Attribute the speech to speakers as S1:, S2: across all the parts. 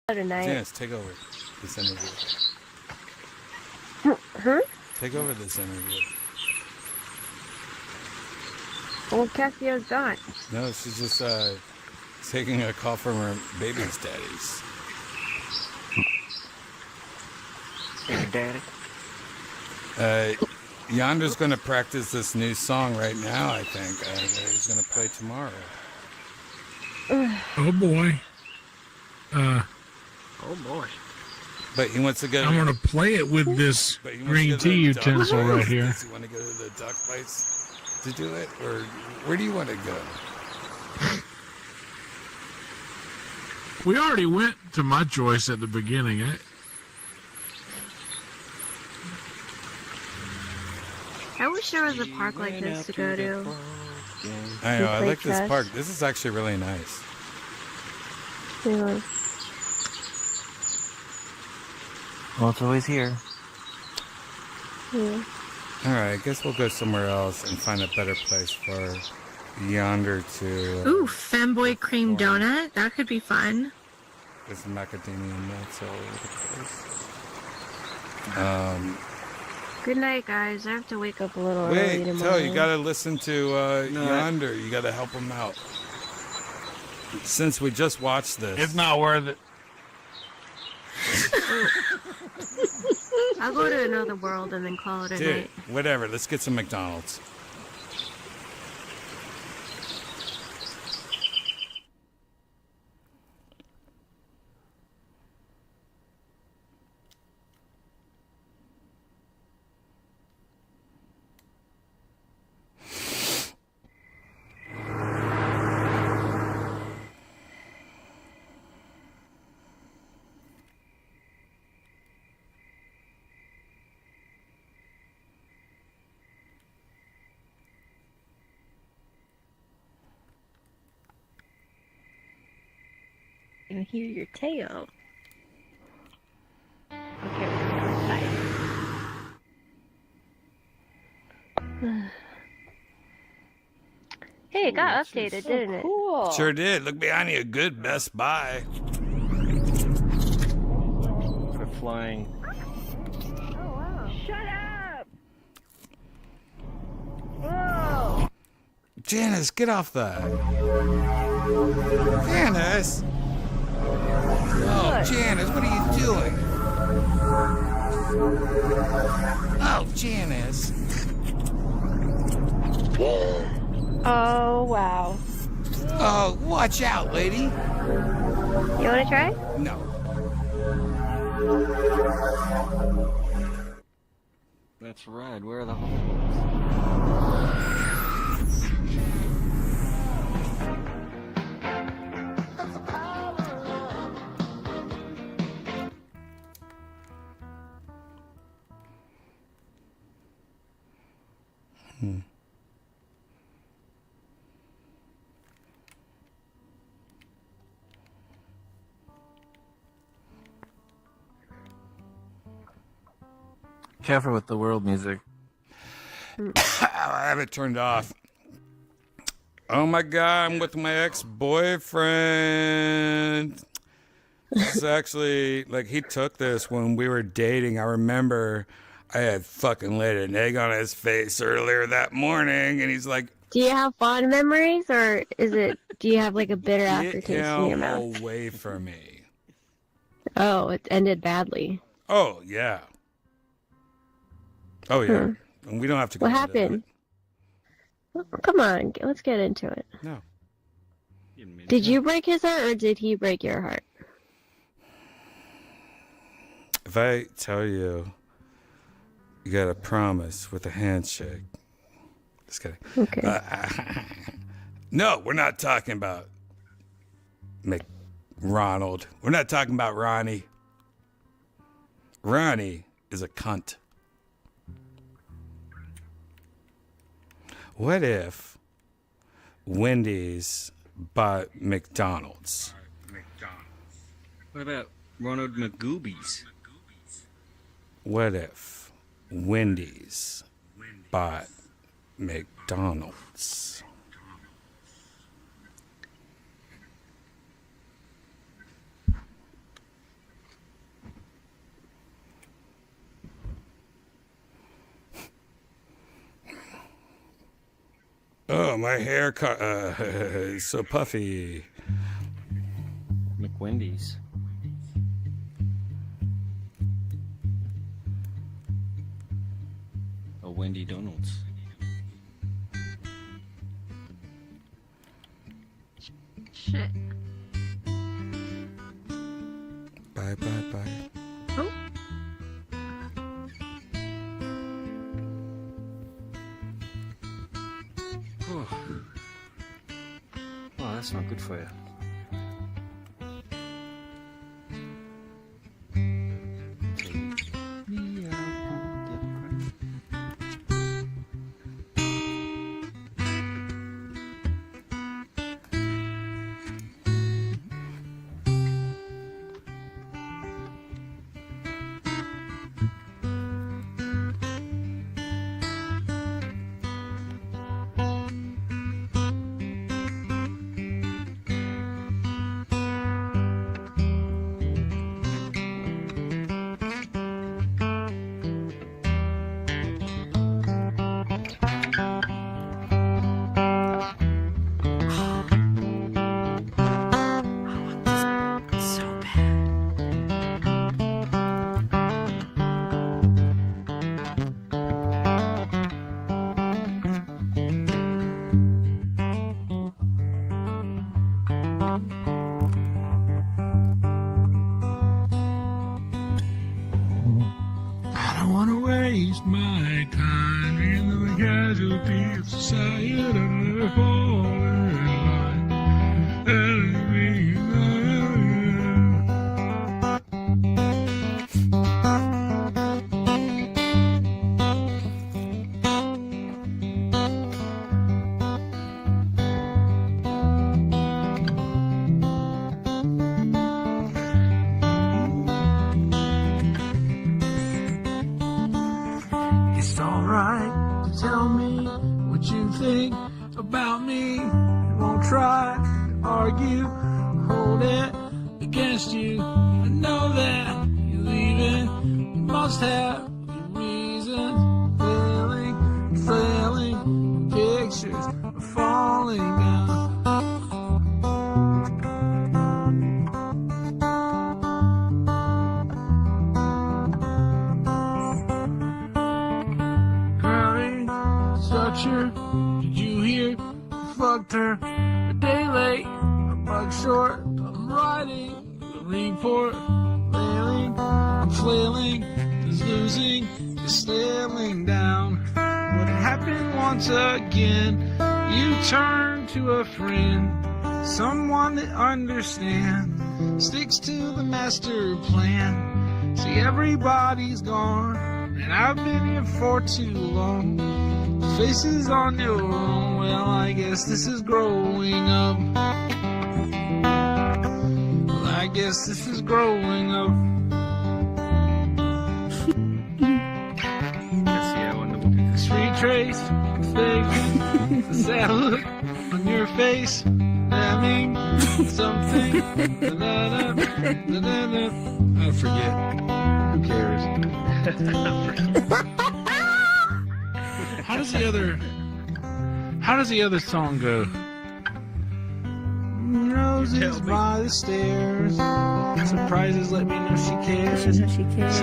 S1: tonight.
S2: Janice, take over this interview.
S1: Huh?
S2: Take over this interview.
S1: Well, Cassie's gone.
S2: No, she's just taking a call from her baby's daddies.
S3: Hey, Daddy.
S2: Yonder's going to practice this new song right now, I think. That he's going to play tomorrow.
S4: Oh boy.
S3: Oh, boy.
S2: But he wants to go.
S4: I'm going to play it with this
S2: But he wants to
S4: green
S2: go to
S4: tea
S2: the duck
S4: utensil
S2: place.
S4: right here.
S2: Does he want to go to the duck place to do it? Or where do you want to go?
S4: We already went to my choice at the beginning.
S1: I wish there was a park like this to go to.
S2: I know, I
S1: play
S2: like this
S1: chess.
S2: park. This is actually really nice.
S1: Yeah.
S3: Well, it's always here.
S1: Yeah.
S2: Alright, I guess we'll go somewhere else and find a better place for Yonder to...
S5: Ooh, femboy cream donut. That could be fun.
S2: There's macadamia nuts all over the place.
S1: Good night, guys. I have to wake up a little early
S2: Wait,
S1: tomorrow.
S2: you gotta listen to Yonder. You gotta help him out. Since we just watched this.
S4: It's not worth it.
S1: I'll go to another world and then call it a
S2: Dude,
S1: night.
S2: whatever. Let's get some McDonald's.
S1: I can hear your tail. Okay, we're outside. Hey, it got updated, didn't it?
S6: Cool.
S2: Sure did. Look behind you. Good Best Buy.
S3: We're flying.
S6: Shut up! Whoa!
S2: Janice, get off that. Janice! Oh, Janice, what are you doing? Oh, Janice.
S6: Oh, wow.
S2: Oh, watch out, lady.
S1: You want to try?
S2: No.
S3: That's right. Where are the... Careful with the world music.
S2: I have it turned off. Oh my God, I'm with my ex-boyfriend. It's actually, like, he took this when we were dating. I remember I had fucking laid an egg on his face earlier that morning, and he's like,
S1: Do you have fond memories, or do you have like a bitter
S2: get
S1: aftertaste in your
S2: him
S1: mouth?
S2: away from me.
S1: Oh, it ended badly.
S2: Oh, yeah. Oh, yeah. And we don't have to go
S1: What
S2: into
S1: happened? Well, come on, let's get into it.
S2: that. No.
S1: Did you break his heart, or did he break your heart?
S2: If I tell you, you got to promise with a handshake. Just kidding.
S1: Okay.
S2: No, we're not talking about Ronald. We're not talking about Ronnie. Ronnie is a cunt. What if Wendy's bought McDonald's?
S3: What about Ronald McGoobies?
S2: What if Wendy's bought McDonald's? Oh, my hair is so puffy.
S3: McWendy's. A Wendy Donald's.
S5: Shit.
S2: Bye, bye, bye.
S5: Oh.
S3: Oh. Oh, that's not good for you.
S4: I don't want to waste my time in the casualty of society. Never fall in line. It's alright to tell me what you think about me. I won't try to argue, hold it against you. I know that you're leaving. You must have your reasons. Flailing, pictures are falling down. Structure, did you hear? I fucked her a day late, a bug short. I'm writing a report, I'm flailing, just losing, just sailing down. What happened once again? You turn to a friend, someone that understands, sticks to the master plan. See, everybody's gone, and I've been here for too long. Faces on your own, well, I guess this is growing up. Well, I guess this is growing up. It's retraced, fake, the sad look on your face. That means something. I forget. Who cares? How does the other song go? Roses by the stairs. Surprises let me know she cares. Say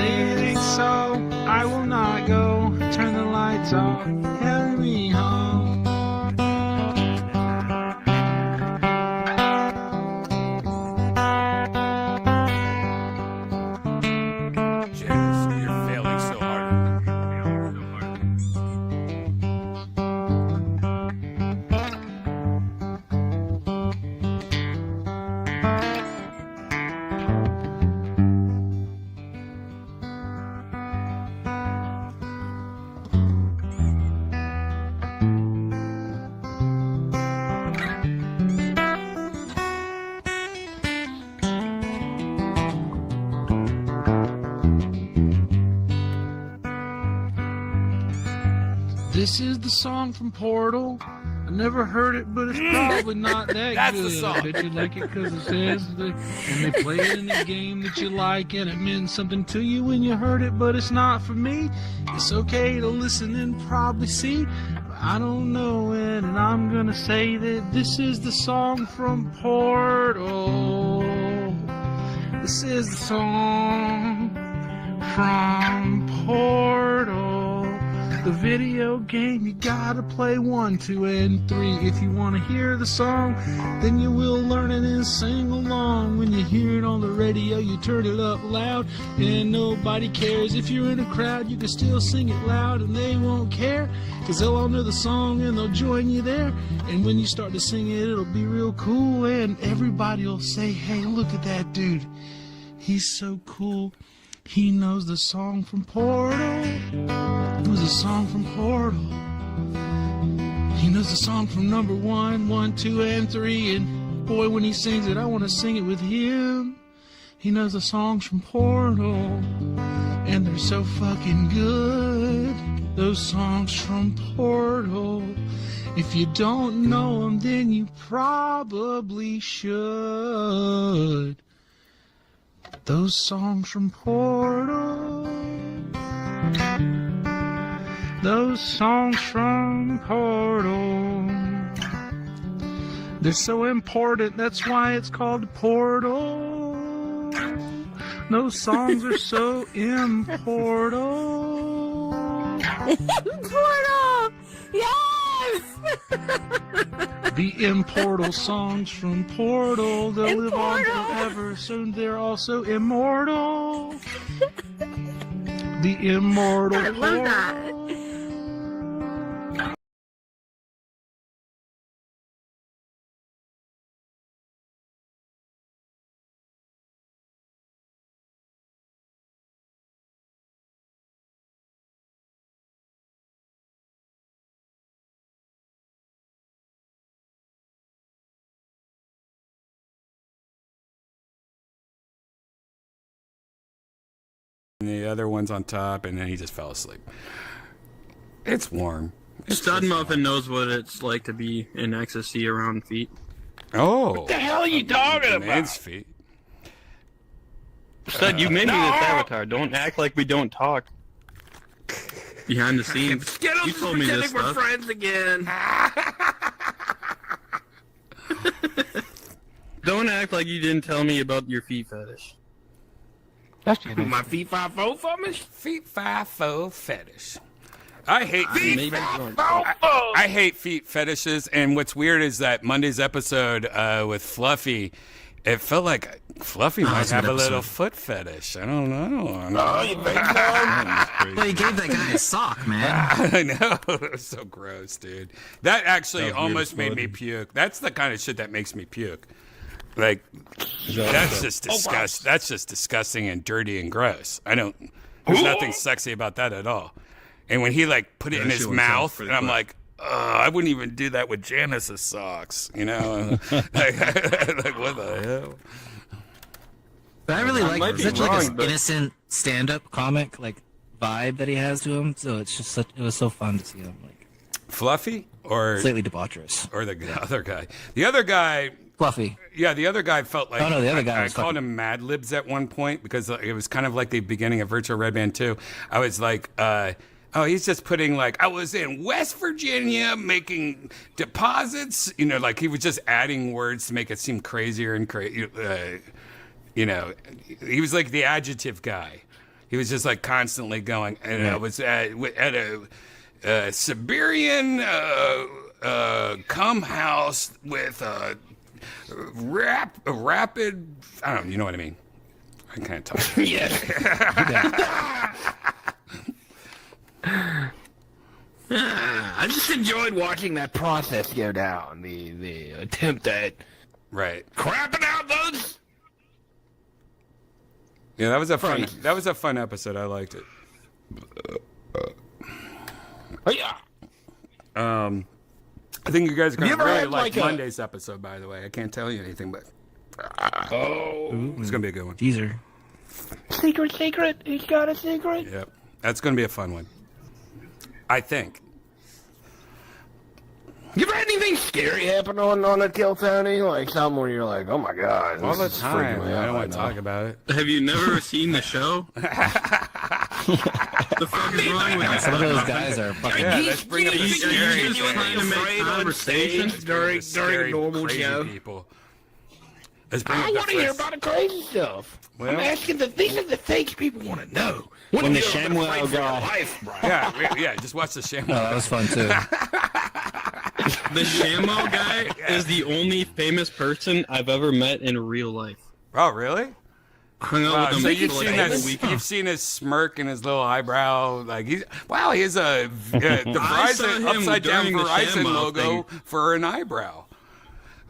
S4: it ain't so, I will not go. Turn the lights off, carry me home.
S2: Janice, you're failing so hard.
S4: This is the song from Portal. I never heard it, but it's probably not that
S2: That's
S4: good.
S2: the song.
S4: I bet you like it because it says that, and they play it in a game that you like, and it meant something to you when you heard it, but it's not for me. It's okay to listen and probably see. I don't know it, and I'm gonna say that this is the song from Portal. This is the song from Portal. The video game, you gotta play 1, 2, and 3. If you wanna hear the song, then you will learn it and sing along. When you hear it on the radio, you turn it up loud, and nobody cares. If you're in a crowd, you can still sing it loud, and they won't care, cause they'll all know the song and they'll join you there. And when you start to sing it, it'll be real cool, and everybody will say, hey, look at that dude. He's so cool. He knows the song from Portal. It was a song from Portal. He knows the song from number 1, 1, 2, and 3. And boy, when he sings it, I want to sing it with him. He knows the songs from Portal. And they're so fucking good. Those songs from Portal. If you don't know them, then you probably should. Those songs from Portal. Those songs from Portal. They're so important, that's why it's called Portal. Those songs are so important.
S1: Portal! Yes!
S4: The immortal songs from Portal, they'll live on
S1: Portal.
S4: forever, soon they're also immortal. The immortal
S1: I love that.
S4: Portal.
S2: And the other one's on top, and then he just fell asleep. It's warm.
S7: Stud Muffin knows what it's like to be in ecstasy around feet.
S2: Oh.
S8: What the hell are you talking about?
S2: Man's feet.
S7: Stud, you made me this avatar. Don't act like we don't talk. Behind the scenes.
S8: Skittles
S7: You
S8: is
S7: told me this
S8: pretending we're
S7: stuff.
S8: friends again.
S7: Don't act like you didn't tell me about your feet fetish.
S8: My feet 5-4 fetish?
S2: Feet 5-4 fetish. I hate feet.
S7: Maybe you don't.
S2: I hate feet fetishes, and what's weird is that Monday's episode with Fluffy, it felt like Fluffy might
S9: that's a
S2: have
S9: good
S2: a little
S9: episode.
S2: foot fetish. I don't know.
S8: Oh, you think so?
S9: Well, you gave that guy a sock, man.
S2: I know. It was so gross, dude. That actually
S3: Sounds weird
S2: almost
S3: as
S2: made
S3: fuck.
S2: me puke. That's the kind of shit that makes me puke. Like, that's just disgust. That's just disgusting and dirty and gross. There's nothing sexy about that at all. And when he like put it
S3: Yeah,
S2: in
S3: that
S2: his
S3: shit went south
S2: mouth,
S3: pretty
S2: and I'm
S3: quick.
S2: like, I wouldn't even do that with Janice's socks, you know? like, what the hell?
S9: But I really like
S7: might be
S9: such like
S7: wrong,
S9: an
S7: but-
S9: innocent stand-up comic like vibe that he has to him. So it's just it was so fun to see him like
S2: Fluffy or
S9: slightly debaucherous.
S2: the other guy? The other guy.
S9: Fluffy.
S2: Yeah, the other guy felt like
S9: Oh, no, the other guy
S2: I
S9: was
S2: called
S9: fucking-
S2: him Mad Libs at one point because it was kind of like the beginning of Virtual Red Band 2. I was like, oh, he's just putting like, I was in West Virginia making deposits. You know, like he was just adding words to make it seem crazier and crazy. You know, he was like the adjective guy. He was just like constantly going, and I was at a Siberian cum house with a rapid. I don't know. You know what I mean? I can't talk.
S8: I just enjoyed watching that process go down. The attempt at
S2: Right.
S8: crapping out those.
S2: Yeah, that was a fun.
S8: Phrases.
S2: That was a fun episode. I liked it.
S8: Oh, yeah.
S2: I think you guys are gonna
S8: You ever
S2: really
S8: had,
S2: like
S8: like, a-
S2: Monday's episode. By the way, I can't tell you anything, but it's gonna be a good one.
S9: Teaser.
S8: Secret. He's got a secret.
S2: Yep, that's gonna be a fun one. I think.
S8: You ever had anything scary happen on a Kill Tony? Like something where you're like, oh my god.
S2: All the
S8: this is freaking
S2: time.
S8: me
S2: I
S8: out
S2: don't want
S8: right
S2: to
S8: now.
S2: talk about it.
S7: Have you never seen the show? The fuck is wrong with you?
S9: Some of those guys are fucking.
S2: Yeah, let's bring up the scary
S7: just trying to make
S8: afraid on
S7: conversation
S8: stage during a
S2: scary,
S8: normal
S2: crazy
S8: show.
S2: people. Let's bring
S8: I
S2: up the
S8: want to hear
S2: first-
S8: about the crazy stuff.
S2: Well-
S8: I'm asking these are the things people want to know.
S7: When the ShamWow guy-
S8: life, bro.
S2: Yeah, just watch the
S9: Oh,
S2: ShamWow.
S9: that was fun too.
S7: The ShamWow guy is the only famous person I've ever met in real life.
S2: Oh, really?
S7: Hung out
S2: Wow,
S7: with him
S2: so
S7: for
S2: you've
S7: like
S2: seen
S7: a
S2: that?
S7: whole weekend.
S2: You've seen his smirk and his little eyebrow. Like he's wow, he has a the
S7: I saw
S2: Verizon
S7: him
S2: upside down
S7: during the
S2: Verizon
S7: ShamWow
S2: logo for an eyebrow.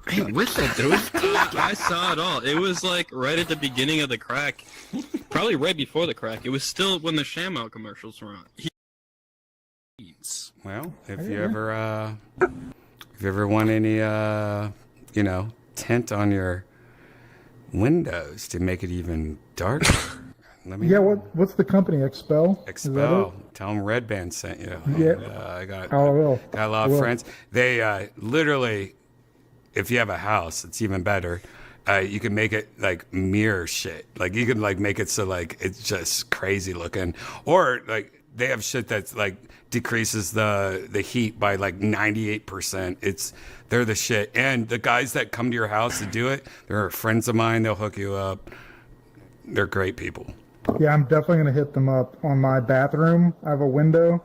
S8: Hey, whistle, dude.
S7: I saw it all. It was like right at the beginning of the crack. Probably right before the crack. It was still when the ShamWow commercials were on.
S2: Well, if you ever want any tint on your windows to make it even darker, let me
S10: Yeah, what's the company? Expel? Is that
S2: Expel. Tell them Red Band sent you.
S10: Yeah.
S2: And, I got
S10: Oh, I will.
S2: got a lot
S10: I
S2: of
S10: will.
S2: friends. They literally, if you have a house, it's even better. You can make it like mirror shit. Like you can like make it so like it's just crazy looking, or like they have shit that's like decreases the heat by like 98%. They're the shit. And the guys that come to your house to do it, they're friends of mine. They'll hook you up. They're great people.
S10: Yeah, I'm definitely gonna hit them up on my bathroom. I have a window,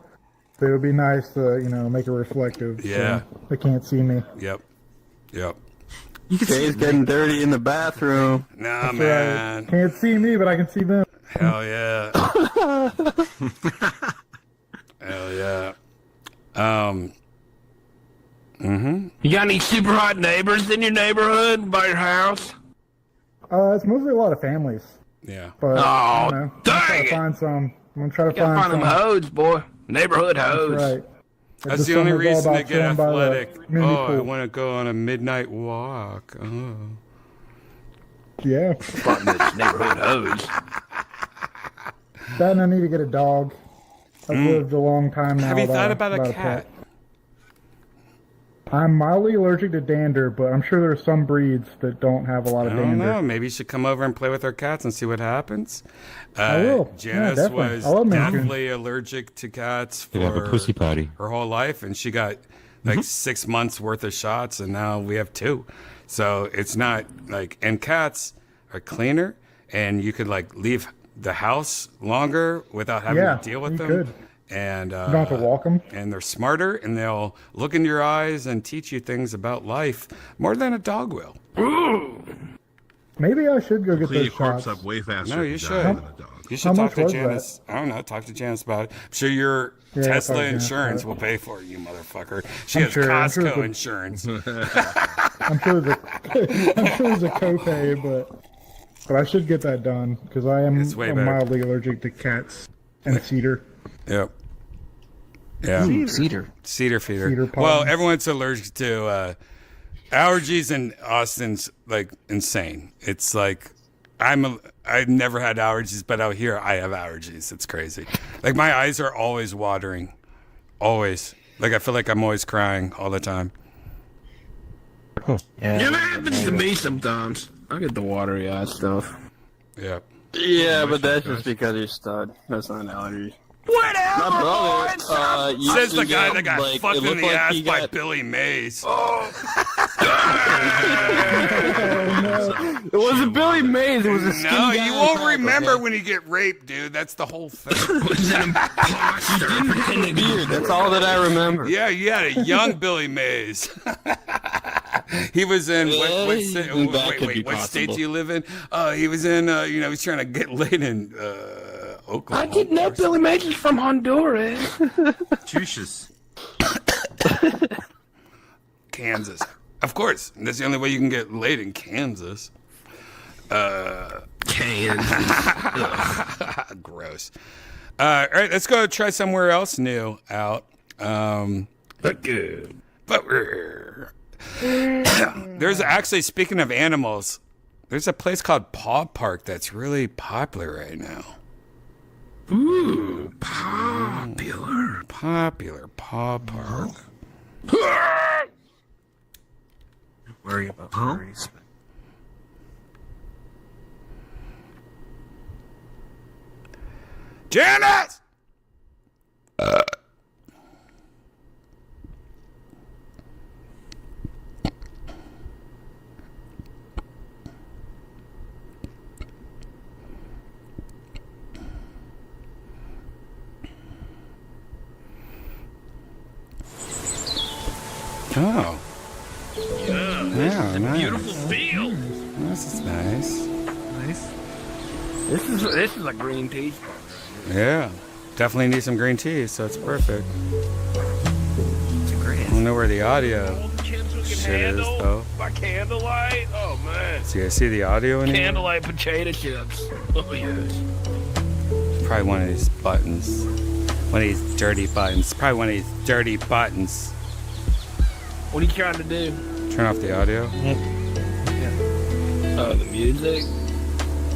S10: so it would be nice to make it reflective. so
S2: Yeah.
S10: they can't see me.
S2: Yep.
S7: Jay's getting dirty in the bathroom.
S2: Nah,
S10: Right.
S2: man.
S10: Can't see me, but I can see them.
S2: Hell yeah. Hell yeah.
S8: You got any super hot neighbors in your neighborhood by your house?
S10: It's mostly a lot of families,
S2: Yeah.
S10: but
S8: Oh,
S10: I'm gonna try
S8: dang
S10: to
S8: it.
S10: find some. I'm gonna try to
S8: Gotta find
S10: find
S8: them
S10: some.
S8: hoes, boy. Neighborhood hoes.
S10: Right.
S2: That's
S10: This
S2: the only
S10: summer's all
S2: reason to
S10: about
S2: get
S10: chilling by the
S2: athletic.
S10: community
S2: Oh, I
S10: pool.
S2: want to go on a midnight walk. Oh.
S10: Yeah.
S8: Neighborhood hoes.
S10: That and I need to get a dog. I've lived a long time now.
S2: Have you
S10: without
S2: thought about a
S10: without
S2: cat?
S10: I'm mildly allergic to dander, but I'm sure there's some breeds that don't have a lot
S2: I
S10: of
S2: don't
S10: dander.
S2: know. Maybe you should come over and play with our cats and see what happens.
S10: I will. Yeah,
S2: Janice
S10: definitely.
S2: was
S10: I love Maine Coon.
S2: definitely allergic to cats for
S11: Could have a pussy potty.
S2: her whole life, and she got like 6 months worth of shots, and now we have 2. So it's not like, and cats are cleaner, and you could like leave the house longer without having
S10: Yeah,
S2: to deal with
S10: you
S2: them.
S10: could.
S2: And
S10: You don't have to walk them.
S2: and they're smarter, and they'll look in your eyes and teach you things about life more than a dog will.
S10: Maybe I should go get
S11: Clean
S10: those
S11: your corpse
S10: shots.
S11: up way faster.
S2: No,
S11: if
S2: you
S11: die
S2: should.
S11: than a dog.
S2: You should
S10: How
S2: talk
S10: much
S2: to
S10: was
S2: Janice. I don't know. Talk to Janice about it. I'm sure your
S10: Yeah, I'll
S2: Tesla
S10: talk to Janice
S2: insurance
S10: about
S2: will pay for it, you motherfucker. She
S10: I'm
S2: has
S10: sure- I'm
S2: Costco
S10: sure the-
S2: insurance.
S10: I'm sure there's a copay, but I should get that done because I am
S2: It's way better.
S10: mildly allergic to cats and cedar.
S2: Yep. Yeah.
S9: Cedar.
S2: Cedar feeder.
S10: Cedar
S2: Well,
S10: pollen.
S2: everyone's allergic to allergies in Austin's like insane. It's like I've never had allergies, but out here I have allergies. It's crazy. Like my eyes are always watering. Always. Like I feel like I'm always crying all the time.
S8: Yeah, that happens to me sometimes. I get the watery eye stuff.
S2: Yeah.
S7: Yeah, but that's just because you're stud. That's not an allergy.
S8: Whatever,
S7: My brother,
S2: Says the guy that got
S7: like,
S2: fucked
S7: it
S2: in
S7: looked
S2: the
S7: like
S2: ass
S7: he
S2: by
S7: got-
S2: Billy Mays.
S7: It wasn't Billy Mays. It was a skinny
S2: No,
S7: guy
S2: you
S7: on
S2: won't
S7: top,
S2: remember
S7: okay?
S2: when you get raped, dude. That's the whole thing.
S7: Beard. That's all that I remember.
S2: Yeah, you had a young Billy Mays. He was in what,
S7: Yeah,
S2: state,
S7: that could be
S2: what state
S7: possible.
S2: do you live in? He was in he's trying to get laid in Oklahoma.
S8: I didn't know Billy Mays is from Honduras.
S11: Juices.
S2: Kansas. Of course. That's the only way you can get laid in Kansas.
S8: Kansas.
S2: Gross. All right, let's go try somewhere else new out.
S8: But good.
S2: But there's actually, speaking of animals, there's a place called Paw Park that's really popular right now.
S8: Ooh, popular.
S2: Popular Paw Park.
S9: Worry about furries.
S2: Janice! Oh.
S7: Yeah,
S2: Yeah, nice.
S7: beautiful field.
S2: This is nice.
S9: Nice.
S8: This is a green tea spot.
S2: Yeah. Definitely need some green tea, so it's perfect.
S9: It's great.
S2: I don't know where the audio
S8: All the chips we can
S2: shit is,
S8: handle
S2: though.
S8: by candlelight. Oh man,
S2: So you see the audio in here?
S8: candlelight potato chips. Oh yes.
S2: Probably one of these buttons. One of these dirty buttons. Probably one of these dirty buttons.
S8: What are you trying to do?
S2: Turn off the audio.
S8: Oh, the music.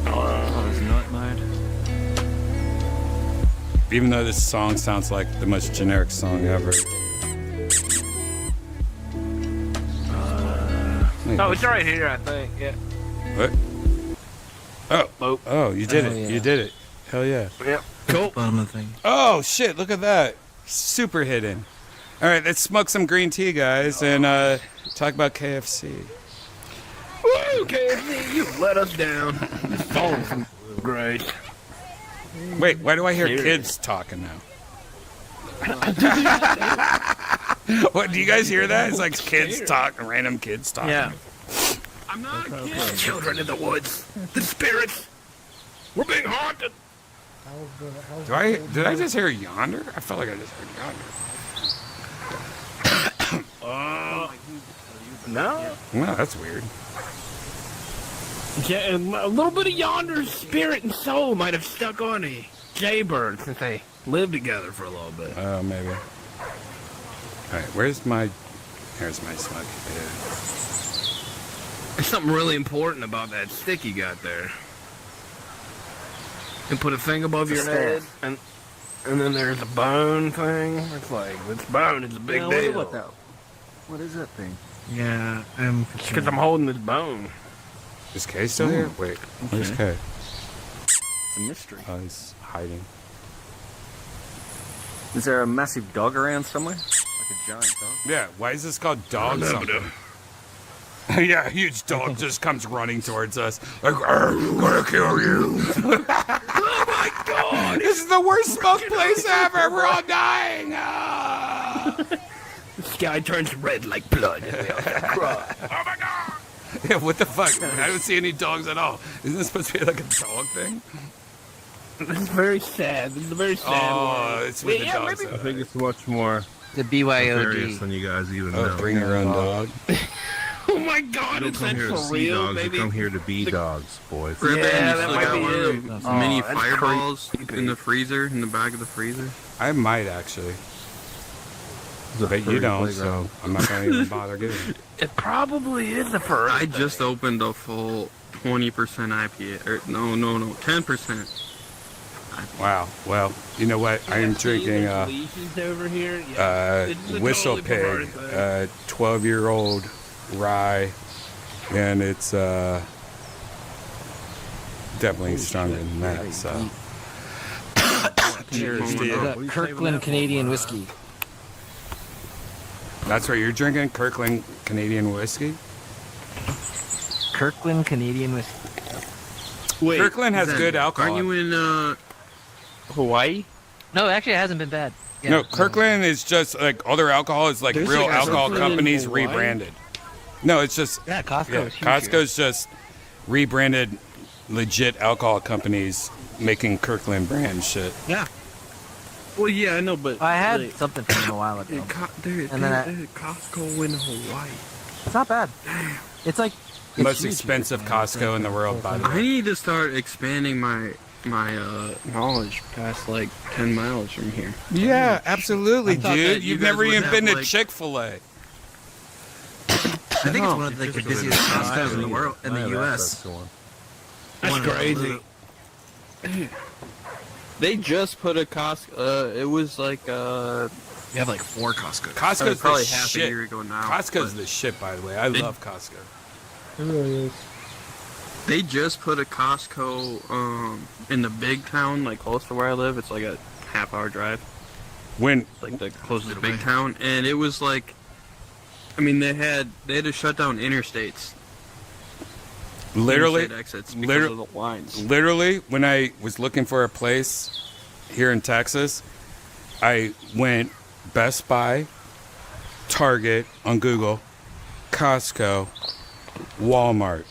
S3: Oh, it's not mode.
S2: Even though this song sounds like the most generic song ever.
S8: Oh, it's right here, I think. Yeah.
S2: What? Oh.
S8: Boop.
S2: Oh, you did
S9: Oh,
S2: it.
S9: yeah.
S2: You did it. Hell yeah.
S8: Yep.
S9: Cool. Bottom of the thing.
S2: Oh, shit. Look at that. Super hidden. All right, let's smoke some green tea, guys, and talk about KFC.
S8: Woo, KFC, you let us down. This song's great.
S2: Wait, why do I hear
S8: Serious.
S2: kids talking now? What, do you guys hear that? It's like kids talking, random kids talking.
S8: Yeah. I'm not a kid. Children in the woods. The spirits. We're being haunted.
S2: Did I just hear yonder? I felt like I just heard yonder.
S8: No.
S2: No, that's weird.
S8: Yeah, a little bit of yonder's spirit and soul might have stuck on a jaybird since they lived together for a little bit.
S2: Oh, maybe. All right, here's my smoky pit.
S8: There's something really important about that stick you got there. And put a thing above your head, and then there's a bone thing. It's like, this bone is a big deal.
S11: What is that thing?
S9: Yeah, I'm.
S8: Because I'm holding this bone.
S2: Is Kay still here? Wait, where's Kay?
S11: It's a mystery.
S2: Oh, he's hiding.
S11: Is there a massive dog around somewhere? Like a giant dog?
S2: Yeah, why is this called dog something? Yeah, a huge dog just comes running towards us. Like, I'm gonna kill you. Oh my god! This is the worst smoke place ever. We're all dying. Ah.
S8: The sky turns red like blood. And we all start crying. Oh my god!
S2: Yeah, what the fuck? I don't see any dogs at all. Isn't this supposed to be like a dog thing?
S8: This is very sad. This is a very sad
S2: Oh,
S8: one.
S2: it's with the dogs.
S3: I think it's much more
S9: The
S3: serious
S9: BYOD.
S3: than you guys even
S2: Oh,
S3: know.
S2: bring your own dog.
S8: Oh my god,
S3: You don't
S8: is
S3: come
S8: that
S3: here to
S8: for
S3: see
S8: real,
S3: dogs,
S8: baby?
S3: you come here to be dogs, boys.
S7: Red
S8: Yeah,
S7: Band, you
S8: that
S7: still
S8: might
S7: got
S8: be
S7: one of
S8: it.
S7: them
S8: Oh,
S7: mini
S8: that's
S7: fireballs
S8: creepy.
S7: in the freezer, in the back of the freezer.
S2: I might actually,
S3: It's a
S2: but you
S3: furry
S2: don't,
S3: playground.
S2: so I'm not gonna even bother getting it.
S8: It probably is the first.
S7: I just opened a full 20% IPA, or no, 10%.
S2: Wow. Well, you know what? I am drinking
S8: Leashes over here. Yeah. This is a
S2: Whistle
S8: totally perverted
S2: Pig,
S8: thing.
S2: 12-year-old rye, and it's definitely stronger than that. So, cheers to you.
S9: Kirkland Canadian whiskey.
S2: That's what you're drinking, Kirkland Canadian whiskey.
S9: Kirkland Canadian whiskey.
S7: Wait,
S2: Kirkland has
S7: Zen,
S2: good alcohol.
S7: Aren't you in Hawaii?
S9: No, actually, it hasn't been bad. Yeah.
S2: No, Kirkland is just like all their alcohol is like
S7: There's
S2: real
S7: like
S2: alcohol
S7: Kirkland in
S2: companies
S7: Hawaii?
S2: rebranded. No, it's just
S9: Yeah, Costco.
S2: yeah,
S9: is huge
S2: Costco's just rebranded legit alcohol companies making Kirkland brand shit.
S9: here. Yeah.
S7: Well, yeah, I know, but
S9: I had
S7: like,
S9: something from them a while ago.
S7: and
S9: then I-
S7: Costco in Hawaii.
S9: It's not bad. It's like it's
S2: Most
S9: huge
S2: expensive
S9: here, man. It's
S2: Costco in the world, by the
S7: I
S2: way.
S7: need to start expanding my knowledge past like 10 miles from here.
S2: Yeah, absolutely,
S7: I thought
S2: dude.
S7: that you
S2: You've
S7: guys
S2: never
S7: would
S2: even
S7: have,
S2: been to
S7: like-
S2: Chick-fil-A.
S9: I think it's one of like, the busiest Costco's in the world, in the U.S.
S8: That's crazy.
S7: They just put a Costco. It was like
S9: We have like 4 Costco's.
S2: Costco's
S7: probably
S2: the
S7: half a
S2: shit.
S7: year ago now.
S2: Costco's
S7: but
S2: the shit, by the way. I love Costco.
S10: It really is.
S7: They just put a Costco in the big town, like close to where I live. It's like a half-hour drive,
S2: When
S7: like the closest big town, and it was like, I mean, they had to shut down interstates.
S2: literally,
S7: Interstate exits because
S2: liter-
S7: of the lines.
S2: literally, when I was looking for a place here in Texas, I went Best Buy, Target on Google, Costco, Walmart,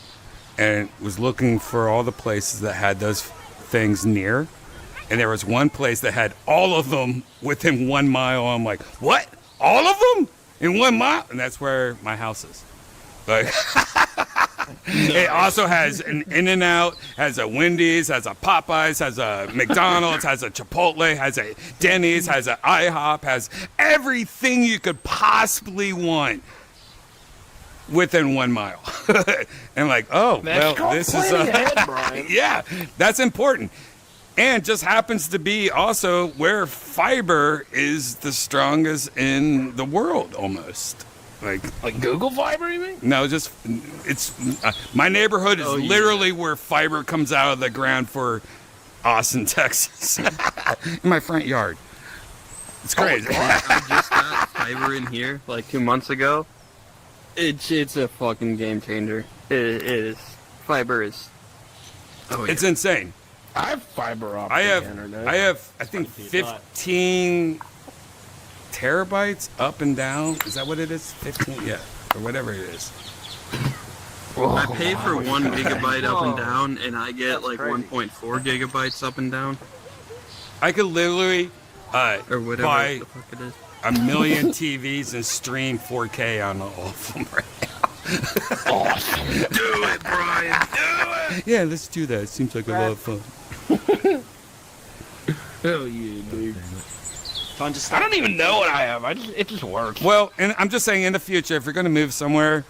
S2: and was looking for all the places that had those things near. And there was one place that had all of them within 1 mile. I'm like, what? All of them in 1 mile? And that's where my house is. Like, it also has an In-N-Out, has a Wendy's, has a Popeyes, has a McDonald's, has a Chipotle, has a Denny's, has an IHOP, has everything you could possibly want within 1 mile. And like, oh,
S8: That's
S2: well, this is
S8: ahead, Brian.
S2: yeah, that's important. And just happens to be also where fiber is the strongest in the world, almost.
S8: Like Google Fiber, you mean?
S2: No, just it's my neighborhood is literally where fiber comes out of the ground for Austin, Texas, in my front yard. It's crazy.
S7: I just got fiber in here like 2 months ago. It's a fucking game changer. It is. Fiber is. Oh, yeah.
S2: It's insane.
S8: I have fiber optic internet.
S2: I have I think 15 terabytes up and down. Is that what it is? 15, yeah, or whatever it is.
S7: I pay for 1 gigabyte up and down, and I get like 1.4 gigabytes up and down.
S2: I could literally
S7: or whatever
S2: buy
S7: the fuck it is.
S2: a million TVs and stream 4K on all of them right now.
S8: Awesome.
S7: Do it, Brian. Do it.
S2: Yeah, let's do that. It seems like a lot of fun.
S8: Hell yeah, dude. I don't even know what I have. It just works.
S2: Well, and I'm just saying, in the future, if you're going to move somewhere,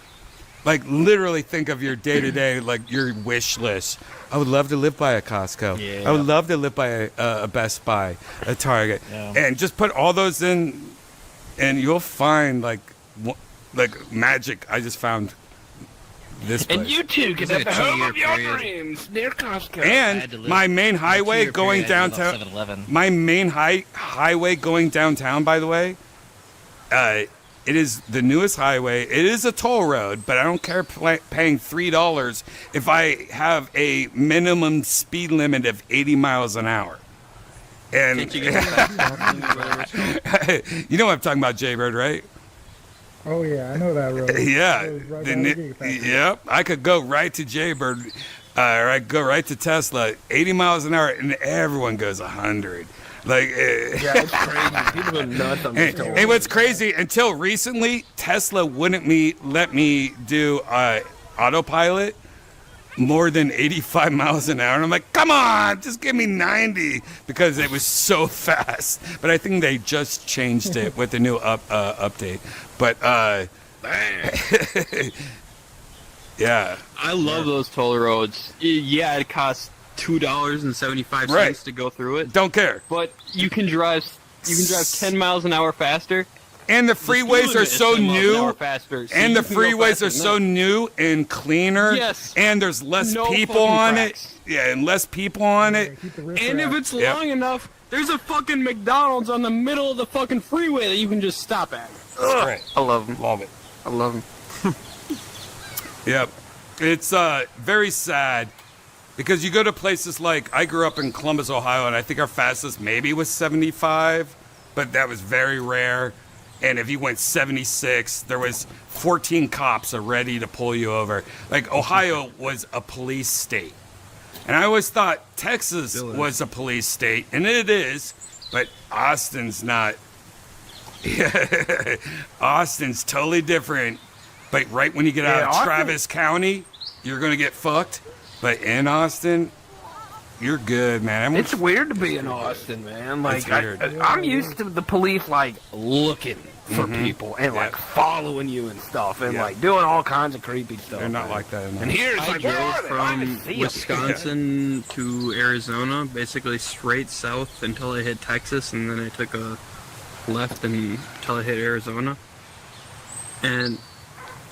S2: like literally think of your day-to-day, like your wish list. I would love to live by a Costco.
S8: Yeah.
S2: I would love to live by a Best Buy, a Target, and just put all those in, and you'll find like magic. I just found this place.
S8: And you too can have
S9: It's like
S8: the
S9: a
S8: home of
S9: 2-year
S8: your
S9: period.
S8: dreams near Costco.
S2: And my main highway going downtown.
S9: 7-Eleven.
S2: My main highway going downtown, by the way, it is the newest highway. It is a toll road, but I don't care paying $3 if I have a minimum speed limit of 80 miles an hour. And
S7: Can't you get
S2: you know what I'm talking about, Jaybird, right?
S10: Oh yeah, I know that road.
S2: Yeah.
S10: It goes right
S2: The
S10: down
S2: ni-
S10: the Gigafactory.
S2: yep. I could go right to Jaybird, or I could go right to Tesla, 80 miles an hour, and everyone goes 100. Like,
S8: Yeah, it's crazy. People go nuts on this.
S2: and what's crazy, until recently, Tesla wouldn't let me do autopilot more than 85 miles an hour. And I'm like, come on, just give me 90, because it was so fast. But I think they just changed it with the new update. But yeah,
S7: I love those toll roads. Yeah, it costs $2.75
S2: Right.
S7: to go through it,
S2: don't care.
S7: but you can drive 10 miles an hour faster.
S2: And the freeways are so new.
S7: Faster, so
S2: And
S7: you
S2: the
S7: can go
S2: freeways
S7: faster
S2: are
S7: than
S2: so
S7: that.
S2: new and cleaner.
S7: Yes.
S2: And there's less
S7: No
S2: people
S7: fucking
S2: on
S7: cracks.
S2: it. Yeah, and less people on
S10: Yeah,
S2: it.
S10: keep the riff
S7: And if
S10: raff.
S7: it's
S2: Yep.
S7: long enough, there's a fucking McDonald's on the middle of the fucking freeway that you can just stop at.
S2: Right.
S7: I love them.
S2: Love it.
S7: I love them.
S2: Yep. It's very sad because you go to places like, I grew up in Columbus, Ohio, and I think our fastest maybe was 75, but that was very rare. And if you went 76, there was 14 cops are ready to pull you over. Like, Ohio was a police state. And I always thought Texas was a police state, and it is, but Austin's not. Austin's totally different. But right when you get out of
S8: Austin-
S2: Travis County, you're going to get fucked. But in Austin, you're good, man.
S8: It's weird to be in Austin, man. Like,
S2: It's weird.
S8: I'm used to the police, like, looking for people and, like,
S2: Yeah.
S8: following you and stuff and,
S2: Yeah.
S8: like, doing all kinds of creepy stuff.
S2: They're not
S8: man.
S2: like that. in
S8: And
S2: Austin.
S8: here it's
S7: I
S8: like, where are
S7: drove
S8: they? I didn't
S7: from
S8: see 'em.
S7: Wisconsin to Arizona, basically straight south until I hit Texas, and then I took a left until I hit Arizona. And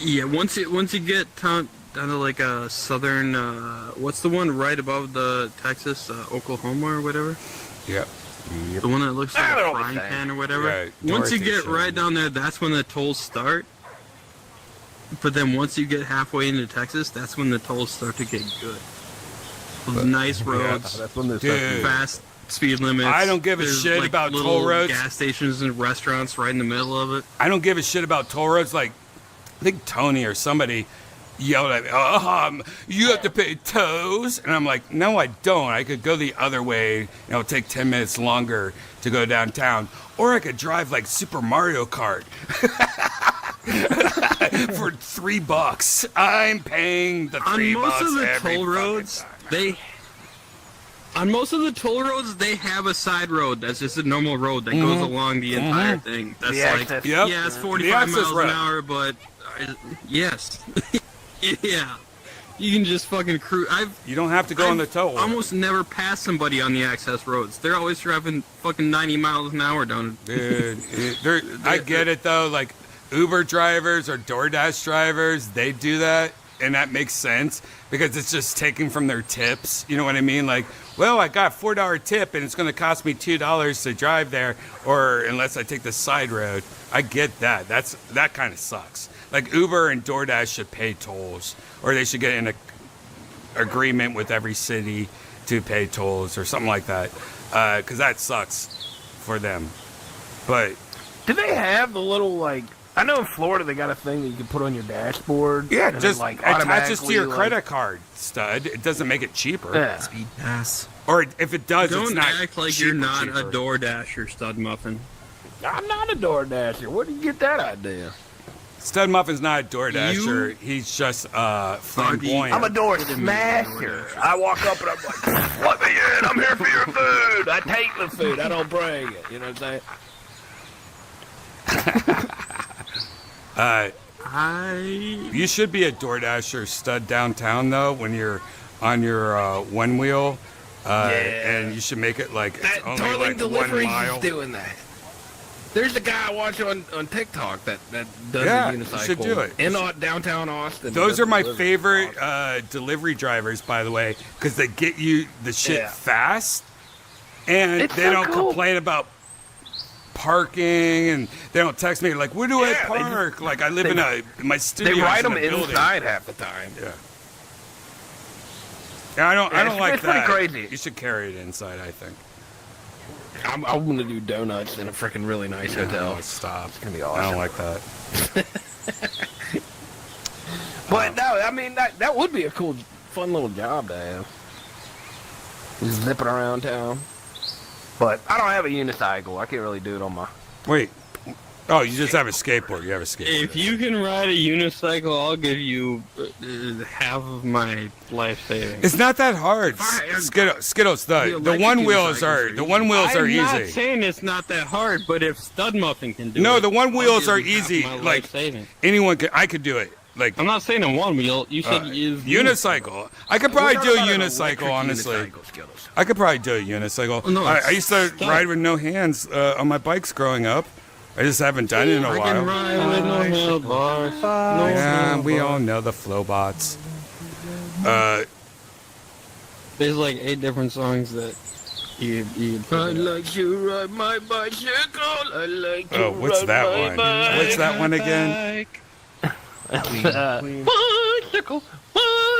S7: yeah, once you get down to like a southern, what's the one right above the Texas, Oklahoma or whatever?
S2: Yep.
S7: The one that looks like
S8: They're
S7: a
S8: all the
S7: frying
S8: same.
S7: pan or whatever.
S2: Right,
S7: Once you
S2: Dorothy
S7: get
S2: showed
S7: right
S2: me.
S7: down there, that's when the tolls start. But then once you get halfway into Texas, that's when the tolls start to get good. Nice roads,
S3: That's when there's
S2: Dude.
S7: speed limits.
S2: I don't give a
S7: There's,
S2: shit
S7: like,
S2: about
S7: little
S2: toll roads.
S7: gas stations and restaurants right in the middle of it.
S2: I don't give a shit about toll roads. Like, I think Tony or somebody yelled at me, you have to pay tolls. And I'm like, no, I don't. I could go the other way. It'll take 10 minutes longer to go downtown. Or I could drive like Super Mario Kart for $3. I'm paying the $3
S7: On most of the
S2: every
S7: toll
S2: fucking
S7: roads,
S2: time.
S7: On most of the toll roads, they have a side road that's just a normal road that goes along the entire thing. That's
S8: The
S7: like,
S8: access.
S2: Yep.
S7: yeah, it's
S2: The
S7: 45
S2: access
S7: miles
S2: road.
S7: an hour, but yes, yeah, you can just fucking cruise.
S2: You don't have to go on the toll road.
S7: Almost never pass somebody on the access roads. They're always driving fucking 90 miles an hour down.
S2: Dude, I get it though. Like Uber drivers or DoorDash drivers, they do that, and that makes sense because it's just taking from their tips. You know what I mean? Like, well, I got a $4 tip, and it's going to cost me $2 to drive there, or unless I take the side road. I get that. That kind of sucks. Like Uber and DoorDash should pay tolls, or they should get in a agreement with every city to pay tolls or something like that, because that sucks for them. But
S8: Do they have the little, like, I know in Florida they got a thing that you can put on your dashboard.
S2: yeah,
S8: and
S2: just
S8: it, like,
S2: attaches to your
S8: automatically,
S2: credit card, stud. It doesn't make it cheaper.
S8: Yeah.
S9: Speed pass.
S2: Or if it does, it's
S7: Don't
S2: not
S7: act like
S2: cheaper,
S7: you're not
S2: cheaper.
S7: a DoorDasher, Stud Muffin.
S8: I'm not a DoorDasher. Where did you get that idea?
S2: Stud Muffin's not a DoorDasher. He's just flamboyant.
S8: I'm a door smasher. I walk up and I'm like, let me in. I'm here for your food. I take the food. I don't bring it. You know what I'm saying?
S2: You should be a DoorDasher, Stud, downtown though when you're on your one wheel, and you should make it like it's
S8: That
S2: only
S8: Darling
S2: like 1
S8: Deliveries
S2: mile.
S8: is doing that. There's a guy I watch on TikTok that does
S2: Yeah,
S8: a
S2: you
S8: unicycle
S2: should do it.
S8: in downtown Austin.
S2: Those
S8: Does
S2: are my
S8: delivery.
S2: favorite delivery drivers, by the way, because they get you the shit
S8: Yeah.
S2: fast, and
S8: It's
S2: they
S8: so
S2: don't
S8: cool.
S2: complain about parking, and they don't text me like, "Where do I
S8: Yeah, they
S2: park?" Like I live in my studio.
S8: They write
S2: in
S8: them
S2: a building.
S8: inside half the time.
S2: Yeah. Yeah, I don't
S8: it's-
S2: like
S8: it's pretty
S2: that.
S8: crazy.
S2: You should carry it inside, I think.
S8: I want to do donuts in a freaking really nice hotel.
S2: Oh, stop.
S8: It's gonna be
S2: I
S8: awesome.
S2: don't like that.
S8: But no, I mean that would be a cool, fun little job to have. Just zipping around town. But I don't have a unicycle. I can't really do it on my.
S2: Wait. Oh, you just have a skateboard. You have a skateboard.
S7: If you can ride a unicycle, I'll give you half of my life savings.
S2: It's not that hard. Skittles, the one wheels are
S7: I'm not
S2: easy.
S7: saying it's not that hard, but if Stud Muffin can do it,
S2: No, the one
S7: I'll
S2: wheels
S7: give
S2: are
S7: you half
S2: easy.
S7: my
S2: Like
S7: life savings.
S2: anyone I could do it. Like
S7: I'm not saying a one wheel. You said you use
S2: unicycle. I could probably do a unicycle, honestly. I could probably do a unicycle.
S7: Oh, no,
S2: I used to
S7: stop.
S2: ride with no hands on my bikes growing up. I just haven't done it in a
S7: I can
S2: while.
S7: ride with no handlebars. No
S2: Yeah, we
S7: handlebars.
S2: all know the Flowbots.
S7: There's like 8 different songs that you
S8: I like to ride my bicycle. I like to
S2: Oh, what's
S8: ride
S2: that
S8: my
S2: one?
S8: bike.
S2: What's that one again?
S8: Bicycle.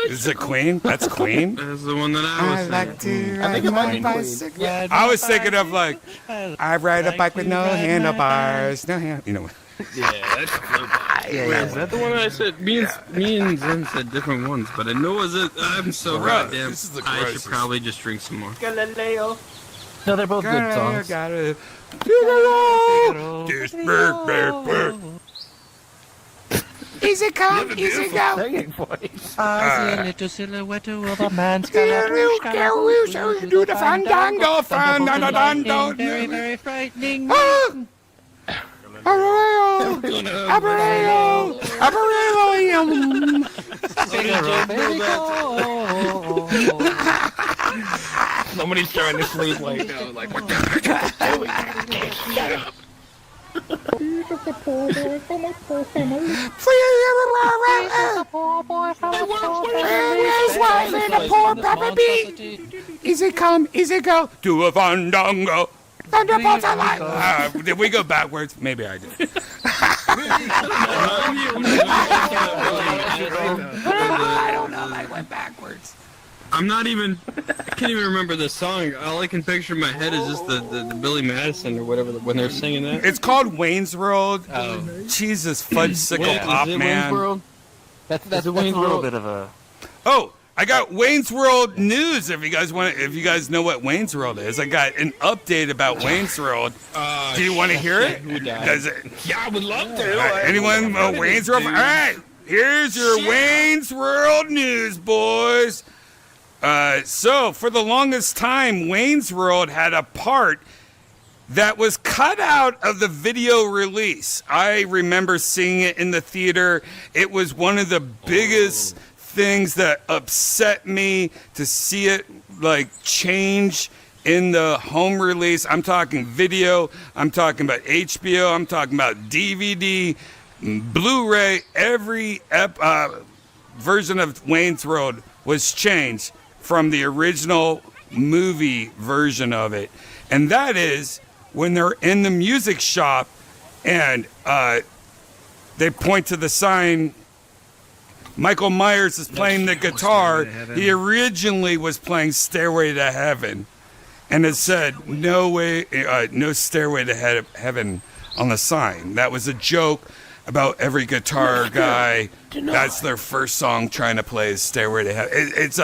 S2: Is it Queen? That's Queen?
S7: That's the one that I was saying.
S8: I think it might be Queen.
S2: I was thinking of like, I ride a bike with no handlebars. No hand. You know.
S8: Yeah, that's
S7: Wait, is that the one I said? Me and Zen said different ones, but I know it was it. I'm so
S2: Gross.
S7: goddamn.
S2: This is the
S7: I should
S2: grossest.
S7: probably just drink some more.
S8: Galileo. No, they're both good songs.
S2: Gotta Easy come, easy go.
S8: Singing voice.
S9: I see a little silhouette of a man's
S2: Do the fandango, fandango.
S9: very, very frightening.
S2: Abareo, abareo, abareo.
S8: Somebody's trying to sleep like now. Like, what the heck are you doing? Shut up.
S2: Easy come, easy go. Do a fandango. Thunderbolts are like. Did we go backwards? Maybe I did.
S7: I don't know. I went backwards. I'm not even can't even remember the song. All I can picture in my head is just the Billy Madison or whatever when they're singing that.
S2: It's called Wayne's World.
S9: Oh.
S2: Jesus fudge sickle
S7: Yeah,
S2: pop
S7: is it
S2: man.
S7: Wayne's World?
S11: That's a
S7: Wayne's
S11: little
S7: World?
S11: bit of a.
S2: Oh, I got Wayne's World news. If you guys know what Wayne's World is, I got an update about Wayne's World. Do you want to hear it?
S7: Who died?
S2: Does it?
S8: Yeah, I would love to.
S2: Anyone? Wayne's World. All right. Here's your Wayne's World news, boys. So for the longest time, Wayne's World had a part that was cut out of the video release. I remember seeing it in the theater. It was one of the biggest things that upset me to see it like change in the home release. I'm talking video, I'm talking about HBO, I'm talking about DVD, Blu-ray. Every version of Wayne's World was changed from the original movie version of it. And that is when they're in the music shop and they point to the sign. Michael Myers is playing the guitar. He originally was playing Stairway to Heaven. And it said, no Stairway to Heaven on the sign. That was a joke about every guitar guy. That's their first song trying to play is Stairway to Heaven. It's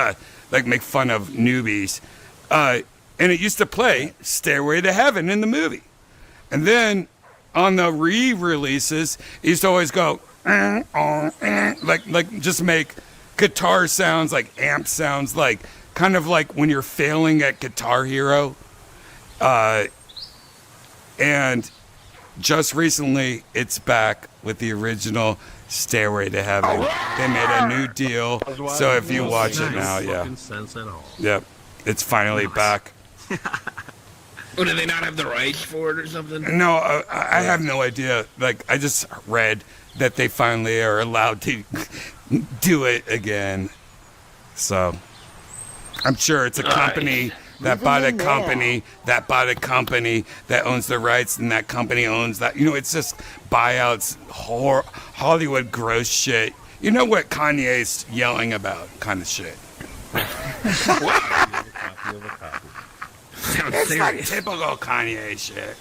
S2: like make fun of newbies. And it used to play Stairway to Heaven in the movie. And then on the re-releases, it used to always go, like just make guitar sounds, like amp sounds, like kind of like when you're failing at Guitar Hero. And just recently, it's back with the original Stairway to Heaven. They made a new deal, so if you watch it now,
S3: Sense at all.
S2: yep, it's finally back.
S8: Or do they not have the rights for it or something?
S2: No, I have no idea. Like, I just read that they finally are allowed to do it again. So, I'm sure it's a company that bought a company that bought a company that owns the rights, and that company owns that. You know, it's just buyouts, Hollywood gross shit. You know what Kanye's yelling about kind of shit. It's like typical Kanye shit.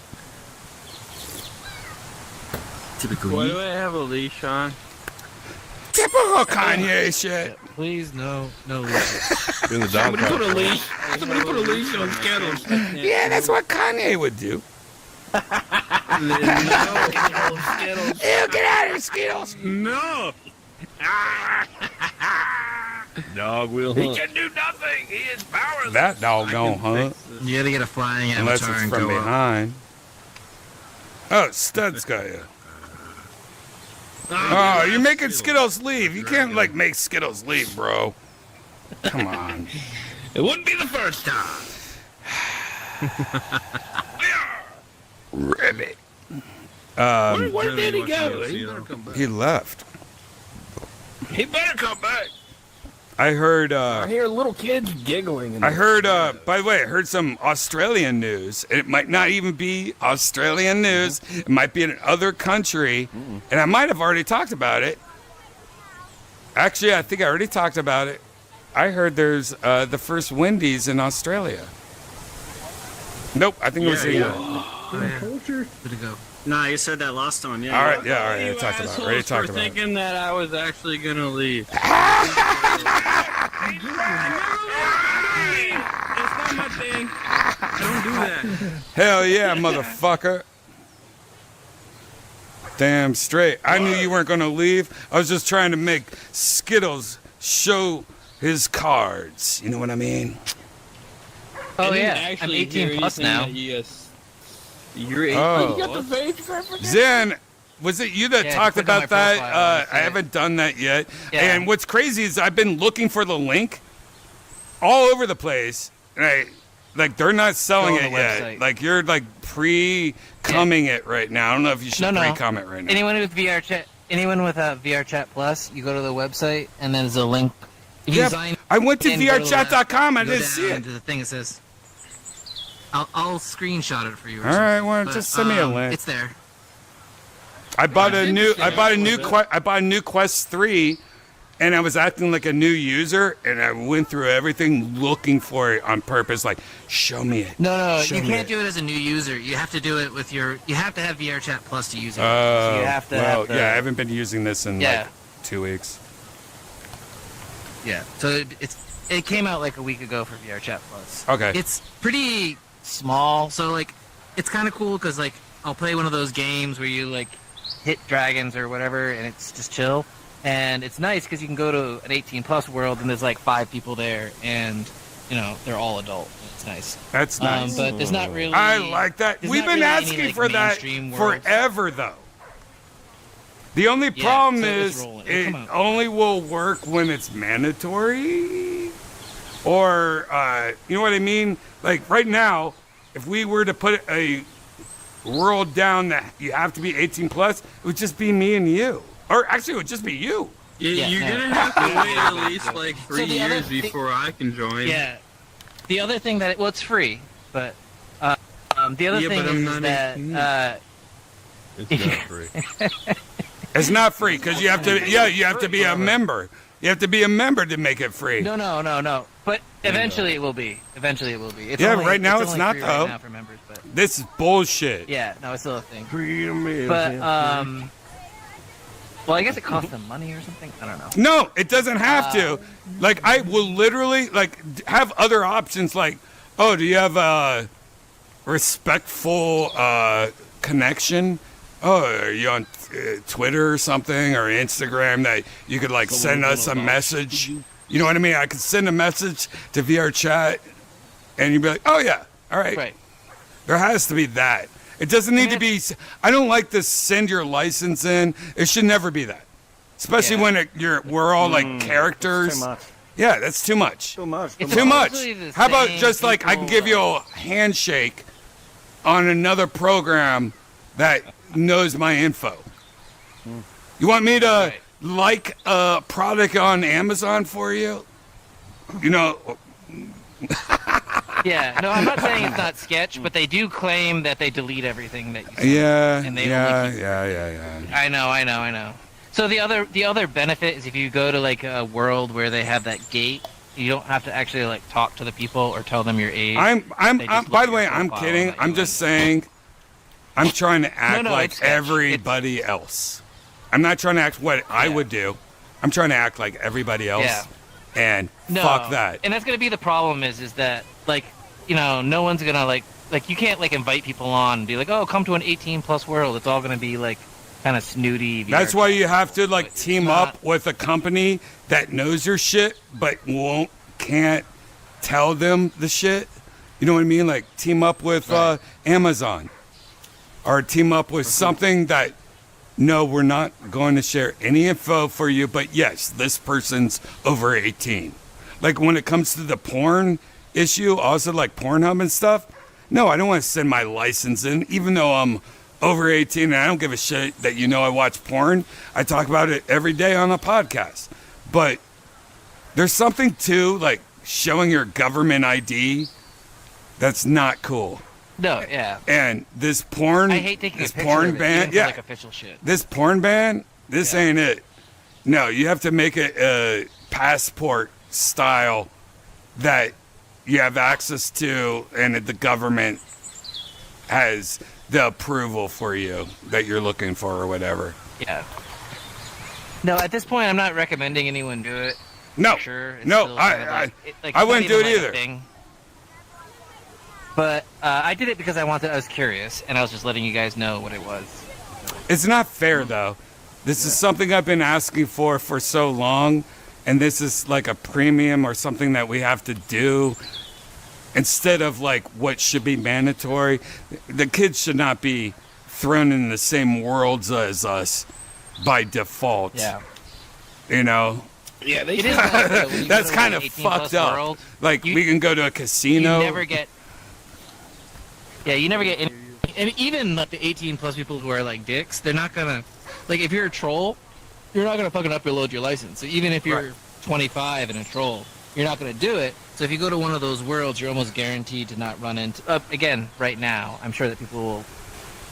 S7: Why do I have a leash on?
S2: Typical Kanye shit.
S9: Please, no leash.
S3: In the dog
S8: Somebody put a
S3: park.
S8: leash. Somebody put a leash on Skittles.
S2: Yeah, that's what Kanye would do.
S8: No.
S2: Ew, get out of here, Skittles.
S8: No.
S3: Dog wheel
S8: He
S3: hunt.
S8: can do nothing. He is powerless.
S2: That doggone hunt.
S9: You gotta get a flying
S2: Unless
S9: avatar
S2: it's
S9: and
S2: from
S9: go up.
S2: behind. Oh, Stud's got you. Oh, you're making Skittles leave. You can't, like, make Skittles leave, bro. Come on.
S8: It wouldn't be the first time.
S2: Ribbit.
S8: Where did he go?
S2: He left.
S8: He better come back.
S2: I heard,
S8: I hear little kids giggling.
S2: by the way, I heard some Australian news. It might not even be Australian news. It might be in another country. And I might have already talked about it. Actually, I think I already talked about it. I heard there's the first Wendy's in Australia. Nope, I think it was
S10: Culture.
S9: Good to go.
S11: No, you said that last time. Yeah.
S2: All right, yeah, all right. I
S7: You
S2: talked about it.
S7: assholes
S2: Already talked
S7: for
S2: about it.
S7: thinking that I was actually gonna leave. It's not my thing. I don't do that.
S2: Hell yeah, motherfucker. Damn straight. I knew you weren't gonna leave. I was just trying to make Skittles show his cards. You know what I mean?
S9: Oh
S7: I didn't
S9: yeah, I'm
S7: actually
S9: 18
S7: hear
S9: plus
S7: anything
S9: now.
S7: that you're 18
S2: Oh.
S8: You got the face reference?
S2: Zen, was it you that
S9: Yeah,
S2: talked
S9: click on
S2: about
S9: my
S2: that?
S9: profile, you'll see
S2: I
S9: it.
S2: haven't done that yet.
S9: Yeah.
S2: And what's crazy is I've been looking for the link all over the place. And they're not selling
S9: Go on
S2: it
S9: the
S2: yet.
S9: website.
S2: Like you're like pre-coming it right now. I don't know if you should
S9: No.
S2: pre-com it right now.
S9: Anyone with VR chat, VR Chat Plus, you go to the website and then there's a link. If you
S2: Yeah,
S9: sign
S2: I went to
S9: in, go the
S2: VRChat.com. I
S9: left, go
S2: didn't see
S9: down
S2: it.
S9: to the thing that says. I'll screenshot it for you. Or
S2: All right,
S9: something.
S2: well,
S9: But,
S2: just send me a link.
S9: It's there.
S2: I bought a new Quest 3 and I was acting like a new user, and I went through everything looking for it on purpose. Like, show me it.
S9: No,
S2: Show
S9: you
S2: me
S9: can't
S2: it.
S9: do it as a new user. You have to do it with your. You have to have VRChat Plus to use it.
S2: Oh,
S9: so you have to
S2: well,
S9: have the,
S2: yeah, I haven't been using this in
S9: Yeah.
S2: like 2 weeks.
S9: Yeah. So it came out like a week ago for VRChat Plus.
S2: Okay.
S9: It's pretty small, so like it's kind of cool because like I'll play one of those games where you like hit dragons or whatever, and it's just chill. And it's nice because you can go to an 18 plus world and there's like 5 people there, and you know they're all adult. It's nice.
S2: That's nice.
S9: But there's not really.
S2: I like that.
S9: there's
S2: We've
S9: not
S2: been
S9: really any,
S2: asking
S9: like,
S2: for that
S9: mainstream worlds.
S2: forever, though. The only
S9: Yeah,
S2: problem
S9: so it's
S2: is
S9: rolling. It'll
S2: it
S9: come out.
S2: only will work when it's mandatory, or you know what I mean. Like right now, if we were to put a world down that you have to be 18 plus, it would just be me and you, or actually, it would just be you.
S7: Yeah, you're
S9: no.
S7: gonna have to wait at least like 3
S9: the other
S7: years
S9: thi-
S7: before I can join.
S9: Yeah. The other thing that well, it's free, but the other
S7: Yeah,
S9: thing
S7: but I'm
S9: is
S7: not
S9: that
S7: 18.
S3: It's not free.
S2: It's not free because you have to. Yeah, you have to be a member. You have to be a member to make it free.
S9: no. But eventually it will be. Eventually it will be. It's
S2: Yeah,
S9: only,
S2: right now it's
S9: only
S2: not,
S9: free
S2: though.
S9: Right now for members, but
S2: This is bullshit.
S9: yeah, no, it's still a thing.
S3: Freedom is.
S9: But well, I guess it costs them money or something. I don't know.
S2: No, it doesn't have to. Like, I will literally have other options. Like, oh, do you have a respectful connection? Oh, are you on Twitter or something, or Instagram that you could like send us a message? You know what I mean? I could send a message to VRChat, and you'd be like, oh yeah, all right.
S9: Right.
S2: There has to be that. It doesn't need to be. I don't like this. Send your license in. It should never be that. Especially when we're all like characters.
S11: Too much.
S2: Yeah, that's too much.
S11: Too much.
S9: It's
S2: Too much.
S9: mostly the
S2: How about
S9: same
S2: just like I can
S9: people,
S2: give you a handshake on another program that knows my info. You want me to
S9: Right.
S2: like a product on Amazon for you? You know,
S9: Yeah, no, I'm not saying it's not sketch, but they do claim that they delete everything that you send.
S2: yeah,
S9: And they
S2: yeah,
S9: only keep-
S2: yeah.
S9: I know. So the other benefit is if you go to like a world where they have that gate, you don't have to actually like talk to the people or tell them your age.
S2: I'm
S9: They just
S2: by
S9: look
S2: the
S9: at
S2: way,
S9: your
S2: I'm
S9: profile
S2: kidding.
S9: and let
S2: I'm
S9: you
S2: just
S9: in.
S2: saying I'm trying to act
S9: no,
S2: like
S9: it's sketch.
S2: everybody else. I'm not trying to act what I would do. I'm trying to act like everybody else.
S9: Yeah.
S2: And
S9: No,
S2: fuck that.
S9: And that's gonna be the problem is that like no one's gonna like you can't like invite people on and be like, oh, come to an 18 plus world. It's all gonna be like kind of snooty.
S2: That's why you have to like
S9: But it's
S2: team
S9: not-
S2: up with a company that knows your shit but can't tell them the shit. You know what I mean? Like team up with
S9: Right.
S2: Amazon, or team up with something that no, we're not going to share any info for you, but yes, this person's over 18. Like when it comes to the porn issue, also like Pornhub and stuff. No, I don't want to send my license in, even though I'm over 18 and I don't give a shit that I watch porn. I talk about it every day on a podcast. But there's something to like showing your government ID that's not cool.
S9: No, yeah.
S2: And this porn,
S9: I hate taking a
S2: this
S9: picture
S2: porn
S9: of it,
S2: ban,
S9: even for,
S2: yeah,
S9: like official shit.
S2: this porn ban, this ain't it. No, you have to make it a passport style that you have access to, and that the government has the approval for you that you're looking for or whatever.
S9: Yeah. No, at this point, I'm not recommending anyone do it.
S2: No,
S9: For sure. It's
S2: no,
S9: still kind of
S2: I
S9: it's
S2: I
S9: not
S2: wouldn't do
S9: even
S2: it
S9: like a
S2: either.
S9: thing. But I did it because I was curious, and I was just letting you guys know what it was.
S2: It's not fair though. This is something I've been asking for so long, and this is like a premium or something that we have to do instead of like what should be mandatory. The kids should not be thrown in the same worlds as us by default.
S9: Yeah.
S2: You know,
S9: Yeah, it is nice, though, when you
S2: that's
S9: go to
S2: kind
S9: an
S2: of
S9: 18 plus
S2: fucked up.
S9: world,
S2: Like
S9: you-
S2: we can go to a
S9: You
S2: casino.
S9: never get. Yeah, you never get any. And even like the 18 plus people who are like dicks, they're not gonna. Like, if you're a troll, you're not gonna fucking upload your license. So even if you're 25 and a troll, you're not gonna do it. So if you go to one of those worlds, you're almost guaranteed to not run into. Again, right now, I'm sure that people will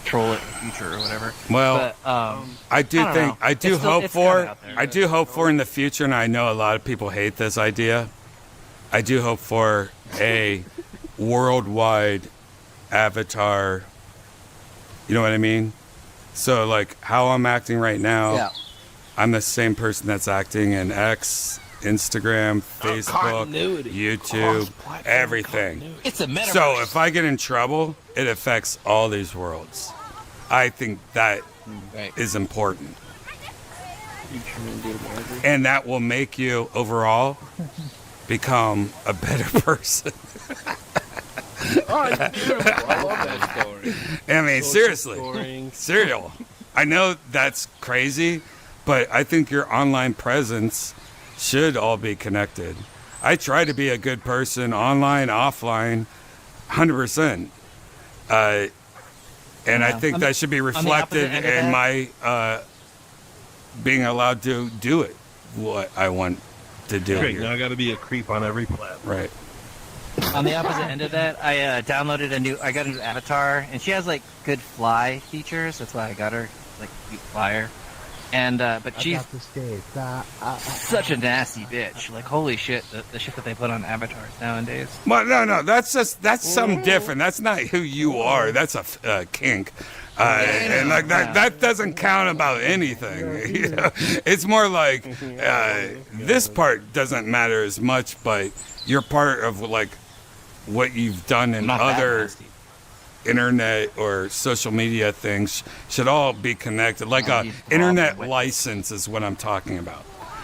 S9: troll it in the future or whatever.
S2: Well,
S9: but,
S2: I do
S9: don't
S2: think
S9: know.
S2: I do
S9: It's still-
S2: hope
S9: it's kinda
S2: for
S9: out there.
S2: I do hope for in the future, and I know a lot of people hate this idea. I do hope for a worldwide avatar. You know what I mean? So like how I'm acting right now,
S9: Yeah.
S2: I'm the same person that's acting in X, Instagram, Facebook,
S8: continuity.
S2: YouTube,
S8: Cross-platform
S2: everything.
S8: continuity.
S9: It's a metaverse.
S2: So if I get in trouble, it affects all these worlds. I think that is
S9: Right.
S2: important. And that will make you overall become a better person.
S8: Oh, it's beautiful. I love that story.
S2: I mean, seriously.
S8: Scoring.
S2: Serial. I know that's crazy, but I think your online presence should all be connected. I try to be a good person online, offline, 100%. And I think that should be reflected
S9: opposite end of
S2: in
S9: that-
S2: my being allowed to do it, what I want to do.
S3: Great.
S2: here.
S3: Now I got to be a creep on every platform.
S2: Right.
S9: On the opposite end of that, I downloaded I got a new avatar, and she has like good fly features. That's why I got her, like cute flyer. And but she's such a nasty bitch. Like holy shit, the shit that they put on avatars nowadays.
S2: Well, no, that's something different. That's not who you are. That's a kink. And like that doesn't count about anything. You know? It's more like this part doesn't matter as much, but you're part of like what you've done in
S9: Not that
S2: other
S9: nasty.
S2: internet or social media things should all be connected. Like
S9: Oh,
S2: a
S9: you
S2: internet
S9: witness.
S2: license is what I'm talking about.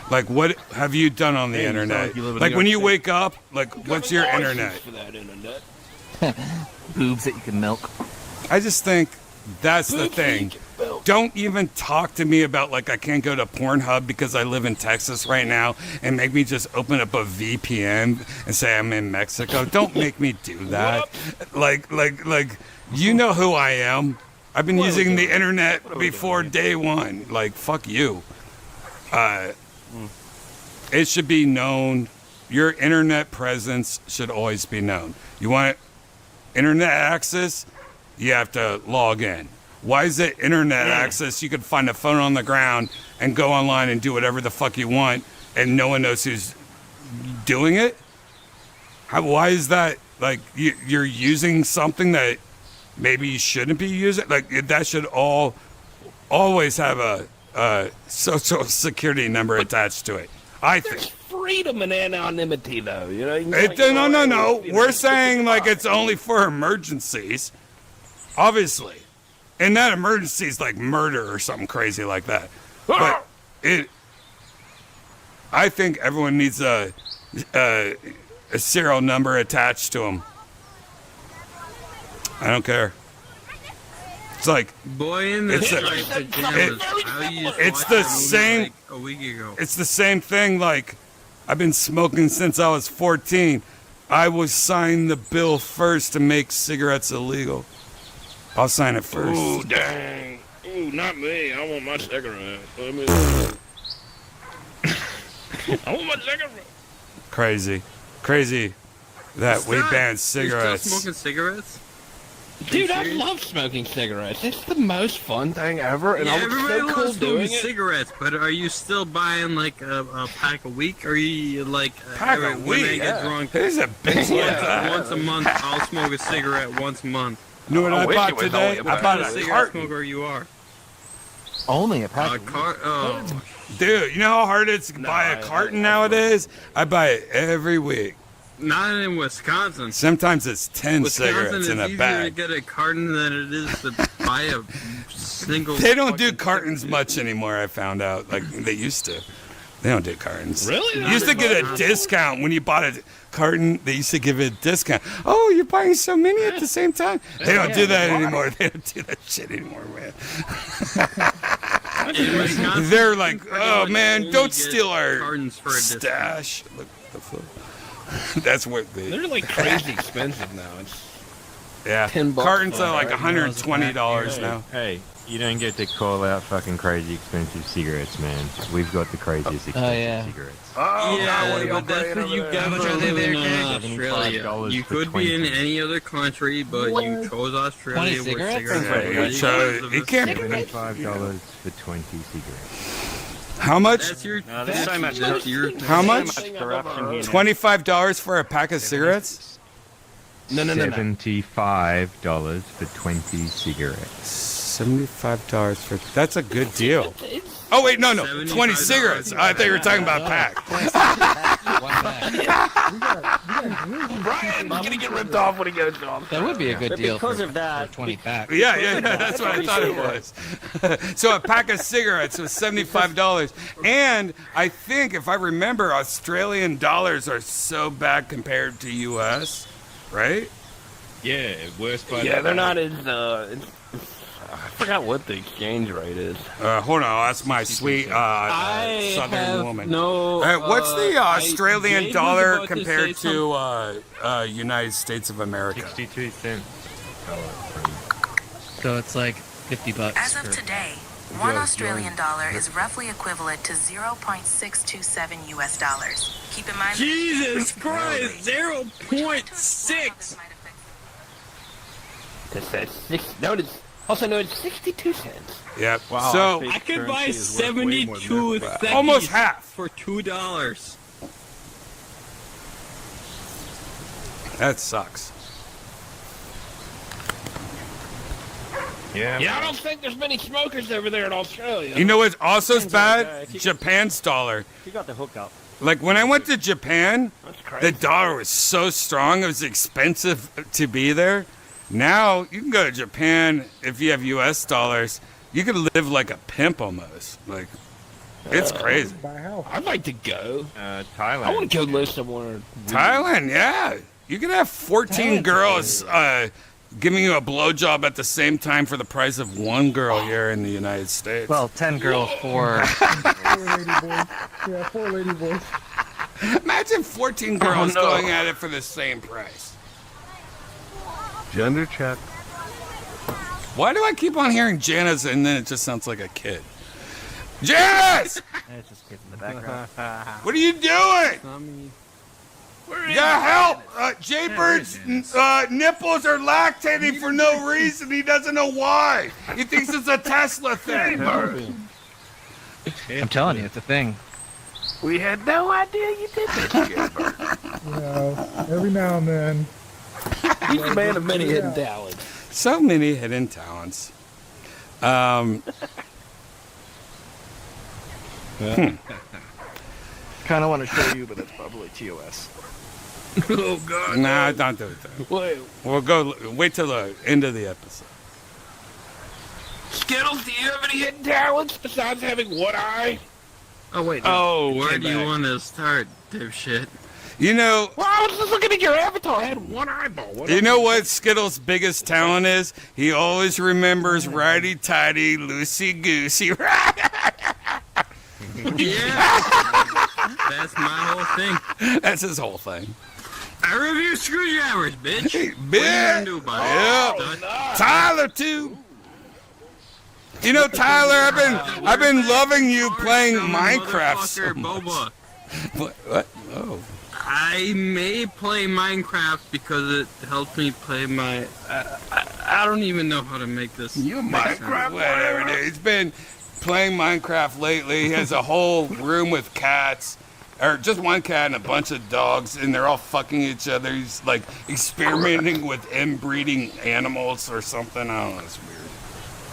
S2: Like what have you done on the
S3: Hey, you sound
S2: internet?
S3: like you live in
S2: Like
S3: New
S2: when
S3: York
S2: you
S3: City.
S2: wake up, like what's your internet?
S8: For that internet.
S9: Boobs that you can milk.
S2: I just think that's the thing. Don't even talk to me about like I can't go to Pornhub because I live in Texas right now and make me just open up a VPN and say I'm in Mexico. Don't make me do that. Like you know who I am. I've been using the internet before day one. Like fuck you. It should be known. Your internet presence should always be known. You want internet access? You have to log in. Why is it internet access? You could find a phone on the ground and go online and do whatever the fuck you want, and no one knows who's doing it. Why is that? Like you're using something that maybe you shouldn't be using. Like that should always have a social security number attached to it. I think.
S8: Freedom and anonymity, though. You know. You
S2: No. We're saying like it's only for emergencies, obviously, and that emergency is like murder or something crazy like that. But I think everyone needs a serial number attached to them. I don't care. It's like
S7: Boy in the
S2: It's a-
S7: striped pajamas. How you just
S2: it's
S7: watched
S2: the
S7: that movie,
S2: same-
S7: like, a week ago.
S2: it's the same thing. Like I've been smoking since I was 14. I was signed the bill first to make cigarettes illegal. I'll sign it first.
S8: Ooh, dang. Ooh, not me. I want my cigarette. Let me. I want my cigarette.
S2: Crazy that we
S7: Scott,
S2: banned
S7: You're still
S2: cigarettes.
S7: smoking cigarettes?
S8: Dude, I
S7: serious?
S8: love smoking cigarettes. It's the most fun thing ever, and
S7: Yeah,
S8: I look
S7: everybody
S8: so cool
S7: loves
S8: doing
S7: smoking
S8: it.
S7: cigarettes, but are you still buying like a pack a week? Or are you like
S2: Pack a
S7: when
S2: week,
S7: I get drunk?
S2: There's a bitch like that.
S7: Once a month, I'll smoke a cigarette once a month.
S2: You know what
S8: I
S2: I
S8: wish
S2: bought
S8: it was
S2: today?
S8: only
S2: I
S8: about
S2: bought
S7: What
S2: a
S7: cigarette
S2: carton.
S7: smoker you are?
S9: Only a pack.
S7: Oh,
S2: Dude, you know how hard it is to buy a carton nowadays? I buy it every week.
S7: not in Wisconsin.
S2: Sometimes it's 10
S7: Wisconsin
S2: cigarettes
S7: is
S2: in a
S7: easier to
S2: bag.
S7: get a carton than it is to buy a single.
S2: They don't do
S7: fucking
S2: cartons
S7: cigarette.
S2: much anymore, I found out. Like they used to. They don't do cartons.
S8: Really?
S2: You used to get a discount when you bought a carton. They used to give it a discount. Oh, you're buying so many at the same time? They don't do that anymore. They don't do that shit anymore, man.
S7: In Wisconsin,
S2: They're
S7: you
S2: like,
S7: can pretty
S2: oh
S7: much
S2: man,
S7: only
S2: don't
S7: get
S2: steal our
S7: cartons for a discount.
S2: stash. Look, the fuck? That's what they.
S8: They're like crazy expensive now. It's
S2: Yeah,
S8: $10
S2: cartons
S8: for
S2: are like
S8: it.
S2: $120 now.
S12: Hey, you don't get to call out fucking crazy expensive cigarettes, man. We've got the craziest expensive cigarettes.
S8: Oh,
S7: Yeah,
S8: God,
S7: but that's what you
S8: there?
S7: get
S9: How much
S7: for
S9: are they
S7: living
S9: there,
S7: in
S9: Kay?
S7: Australia.
S12: $75
S7: You
S12: for
S7: could be in
S12: 20.
S7: any other country, but you chose
S9: 20
S7: Australia where
S9: cigarettes?
S7: cigarettes
S2: Yeah,
S7: are
S2: you
S7: legal
S2: chose-
S7: because of
S2: you
S7: the
S2: can't-
S7: cigarettes.
S12: $75 for 20 cigarettes.
S2: How much?
S7: That's your.
S11: No, there's so much.
S7: That's your.
S2: How much?
S11: corruption here.
S2: $25 for a pack of cigarettes?
S8: No.
S12: $75 for 20 cigarettes.
S2: $75 for. That's a good deal. Oh wait, no, 20 cigarettes. I thought you were talking about a pack.
S9: One pack.
S8: Brian's gonna get ripped off when he goes off.
S9: That would be a good
S11: But
S9: deal
S11: because
S9: for,
S11: of that,
S9: for 20 packs.
S2: Yeah, that's what I thought it was. So a pack of cigarettes was $75. And I think, if I remember, Australian dollars are so bad compared to US, right?
S12: Yeah, worse by
S8: Yeah, they're not as. I forgot what the exchange rate is.
S2: Hold on, I'll ask my sweet southern woman.
S7: No.
S2: What's the Australian
S7: Jade was
S2: dollar
S7: about to
S2: compared
S7: say
S2: to United States of America?
S12: 62 cents.
S9: So it's like $50.
S13: As of today, one Australian dollar is roughly equivalent to 0.627 US dollars. Keep in mind.
S7: Jesus Christ, 0.6.
S8: That's six. No, it's also known as 62 cents.
S2: Yep.
S3: Wow,
S2: So
S3: fake
S7: I could buy
S3: currency is worth way more than
S7: 72
S3: that.
S7: theckies
S2: almost half.
S7: for $2.
S2: That sucks.
S12: Yeah.
S8: Yeah, I don't think there's many smokers over there in Australia.
S2: You know what's also
S11: Depends on
S2: bad?
S11: the guy. If you-
S2: Japan's dollar.
S11: You got the hookup.
S2: Like when I went to Japan,
S8: That's crazy.
S2: the dollar was so strong, it was expensive to be there. Now you can go to Japan if you have US dollars, you can live like a pimp almost. Like it's crazy.
S10: Buy a house.
S8: I'd like to go.
S12: Thailand.
S8: I want to go live somewhere.
S2: Thailand, yeah. You can have 14 girls giving you a blowjob at the same time for the price of one girl here in the United States.
S9: Well, 10 girls for...
S10: 4 lady boys. Yeah, 4 lady boys.
S2: Imagine 14 girls going at it for the same price.
S3: Gender check.
S2: Why do I keep on hearing Janice and then it just sounds like a kid? Janice!
S11: It's just kids in the background.
S2: What are you doing? You gotta help! Jaybirds' nipples are lactating for no reason. He doesn't know why. He thinks it's a Tesla thing.
S9: I'm telling you, it's a thing.
S8: We had no idea you did this, Jaybird.
S10: You know, every now and then.
S8: He's a man of many hidden talents.
S2: So many hidden talents.
S9: Kind of want to show you, but it's probably TOS.
S7: Oh God.
S2: Nah, don't do it though.
S8: Wait,
S2: We'll go. Wait till the end of the episode.
S8: Skittles, do you have any hidden talents besides having one eye?
S7: Oh wait.
S8: Oh,
S7: where
S8: came
S7: do you
S8: back.
S7: want to start, dipshit?
S2: You know.
S8: Well, I was just looking at your avatar. I had one eyeball. What
S2: You know what Skittles' biggest talent is? He always remembers righty tighty, loosey goosey.
S7: Yeah. That's my whole thing.
S2: That's his whole thing.
S7: I review screwdrivers, bitch.
S2: Hey,
S7: What are you gonna do about it?
S2: Yep.
S7: Done?
S2: Tyler too. You know, Tyler, I've been loving you playing Minecraft so
S7: Motherfucker,
S2: much.
S7: Boba.
S2: What? Oh.
S7: I may play Minecraft because it helps me play my. I don't even know how to make this.
S8: You
S7: make sense.
S8: Minecraft?
S2: Whatever, dude. He's been playing Minecraft lately. He has a whole room with cats. Or just one cat and a bunch of dogs, and they're all fucking each other. He's like experimenting with inbreeding animals or something. I don't know. It's weird.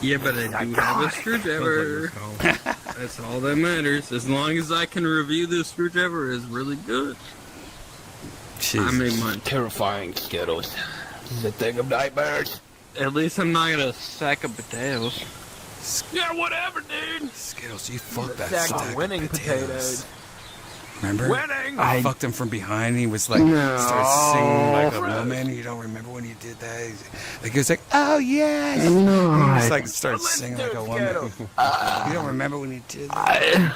S7: Yeah, but I do have a screwdriver. That's all that matters. As long as I can review the screwdriver is really good. I make money.
S8: Terrifying Skittles. This is a thing of nightmares.
S7: At least I'm not gonna sack of potatoes.
S8: Yeah, whatever, dude.
S2: Skittles, you fucked that
S8: Sack of
S2: stack
S8: winning
S2: of potatoes.
S8: potatoes.
S2: Remember?
S8: Winning.
S2: I fucked him from behind. He was like, started singing like a woman. You don't remember when you did that? Like he was like, oh yes. No. He was like, started singing like a woman. You don't remember when he did that?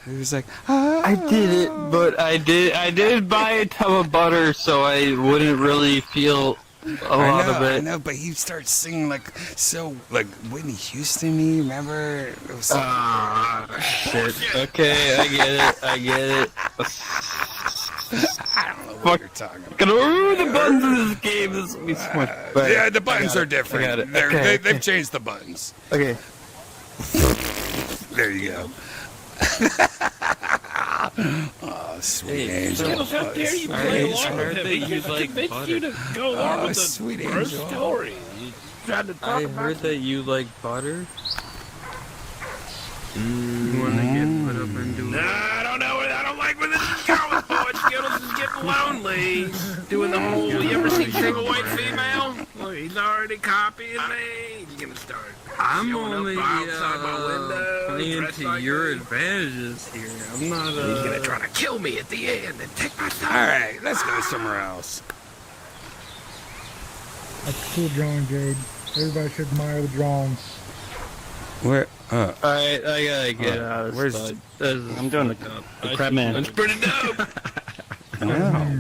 S2: He was like,
S7: I did it, but I did buy a tub of butter so I wouldn't really feel
S2: I know, but he starts singing like Whitney Houston-y, remember? It was
S7: Shit. Okay, I get it.
S2: I don't know what you're talking about.
S7: The buttons in this game is be so much better.
S2: Yeah, the buttons are different.
S7: I got it.
S2: They've changed the buttons.
S7: Okay.
S2: There you go. Oh, sweet angel.
S4: How dare you play along with him? He just convinced you to go along with the
S2: sweet
S4: first
S2: angel.
S4: story. You tried to talk about
S7: heard that you like butter. You want to get put up and do
S4: Nah, I don't know. I don't like where this is going, boy. Skittles is getting lonely. Doing the whole, you ever see Single White Female? Well, he's already copying me. He's gonna start.
S7: I'm
S4: showing up
S7: only
S4: outside my window,
S7: playing
S4: dressed
S7: to
S4: like
S7: your
S4: this.
S7: advantages here. I'm not.
S4: He's gonna try to kill me at the end and take my time.
S2: All right, let's go somewhere else.
S10: That's a cool drawing, Jade. Everybody should admire the drawings.
S2: Where?
S7: Alright, I gotta get out of
S2: where's-
S7: this.
S11: I'm doing the crab man.
S4: That's pretty dope.
S2: Wow.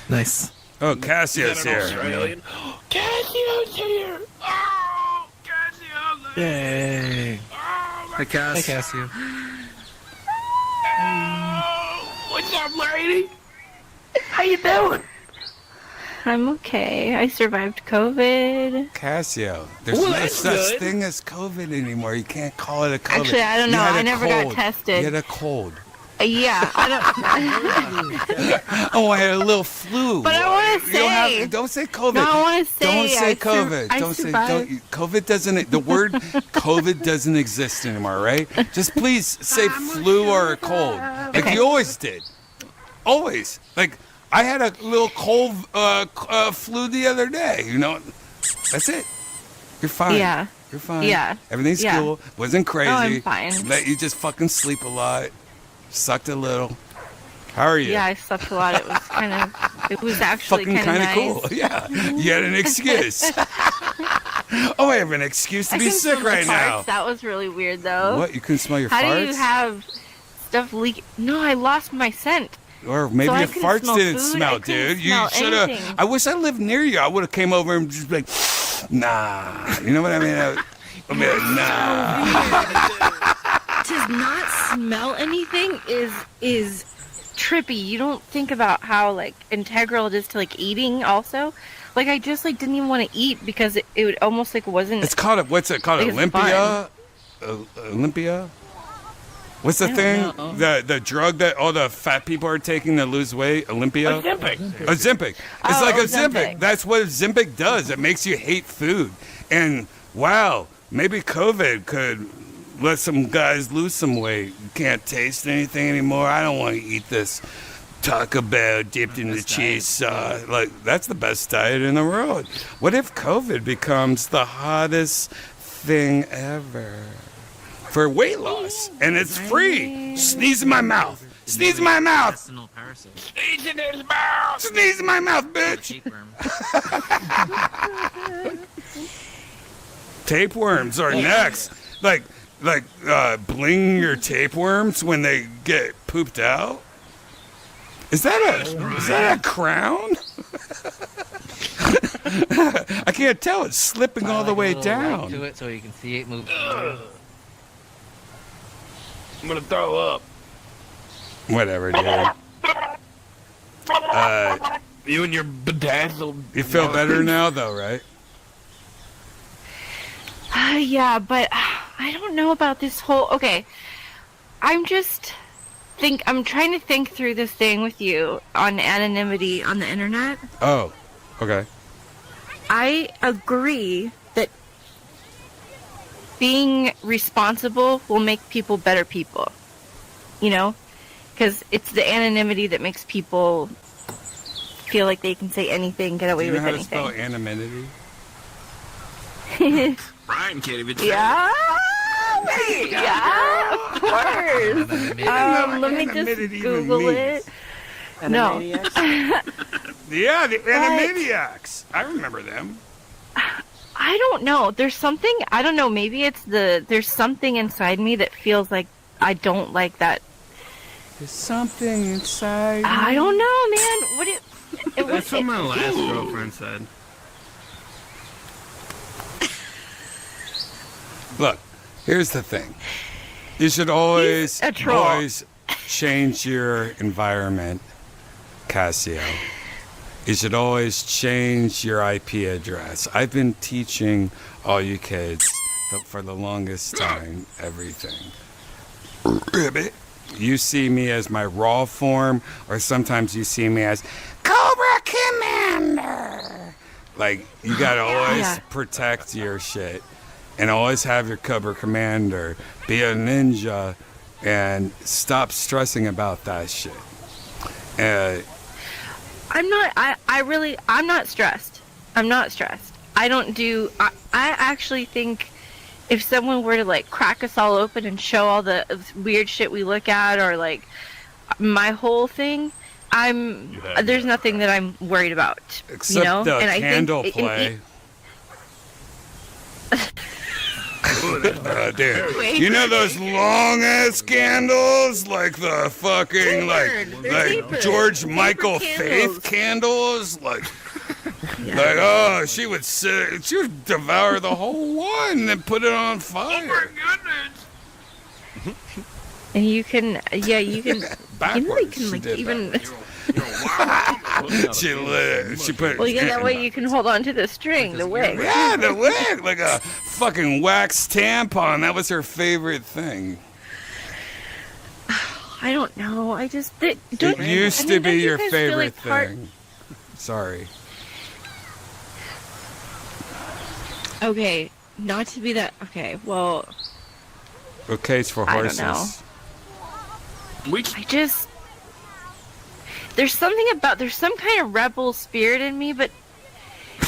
S9: Nice.
S2: Oh, Cassio's here.
S4: Australian. Cassio's here. Oh, Cassio's here.
S9: Yay.
S7: Hi, Cass.
S9: Hey, Cassio.
S4: Oh, what's up, lady?
S6: How you doing? I'm okay. I survived COVID.
S2: Cassio. There's
S4: Well,
S2: no
S4: that's
S2: such
S4: good.
S2: thing as COVID anymore. You can't call it a COVID.
S6: Actually, I don't
S2: You
S6: know.
S2: had
S6: I
S2: a
S6: never got
S2: cold.
S6: tested.
S2: You had a cold.
S6: Yeah, I don't.
S2: Oh, I had a little flu.
S6: But I wanna
S2: You don't have-
S6: say-
S2: don't say COVID.
S6: No, I wanna say
S2: Don't say
S6: I
S2: COVID.
S6: I
S2: Don't say.
S6: survived.
S2: Don't. COVID doesn't. The word COVID doesn't exist anymore, right? Just please say flu or a cold, like
S6: Okay.
S2: you always did. Always. Like I had a little cold flu the other day. You know, that's it. You're fine.
S6: Yeah.
S2: You're fine.
S6: Yeah.
S2: Everything's
S6: Yeah.
S2: cool. Wasn't crazy.
S6: I'm fine.
S2: Let you just fucking sleep a lot. Sucked a little. How are you?
S6: Yeah, I slept a lot. It was kind of. It was actually
S2: Fucking
S6: kind of
S2: nice. Cool. Yeah. You had an excuse. Oh, I have an excuse to
S6: I
S2: be
S6: couldn't
S2: sick
S6: smell my
S2: right now.
S6: farts. That was really weird, though.
S2: What? You couldn't smell your
S6: How
S2: farts?
S6: do you have stuff leak? No, I lost my scent.
S2: Or maybe
S6: So I
S2: your
S6: couldn't
S2: farts
S6: smell
S2: didn't
S6: food,
S2: smell,
S6: I couldn't
S2: dude. You
S6: smell
S2: should have.
S6: anything.
S2: I wish I lived near you. I would have came over and just like, nah. You know what I mean? I'd be like, nah.
S6: To not smell anything is trippy. You don't think about how like integral it is to like eating. Also, like I just like didn't even want to eat because it would almost like wasn't.
S2: It's called what's it called?
S6: Like, it's
S2: Olympia? Olympia? What's the
S6: I don't
S2: thing?
S6: know.
S2: The drug that all the fat people are taking to lose weight? Olympia? Ozempic. It's
S6: Oh,
S2: like
S6: Ozempic.
S2: Ozempic. That's what Ozempic does. It makes you hate food. And wow, maybe COVID could let some guys lose some weight. You can't taste anything anymore. I don't want to eat this Taco Bell dipped in the cheese sauce. Like that's the best diet in the world. What if COVID becomes the hottest thing ever? For weight loss, and it's free. Sneeze in my mouth. Sneeze in my mouth.
S9: Intestinal parasite.
S4: Sneeze in his mouth.
S2: Sneeze in my mouth, bitch. Tapeworms are next. Like bling your tapeworms when they get pooped out. Is that a crown? I can't tell. It's slipping all the way down.
S9: To it so you can see it move.
S4: I'm gonna throw up.
S2: Whatever, dude.
S4: You and your bedazzled.
S2: You feel better now, though, right?
S6: Yeah, but I don't know about this whole. Okay, I'm trying to think through this thing with you on anonymity on the internet.
S2: Oh, okay.
S6: I agree that being responsible will make people better people. You know? Because it's the anonymity that makes people feel like they can say anything, get away
S2: Do you know
S6: with
S2: how
S6: anything.
S2: to spell anonymity?
S4: Brian can't even say
S6: Yeah? Wait, yeah, of course. Let me just Google it. No.
S2: Yeah, the Animaniacs. I remember them.
S6: I don't know. There's something, I don't know, maybe it's there's something inside me that feels like I don't like that.
S2: There's something inside.
S6: I don't know, man. What it was
S7: That's what my last girlfriend said.
S2: Look, here's the thing. You should always,
S6: He's a troll.
S2: always change your environment, Cassio. You should always change your IP address. I've been teaching all you kids for the longest time everything. Ribbit. You see me as my raw form, or sometimes you see me as Cobra Commander. Like, you gotta always protect your shit. And always have your Cobra Commander be a ninja and stop stressing about that shit.
S6: I'm not stressed. I'm not stressed. I actually think if someone were to like crack us all open and show all the weird shit we look at, or like my whole thing, there's nothing that I'm worried about.
S2: Except the candle play. Dude, you know those long ass candles, like the fucking like George Michael Faith candles, like oh, she would devour the whole one and then put it on fire. Oh my goodness!
S6: And you can
S2: Backwards,
S6: you can like even.
S2: She put.
S6: Well, yeah, that way you can hold on to the string, the wig.
S2: Yeah, the wig, like a fucking wax tampon. That was her favorite thing.
S6: I don't know. I just
S2: it used to be your favorite thing. Sorry.
S6: Okay, not to be that. Okay, well.
S2: Okay, it's for horses.
S6: I don't know. There's some kind of rebel spirit in me, but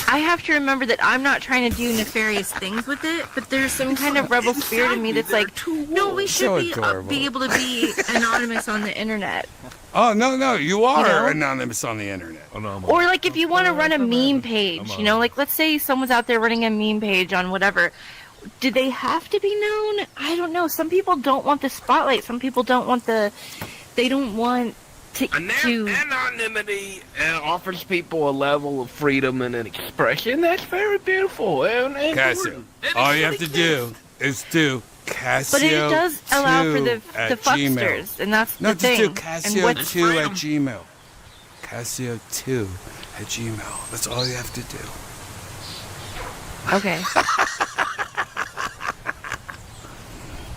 S6: I have to remember that I'm not trying to do nefarious things with it, but there's some kind of rebel spirit in me that's like, no, we should be able to be anonymous on the internet.
S2: Oh, no, you are anonymous on the internet.
S6: Or like if you want to run a meme page, like let's say someone's out there running a meme page on whatever. Do they have to be known? I don't know. Some people don't want the spotlight. Some people they don't want
S8: anonymity offers people a level of freedom and an expression that's very beautiful.
S2: Cassio, all you have to do is do Cassio.
S6: But it does allow for the
S2: Gmail.
S6: fucksters, and that's the
S2: just
S6: thing.
S2: do Cassio2 at Gmail. Cassio2 at Gmail. That's all you have to do.
S6: Okay.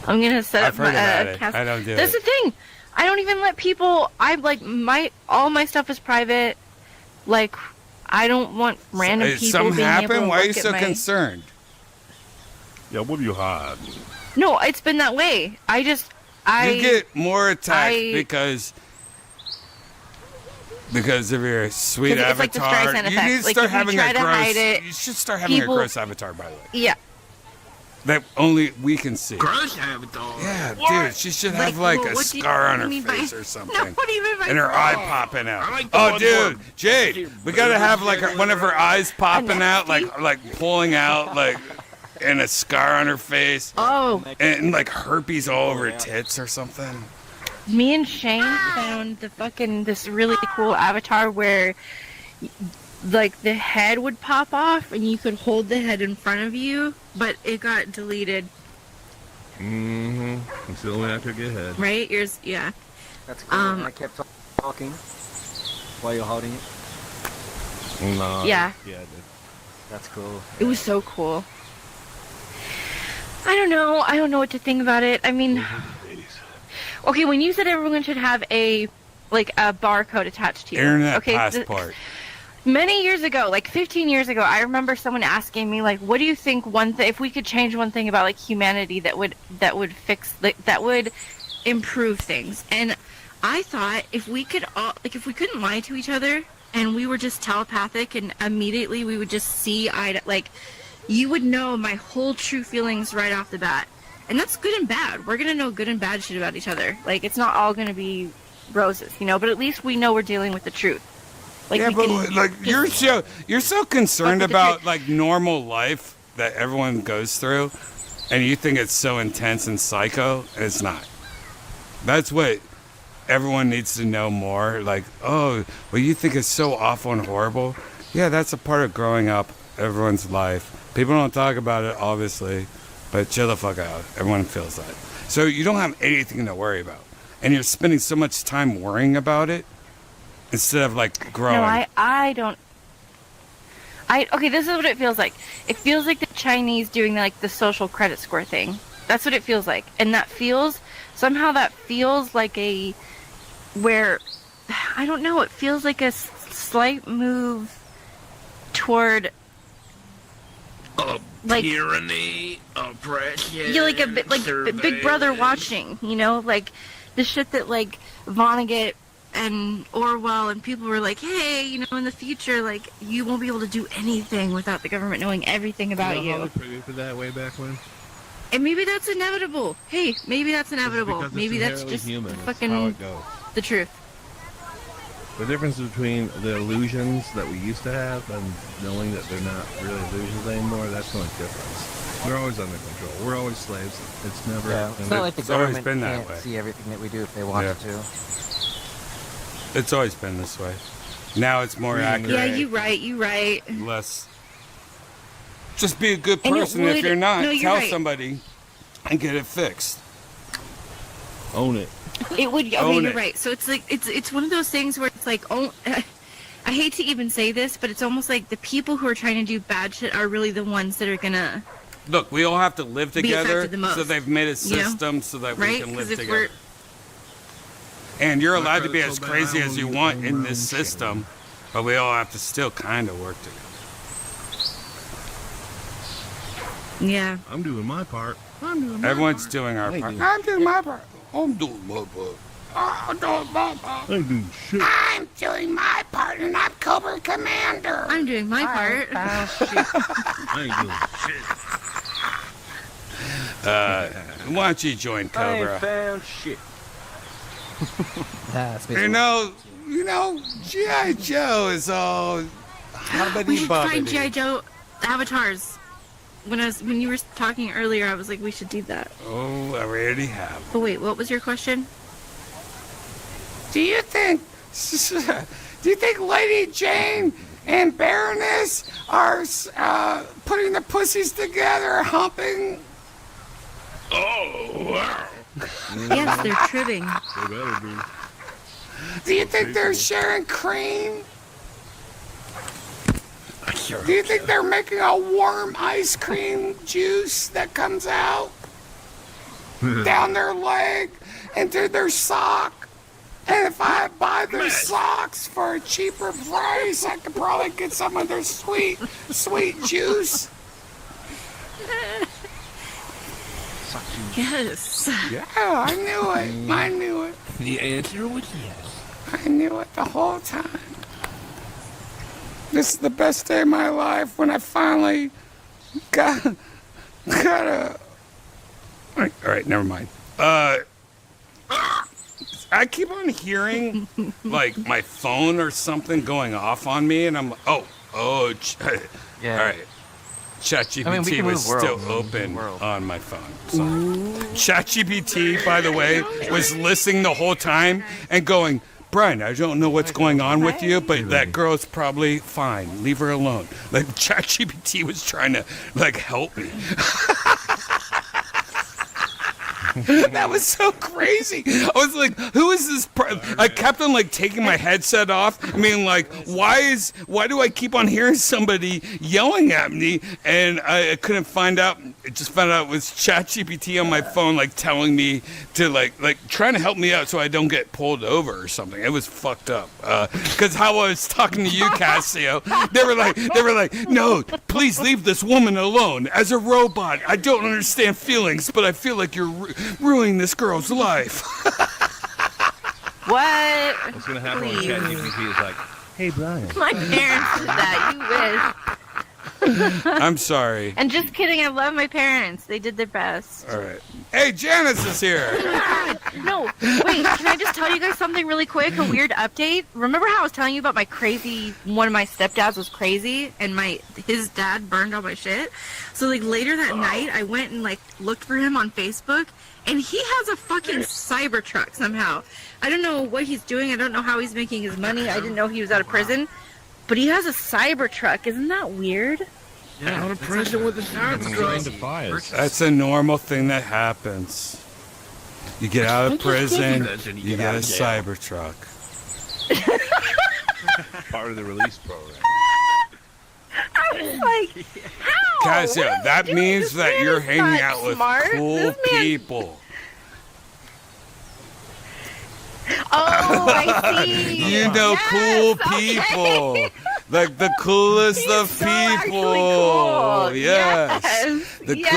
S6: I'm gonna set up my.
S2: I don't do
S6: That's
S2: it.
S6: the thing. I don't even let people. All my stuff is private. Like, I don't want random people
S2: something
S6: being able to
S2: happened? Why are you
S6: look at
S2: so
S6: my...
S2: concerned?
S3: Yeah, what do you hide?
S6: No, it's been that way. You
S2: get more attacked because of your sweet avatar.
S6: It's like the Streisand effect.
S2: You need to
S6: like
S2: start
S6: if
S2: having
S6: you try
S2: a
S6: to
S2: gross.
S6: hide it,
S2: You should start having a gross avatar, by the way.
S6: Yeah.
S2: That only we can see.
S4: Gross avatar.
S2: Yeah, dude, she should have like a scar on her face or something.
S6: No, what do you mean by
S2: and her eye popping out. Dude, Jade, we gotta have like one of her eyes popping out, like pulling out, like, and a scar on her face.
S6: Oh.
S2: And like herpes all over her tits or something.
S6: Me and Shane found this really cool avatar where like the head would pop off and you could hold the head in front of you, but it got deleted.
S3: It's the only way I could get ahead.
S6: Right? Yours, yeah.
S11: That's cool. And I kept talking while you're holding it.
S3: No.
S6: Yeah.
S3: Yeah, I did.
S11: That's cool.
S6: It was so cool. I don't know what to think about it. I mean, okay, when you said everyone should have a barcode attached to you.
S2: Internet passport.
S6: Many years ago, like 15 years ago, I remember someone asking me, like, what do you think if we could change one thing about like humanity that would fix, that would improve things? And I thought if we couldn't lie to each other and we were just telepathic and immediately we would just see you would know my whole true feelings right off the bat. And that's good and bad. We're gonna know good and bad shit about each other. Like, it's not all gonna be roses, but at least we know we're dealing with the truth.
S2: You're so concerned about like normal life that everyone goes through, and you think it's so intense and psycho, and it's not. That's what everyone needs to know more. Like, oh, well, you think it's so awful and horrible? Yeah, that's a part of growing up, everyone's life. People don't talk about it, obviously, But chill the fuck out. Everyone feels that. So you don't have anything to worry about. And you're spending so much time worrying about it instead of like growing.
S6: No, I don't. Okay, this is what it feels like. It feels like the Chinese doing like the social credit score thing. That's what it feels like. And that feels like where, I don't know, it feels like a slight move toward like
S4: tyranny, oppression.
S6: Yeah, like a bit like Big Brother watching, you know, like the shit that like Vonnegut and Orwell and people were like, hey, you know, in the future, like you won't be able to do anything without the government knowing everything about you.
S3: How they predicted that way back when?
S6: And maybe that's inevitable. Hey, maybe that's inevitable. Maybe that's just
S3: human.
S6: fucking
S3: That's how it goes.
S6: the truth.
S3: The difference between the illusions that we used to have and knowing that they're not really illusions anymore, that's the only difference. We're always under control. We're always slaves. It's never...
S11: Yeah, it's not like the
S2: It's always
S11: government
S2: been that
S11: can't
S2: way.
S11: see everything that we do if they wanted to.
S2: It's always been this way. Now it's more accurate.
S6: Yeah, you right.
S2: Less. Just be a good
S6: And it
S2: person. If
S6: would-
S2: you're not,
S6: no, you're
S2: tell
S6: right.
S2: somebody and get it fixed.
S3: Own it.
S6: It would. Okay,
S2: Own
S6: you're
S2: it.
S6: right. So it's like it's one of those things where it's like, oh, I hate to even say this, but it's almost like the people who are trying to do bad shit are really the ones that are gonna.
S2: Look, we all have to live
S6: Be
S2: together,
S6: affected the most,
S2: so they've made a
S6: you know?
S2: system so that we
S6: Right?
S2: can
S6: 'Cause
S2: live
S6: if
S2: together. And you're allowed to be as crazy
S3: I
S2: as
S3: will
S2: you
S3: leave
S2: want
S3: on
S2: in
S3: my
S2: this
S3: own shit.
S2: system, but we all have to still kind of work together.
S6: Yeah.
S3: I'm doing my part.
S2: Everyone's doing our part. I'm doing my part. I'm doing my part. I'm doing my part.
S3: I ain't doing shit.
S2: I'm doing my part, and I'm Cobra Commander.
S6: I'm doing my part.
S3: I ain't doing shit.
S2: Why don't you join
S11: I ain't
S2: Cobra?
S11: found shit.
S2: You know, G.I. Joe is all
S6: We
S2: hobbity
S6: should find
S2: bobbity.
S6: G.I. Joe avatars. When you were talking earlier, I was like, we should do that.
S2: Oh, I already have.
S6: But wait, what was your question?
S2: Do you think Lady Jane and Baroness are putting their pussies together, humping?
S3: Oh, wow.
S6: Yes, they're tribbing.
S3: They better be.
S2: Do you think they're sharing cream? Do you think they're making a warm ice cream juice that comes out down their leg into their sock? And if I buy their socks for a cheaper price, I could probably get some of their sweet juice.
S6: Yes.
S2: Yeah, I knew it. I knew it.
S4: The answer was yes.
S2: I knew it the whole time. This is the best day of my life when I finally got a... All right, never mind. I keep on hearing, like, my phone or something going off on me, and I'm like, oh,
S11: Yeah.
S2: all right. ChatGPT
S11: I mean, we can
S2: was
S11: move
S2: still
S11: worlds.
S2: open on my phone. So. ChatGPT, by the way, was listening the whole time and going, Brian, I don't know what's going on with you, but that girl's probably fine. Leave her alone. Like, ChatGPT was trying to, like, help me. That was so crazy. I was like, who is this? I kept on like taking my headset off. I mean, like, why do I keep on hearing somebody yelling at me? And I couldn't find out. I just found out it was ChatGPT on my phone, like telling me to like trying to help me out so I don't get pulled over or something. It was fucked up. Because how I was talking to you, Cassio, they were like, no, please leave this woman alone. As a robot, I don't understand feelings, but I feel like you're ruining this girl's life.
S6: What?
S3: What's going to happen when ChatGPT is like, hey, Brian.
S6: My parents did that. You wish.
S2: I'm sorry.
S6: And just kidding. I love my parents. They did their best.
S2: All right. Hey, Janice is here.
S6: Oh my God. No, wait. Can I just tell you guys something really quick? A weird update. Remember how I was telling you about my crazy? One of my stepdads was crazy, and his dad burned all my shit. So like later that night, I went and like looked for him on Facebook, and he has a fucking Cybertruck somehow. I don't know what he's doing. I don't know how he's making his money. I didn't know he was out of prison, but he has a Cybertruck. Isn't that weird?
S8: Yeah, out of prison with the Cybertruck.
S2: That's a normal thing that happens. You get out of prison, you get a Cybertruck.
S3: Part of the release program.
S6: I was like, how?
S2: Guys,
S6: What
S2: yeah,
S6: is
S2: that
S6: he doing?
S2: means
S6: This
S2: that
S6: man
S2: you're
S6: is
S2: hanging
S6: not
S2: out with
S6: smart.
S2: cool
S6: This man-
S2: people.
S6: Oh, I see.
S2: You know,
S6: Yes,
S2: cool
S6: okay.
S2: people. Like the coolest of people.
S6: cool.
S2: Yes.
S6: Yes,
S2: The
S6: yes.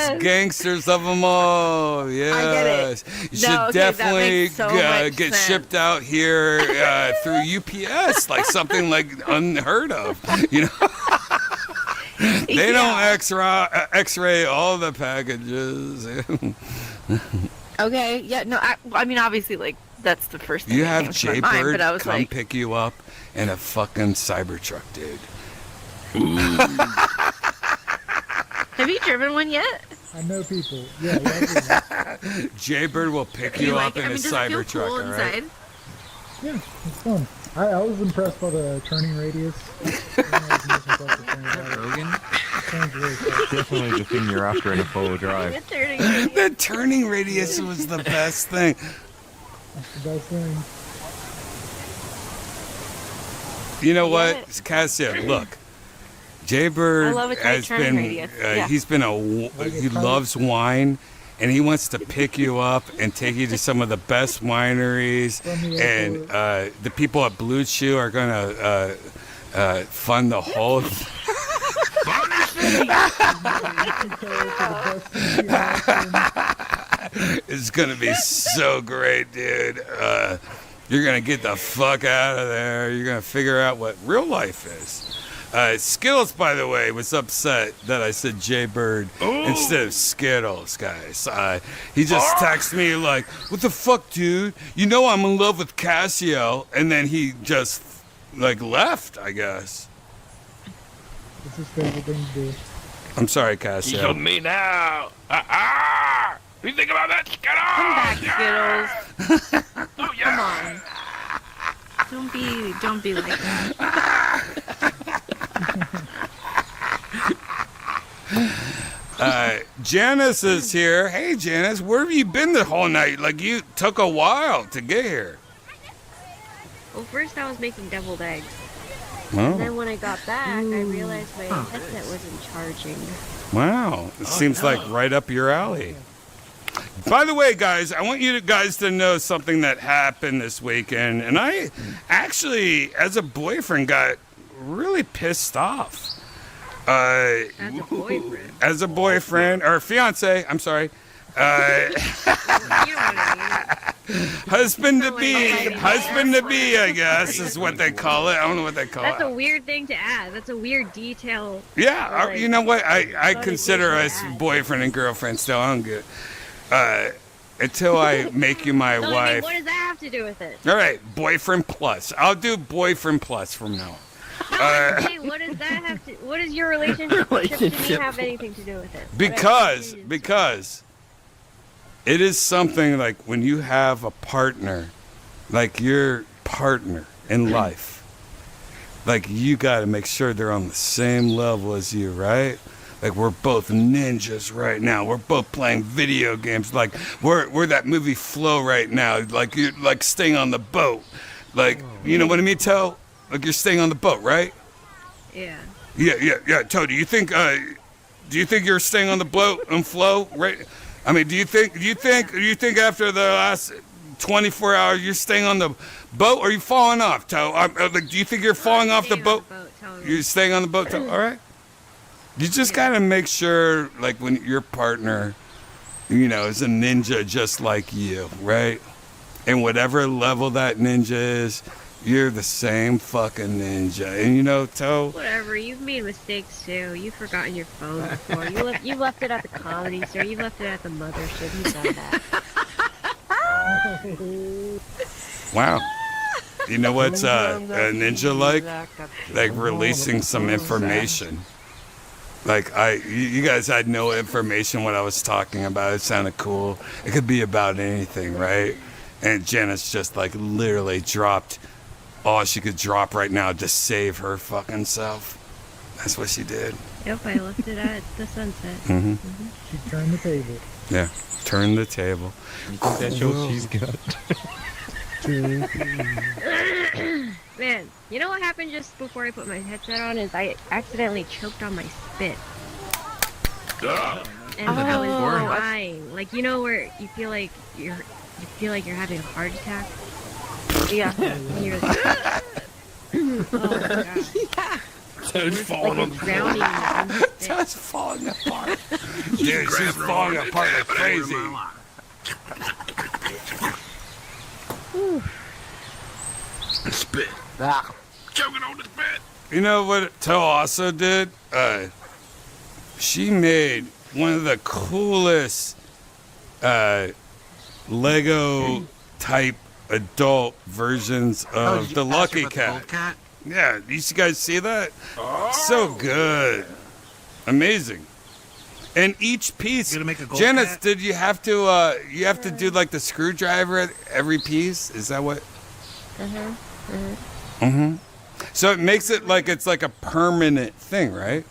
S2: coolest gangsters of them all. Yes. You should
S6: No, okay, that
S2: definitely
S6: makes so much
S2: get
S6: sense.
S2: shipped out here through UPS, like something like unheard of. You know? They don't X-ray all the packages.
S6: Okay, yeah, no, I mean, obviously, like, that's the first thing
S2: You
S6: that
S2: have
S6: came to my mind,
S2: Jaybird
S6: but I was
S2: come
S6: like,
S2: pick you up in a fucking Cybertruck, dude.
S6: have you driven one yet?
S10: I know people. Yeah,
S2: Jaybird will pick
S6: Do
S2: you
S6: like
S2: up
S6: it?
S2: in
S6: I
S2: a
S6: mean, does it feel
S2: Cybertruck,
S6: cool
S2: all right?
S6: inside?
S10: yeah, it's fun. I was impressed by the turning radius.
S12: Rogan? Definitely the thing you're after in a four-wheel drive.
S2: The turning radius was the best thing.
S10: That's the best thing.
S2: You know what, Cassia? Look, Jaybird
S6: I love a tight
S2: has
S6: turning
S2: been.
S6: radius. Yeah.
S2: He's been he loves wine, and he wants to pick you up and take you to some of the best wineries. And the people at Blue Chew are gonna fund the whole. It's gonna be so great, dude. You're gonna get the fuck out of there. You're gonna figure out what real life is. Skittles, by the way, was upset that I said Jaybird instead of Skittles, guys. He just texted me like, "What the fuck, dude? You know I'm in love with Casio," and then he just like left, I guess.
S10: It's his favorite thing to do.
S2: I'm sorry,
S8: You
S2: Casio.
S8: told me now. What do you think about that, Skittles?
S6: Come back, Skittles.
S8: Oh, yeah.
S6: Come on. Don't be like that.
S2: Janice is here. Hey, Janice, where have you been the whole night? Like, you took a while to get here.
S1: Well, first I was making deviled eggs.
S2: Oh.
S1: And then when I got back, I realized my headset wasn't charging.
S2: Wow, it seems like right up your alley. By the way, guys, I want you guys to know something that happened this weekend, and I actually, as a boyfriend, got really pissed off.
S1: As a boyfriend.
S2: As a boyfriend, or fiance, I'm sorry. Husband to be, I guess, is what they call it. I don't know what they call
S1: That's
S2: it.
S1: a weird thing to add. That's a weird detail.
S2: Yeah,
S1: Like,
S2: you know what? I
S1: funny
S2: consider
S1: thing to
S2: us
S1: add.
S2: boyfriend and girlfriend still. I'm good. Until I make you my
S1: So, I mean,
S2: wife.
S1: what does that have to do with it?
S2: All right, boyfriend plus. I'll do boyfriend plus from now.
S1: Hey, what does that have to? What does your relationship to me
S2: Relationship.
S1: have anything to do with it?
S2: Because it is something like when you have a partner, like your partner in life, like you got to make sure they're on the same level as you, right? Like we're both ninjas right now. We're both playing video games. Like we're that movie Flow right now. Like you're like staying on the boat. Like you know what I mean, Toe? Like you're staying on the boat, right?
S1: Yeah.
S2: Yeah. Toe, do you think you're staying on the boat and Flow, right? I mean, do you think after the last 24 hours you're staying on the boat, or are you falling off, Toe? Like, do you think you're falling off the boat? You're staying on the boat, Toe? All right. You just gotta make sure, like, when your partner, you know, is a ninja just like you, right? And whatever level that ninja is, you're the same fucking ninja. And you know, Toe.
S1: Whatever. You've made mistakes too. You've forgotten your phone before. You left it at the comedy store. You left it at the mothership. You've done that.
S2: Wow. You know what's a ninja like? Like releasing some information. Like you guys had no information what I was talking about. It sounded cool. It could be about anything, right? And Janice just like literally dropped all she could drop right now to save her fucking self. That's what she did.
S1: Yep, I left it at the sunset.
S2: Mm-hmm.
S10: She turned the table.
S2: Yeah. Turn the table.
S12: You think that shows she's got?
S1: Man, you know what happened just before I put my headset on is I accidentally choked on my spit. And I was dying. Like, you know where you feel like you're having a heart attack?
S6: Yeah.
S1: And you're like, oh my god.
S8: Toad's falling on the
S1: drowning in my own spit.
S2: Toad's falling apart. Dude, she's falling apart like crazy.
S8: Spit.
S11: Ah.
S8: Choking on the spit.
S2: You know what Toe also did? She made one of the coolest Lego type adult versions of the Lucky Cat. Yeah, you guys see that? So good. Amazing. And each piece, Janice, did you have to do like the screwdriver at every piece? Is that what? Mm-hmm. So it makes it like it's like a permanent thing, right?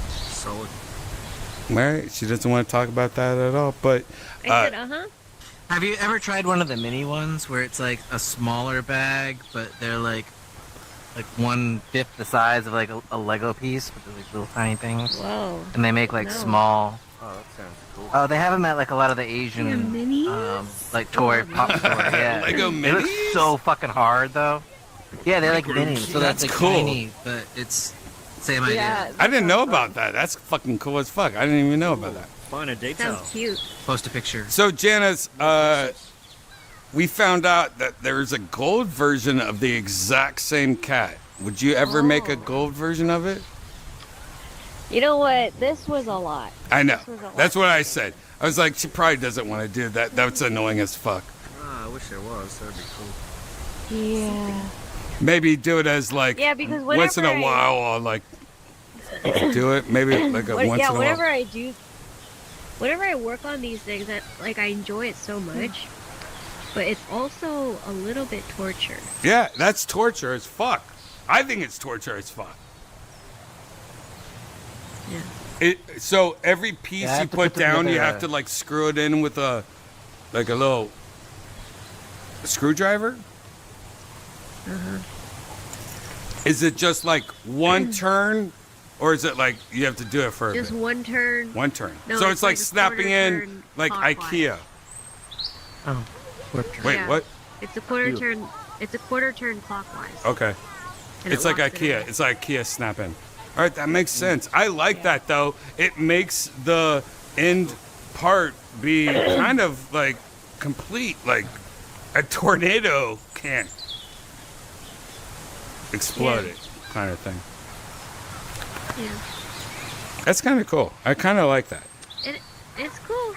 S8: Solid.
S2: Right? She doesn't want to talk about that at all, but
S1: I said,
S9: Have you ever tried one of the mini ones where it's like a smaller bag, but they're like 1/5 the size of like a Lego piece with like little tiny things?
S1: Whoa.
S9: And they make like small.
S11: Oh, that sounds cool.
S9: Oh, they have them at like a lot of the Asian, like toy pop store. Yeah,
S2: Lego
S9: They look
S2: minis?
S9: so fucking hard though. Yeah, they're like minis, so that's like
S2: cool.
S9: tiny, but it's same idea.
S2: I didn't know about that. That's fucking cool as fuck. I didn't even know about that.
S11: Fine a detail.
S1: Sounds cute.
S9: Post a picture.
S2: So Janice, we found out that there's a gold version of the exact same cat. Would you ever make a gold version of it?
S1: You know what? This was a lot.
S2: I know.
S1: This was a lot.
S2: That's what I said. I was like, she probably doesn't want to do that. That's annoying as fuck.
S11: Ah, I wish there was. That'd be cool.
S1: Yeah.
S2: Maybe do it as like
S1: Yeah, because
S2: once in a
S1: whenever
S2: while I'll like do it. Maybe like a once in a while.
S1: Whenever I work on these things, that like I enjoy it so much, but it's also a little bit torture.
S2: Yeah, that's torture as fuck. I think it's torture as fuck.
S1: Yeah.
S2: So every piece
S9: Yeah, I
S2: you
S9: have to
S2: put
S9: put
S2: down, you
S9: together
S2: have to like screw it in with a little screwdriver. Is it just like one turn, or is it like you have to do it for a
S1: Just
S2: bit?
S1: one turn.
S2: One turn.
S1: No,
S2: So it's like
S1: a
S2: snapping
S1: quarter
S2: in
S1: turn
S2: like
S1: clockwise.
S2: IKEA.
S9: Oh.
S2: Wait,
S1: Yeah.
S2: what?
S1: It's a quarter turn. It's a quarter turn clockwise.
S2: Okay.
S1: And
S2: It's
S1: it
S2: like
S1: locks it
S2: IKEA.
S1: in.
S2: It's like IKEA snap in. All right, that makes sense. I like that though. It makes the end part be kind of like complete, like a tornado can't explode it, kind of thing.
S1: Yeah.
S2: That's kind of cool. I kind of like that.
S1: It's cool,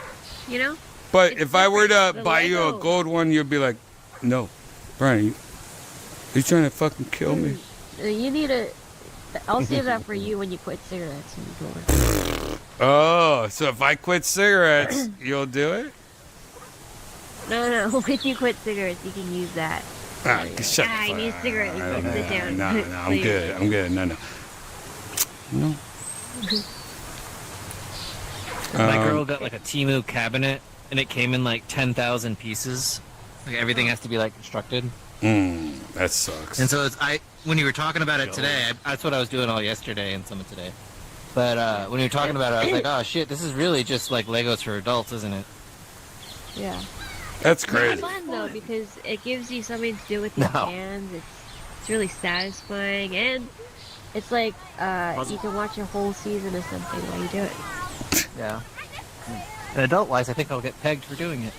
S1: you know.
S2: But
S1: It's
S2: if I were to
S1: different. The
S2: buy you a
S1: Lego-
S2: gold one, you'd be like, no, Brian, you trying to fucking kill me?
S1: You need a. I'll save that for you when you quit cigarettes and you go.
S2: Oh, so if I quit cigarettes, you'll do it?
S1: No. When you quit cigarettes, you can use that.
S2: Ah, shut the
S1: I
S2: fuck
S1: need
S2: up.
S1: cigarettes. You can sit down.
S2: No, I'm good. I'm good. No.
S9: My girl got like a Temu cabinet, and it came in like 10,000 pieces. Like everything has to be like constructed.
S2: That sucks.
S9: And so when you were talking about it today, that's what I was doing all yesterday and some of today. But when you were talking about it, I was like, oh shit, this is really just like Legos for adults, isn't it?
S1: Yeah.
S2: That's crazy.
S1: It's fun though because it gives you something to do with your hands. It's really satisfying, and it's like you can watch a whole season of something while you do it.
S9: Yeah. And adult-wise, I think I'll get pegged for doing it.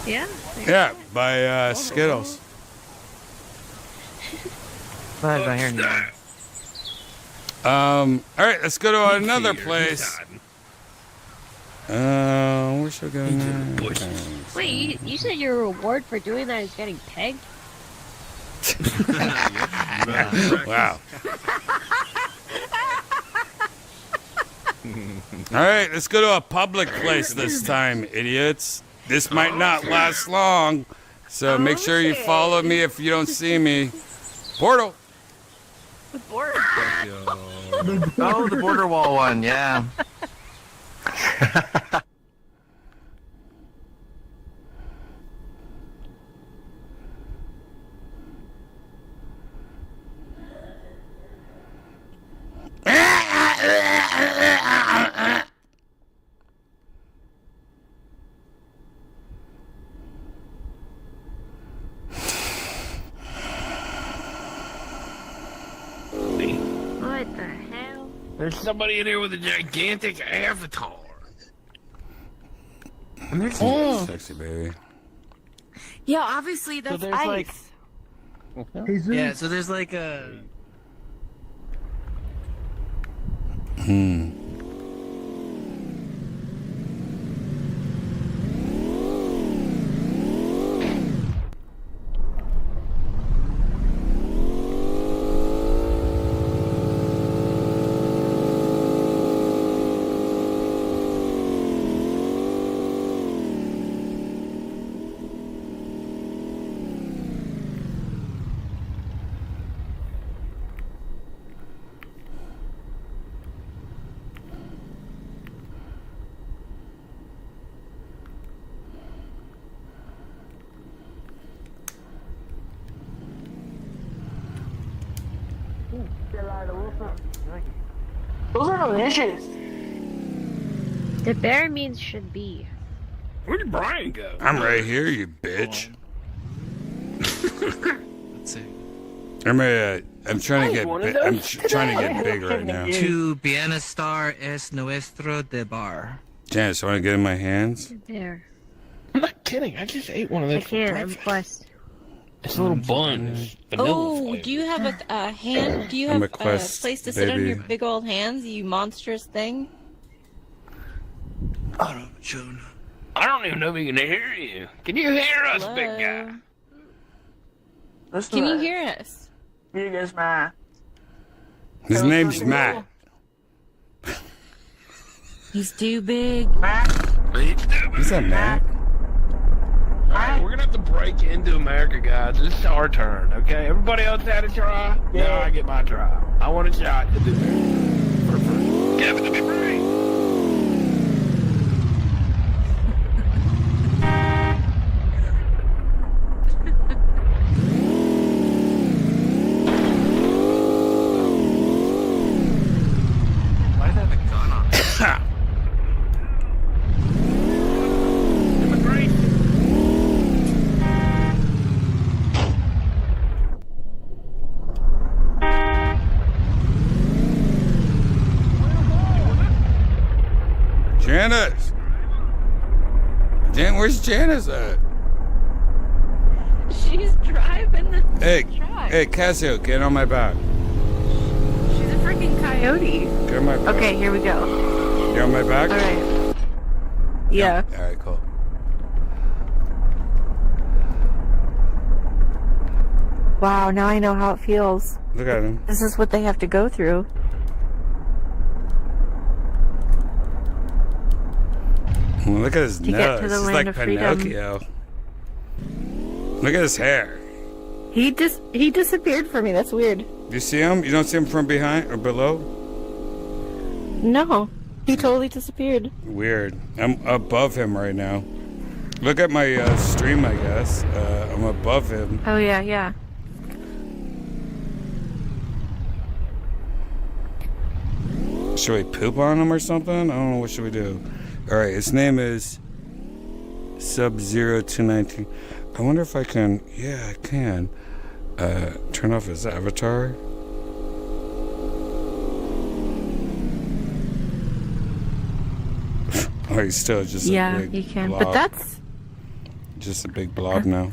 S1: Yeah.
S2: Yeah, by Skittles.
S9: I'm not hearing you.
S2: All right, let's go to another place. Where should we go next?
S1: Wait, you said your reward for doing that is getting pegged?
S2: Wow. All right, let's go to a public place this time, idiots. This might not last long. So make sure you follow me if you don't see me. Portal.
S6: The border.
S9: Oh, the border wall one, yeah.
S1: What the hell?
S8: There's somebody in here with a gigantic avatar.
S2: Sexy baby.
S6: Yeah, obviously that's
S9: there's,
S6: ice.
S9: like- Yeah, so there's like a.
S6: Those are delicious.
S1: The bear means should be.
S8: Where did Brian go?
S2: I'm right here, you bitch.
S9: Let's see.
S2: I'm trying to get. I'm trying to get big right now.
S9: Tu bienestar es nuestro deber.
S2: Janice, want to get in my hands?
S1: There.
S8: I'm not kidding. I just ate one of
S1: I
S8: those for
S1: can't. I'm
S8: breakfast.
S1: blessed.
S8: It's a little bun. It's vanilla
S6: Oh,
S8: flavor.
S6: do you have a hand? Do you
S2: I'm
S6: have
S2: a
S6: a
S2: Quest
S6: place to sit on
S2: baby.
S6: your big old hands, you monstrous thing?
S8: I don't even know if he can hear you. Can you hear us,
S6: Hello?
S8: big guy?
S6: Can you hear us?
S2: His name's Matt.
S6: He's too big.
S2: Is that Matt?
S8: Alright, we're gonna have to break into America, guys. This is our turn, okay? Everybody else had a try? Now I get my try. I want a shot to do this. Give it to me, Frank.
S9: Why does that have a gun on it?
S2: Janice! Where's Janice at?
S6: She's driving the truck.
S2: Hey, Cassio, get on my back.
S6: She's a freaking coyote.
S2: Get on my back.
S6: Okay, here we go.
S2: Get on my back?
S6: Alright. Yeah.
S2: Alright, cool.
S6: Wow, now I know how it feels.
S2: Look at him.
S6: This is what they have to go through.
S2: Look at his
S6: To get
S2: nose.
S6: to the
S2: He's
S6: land
S2: like
S6: of freedom.
S2: Pinocchio. Look at his hair.
S6: He disappeared for me. That's weird.
S2: You see him? You don't see him from behind or below?
S6: No, he totally disappeared.
S2: Weird. I'm above him right now. Look at my stream, I guess. I'm above him.
S6: Oh yeah, yeah.
S2: Should we poop on him or something? I don't know. What should we do? Alright, his name is Sub-Zero 219. I wonder if I can... Yeah, I can. Turn off his avatar. Oh, he's still just a big
S6: you can.
S2: blob.
S6: But that's
S2: Just a big blob now.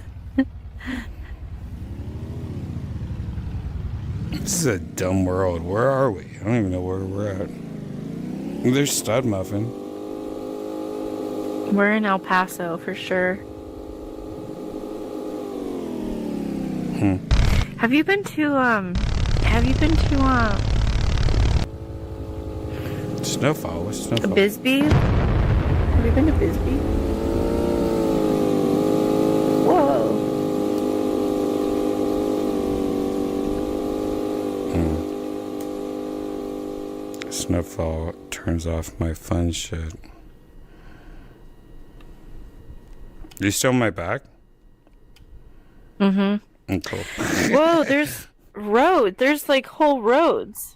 S2: This is a dumb world. Where are we? I don't even know where we're at. There's Stud Muffin.
S6: we're in El Paso for sure. Have you been to
S2: Snowfall. What's Snowfall?
S6: Bisbee? Have you been to Bisbee? Whoa.
S2: Snowfall turns off my fun shit. You still on my back?
S6: Mm-hmm.
S2: Cool.
S6: Whoa, there's road. There's like whole roads.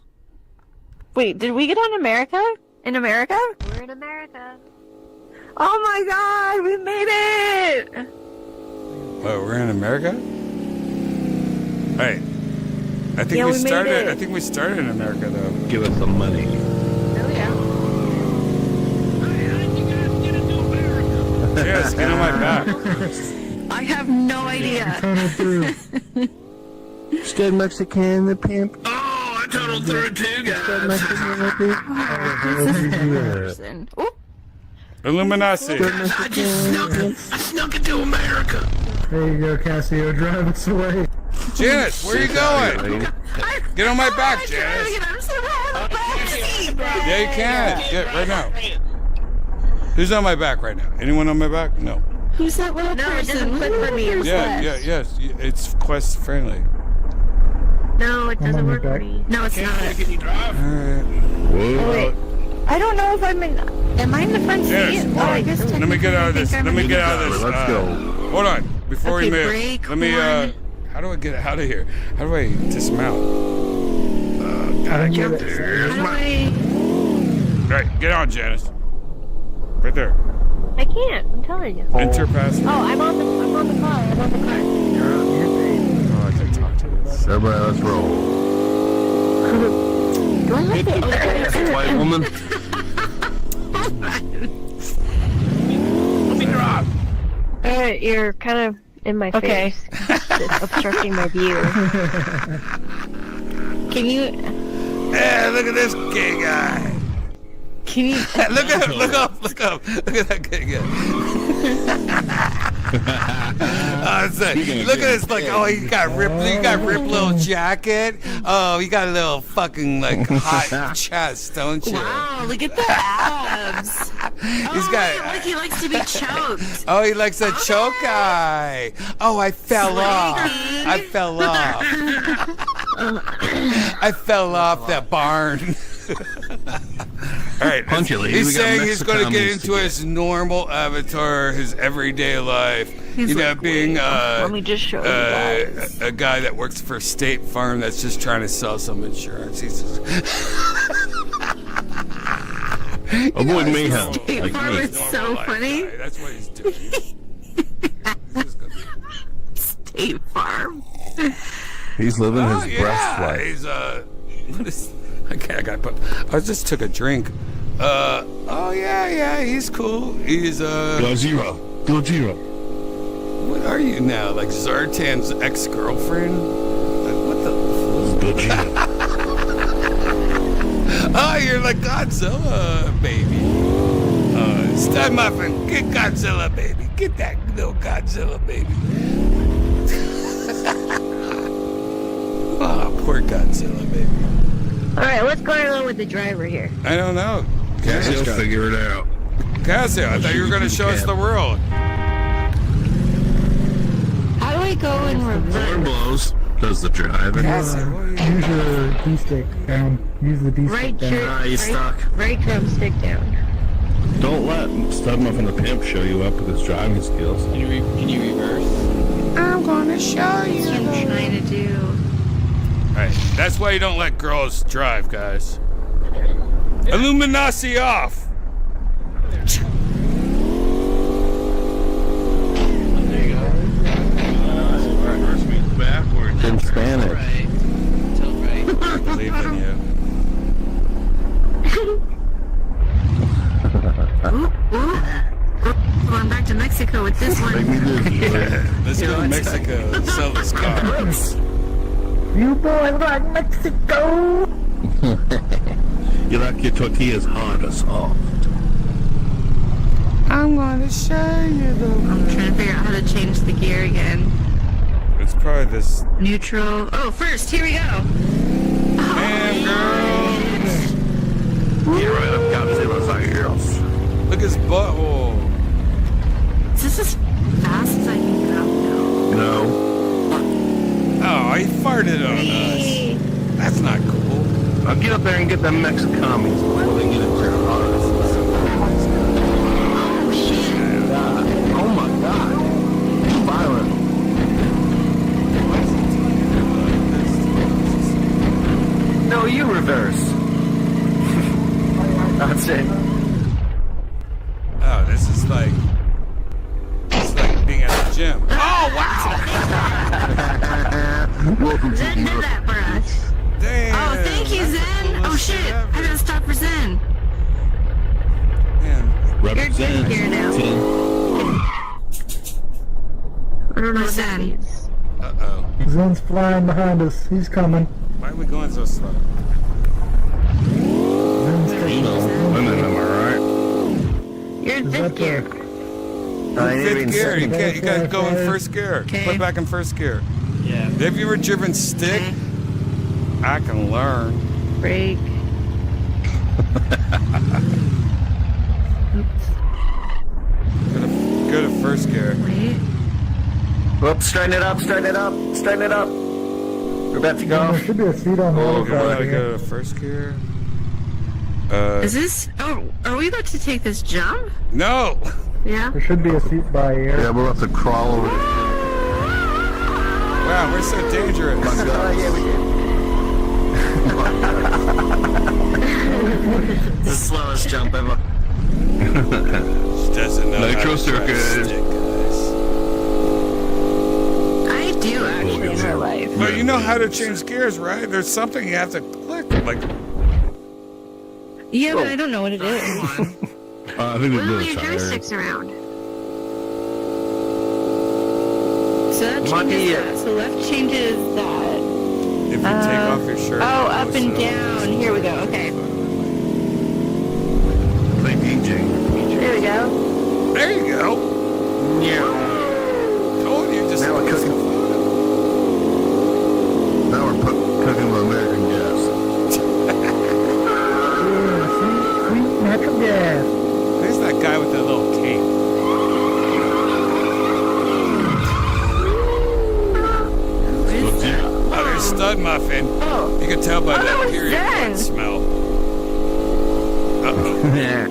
S6: Wait, did we get on America? In America?
S1: We're in America.
S6: Oh my god, we made it!
S2: Oh, we're in America? Hey, I think
S6: Yeah,
S2: we
S6: we made
S2: started.
S6: it.
S2: I think we started in America, though.
S3: Give us some money.
S1: Oh yeah.
S2: Yes, get on my back.
S6: I have no idea.
S3: Stud Mexican, the pimp.
S8: Oh, I tunneled through it too, guys.
S6: Person. Oop.
S2: Illuminati.
S8: I snuck into America.
S10: There you go, Cassio. Drive us away.
S2: Janice, where are you going? Get on my back, Janice. Yeah, you can. Get right now. Who's on my back right now? Anyone on my back? No.
S6: Who's that little
S1: No, it
S6: person?
S1: doesn't click for me.
S2: Yes. It's Quest friendly.
S1: No, it doesn't work for me.
S6: No, it's not.
S8: Can you drive?
S3: Whoa.
S6: Wait, I don't know if I'm in. Am I in the front seat?
S2: Yes.
S6: Oh, I guess
S2: Let me get out of this.
S6: technically
S2: Let me
S6: I'm
S2: get
S6: in-
S2: out of this.
S3: Let's go.
S2: Hold on. Before we
S6: Okay,
S2: move,
S6: brake,
S2: let me.
S6: one.
S2: How do I get out of here? How do I dismount?
S10: I get it.
S8: Here's
S6: How do
S8: my.
S6: I-
S2: Right, get on, Janice. Right there.
S1: I can't. I'm telling you.
S2: Enter password.
S1: Oh, I'm on the car. I'm on the car.
S2: Oh, I can talk to this.
S3: Everybody, let's roll.
S1: Do I have to?
S3: White woman.
S8: Let me drive.
S1: You're kind of in my
S6: Okay.
S1: face. It's obstructing my view.
S6: Can you?
S2: Hey, look at this gay guy.
S6: Can you?
S2: Look at him. Look up. Look up. Look at that gay guy. Look at this. Like, oh, he got ripped little jacket. Oh, he got a little fucking like hot chest, don't you?
S6: Wow, look at the abs.
S2: He's got.
S6: Like he likes to be choked.
S2: Oh, he likes a choke eye. Oh, I fell off. I fell off. I fell off that barn. All right,
S3: Punch it, lady.
S2: he's
S3: We got
S2: saying he's going to get
S3: Mexicans
S2: into
S3: to
S2: his normal avatar, his everyday life.
S6: He's
S2: you know,
S6: like,
S2: being
S6: let me just show you guys.
S2: a guy that works for State Farm that's just trying to sell some insurance. He's just,
S3: Avoid mayhem.
S6: State
S3: Like
S6: Farm
S3: me.
S6: is so funny.
S2: That's what he's doing.
S6: State Farm.
S3: He's living his breast life.
S2: He's what is? Okay, I got. I just took a drink. Oh yeah, he's cool. He's
S3: Gojira.
S2: What are you now? Like Zartan's ex-girlfriend? Like what the?
S3: Gojira.
S2: Oh, you're like Godzilla, baby. Stud Muffin, get Godzilla, baby. Get that little Godzilla, baby. Oh, poor Godzilla, baby.
S1: All right, what's going on with the driver here?
S2: I don't know.
S3: Cassio, figure it out.
S2: Cassio, I thought you were going to show us the world.
S6: How do I go in reverse?
S3: Horn blows. Does the driver?
S2: Cassio, what are you
S10: Use your D-stick down. Use the D-stick
S1: Right,
S10: down.
S3: you stuck.
S1: right drumstick down.
S3: Don't let Stud Muffin the pimp show you up with his driving skills.
S9: Can you reverse?
S2: I'm going to show
S6: That's
S2: you.
S6: what I'm trying to do.
S2: All right, that's why you don't let girls drive, guys. Illuminati off.
S9: There you go.
S3: Reverse means backwards in Spanish.
S9: Right. Tilt right.
S2: I believe in you.
S6: Going back to Mexico with this
S3: Make
S6: one.
S3: me dizzy.
S2: Let's go to Mexico and sell this car.
S10: You boys like Mexico?
S3: You like your tortillas hard or soft?
S2: I'm going to show you the.
S6: I'm trying to figure out how to change the gear again.
S2: It's probably this.
S6: Neutral. Oh, first, here we go.
S2: Man, girls.
S3: Get right up Godzilla's ears.
S2: Look at his butthole.
S6: Is this as fast as I can go?
S3: No.
S2: Oh, he farted on us. That's not cool.
S3: I'll get up there and get them Mexicamis before they get into the heart.
S6: Oh shit!
S3: Oh my god! Violent.
S11: No, you reverse. That's it.
S2: Oh, this is like being at the gym. Oh wow!
S6: Zen did that for us.
S2: Damn.
S6: Oh, thank you, Zen. Oh shit! I gotta stop for Zen. You're good here now. I don't know Zen.
S2: Uh-oh.
S10: Zen's flying behind us. He's coming.
S2: Why are we going so slow?
S3: Am I right?
S6: You're in fifth gear.
S2: Fifth gear. You gotta go in first gear. Put back in first gear.
S9: Yeah.
S2: Have you ever driven stick? I can learn.
S1: Brake.
S2: Go to first gear.
S1: Wait.
S11: Whoops, straighten it up, straighten it up, straighten it up. We're about to go.
S10: There should be a seat on the
S2: Oh,
S10: other
S2: we
S10: side
S2: gotta
S10: here.
S2: go to first gear.
S6: Is this? Oh, are we about to take this jump?
S2: No.
S6: Yeah.
S10: There should be a seat by here.
S3: Yeah, we'll have to crawl over.
S2: Wow, we're so dangerous.
S11: Yeah, we did. The slowest jump ever.
S2: She doesn't know
S3: Nitro
S2: how to drive
S3: circuit.
S2: stick, guys.
S6: I do actually in real life.
S2: But you know how to change gears, right? There's something you have to click, like.
S6: Yeah, but I don't know what it is.
S3: I think
S6: Wiggle
S3: we're
S6: your
S3: tired.
S6: joysticks around. So that
S11: Monkey,
S6: changes
S11: yeah.
S6: that. So left changes that.
S2: If you take off your shirt.
S6: Oh,
S2: it
S6: up
S2: goes
S6: and
S2: up.
S6: down. Here we go. Okay.
S3: Play DJ.
S6: There we go.
S2: There you go.
S11: Yeah.
S2: Told you, just.
S11: Now we're cooking.
S3: Now we're cooking with American gas.
S10: Sweet natural gas.
S2: There's that guy with that little cape. Oh, there's Stud Muffin.
S6: Oh.
S2: You can tell by
S6: Oh, that
S2: that
S6: was
S2: period
S6: Zen.
S2: smell. Uh-oh.
S11: Yeah.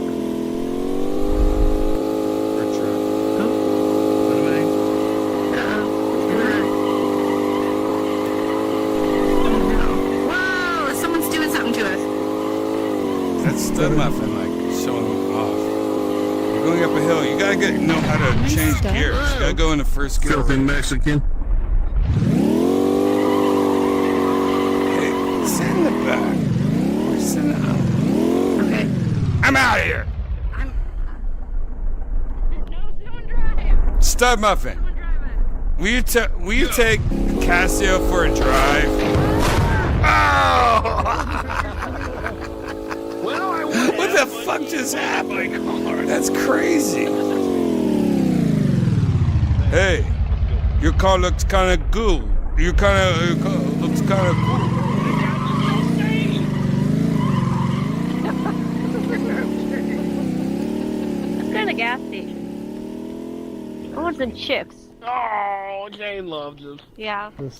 S6: Whoa! Someone's doing something to us.
S2: That's Stud Muffin, like, showing them off. You're going up a hill. You gotta know how to change gears. You gotta go into first gear.
S3: Filthy Mexican.
S2: Hey, sit in the back. Or sit down.
S6: Okay.
S2: I'm out of here.
S6: No, someone drive.
S2: Stud Muffin. Will you take Casio for a drive? Oh! What the fuck just happened? That's crazy. Hey, your car looks kind of good. Your car looks kind of cool.
S1: Let's go to the gas station. I want some chips.
S8: Oh, Jane loves us.
S1: Yeah.
S3: For the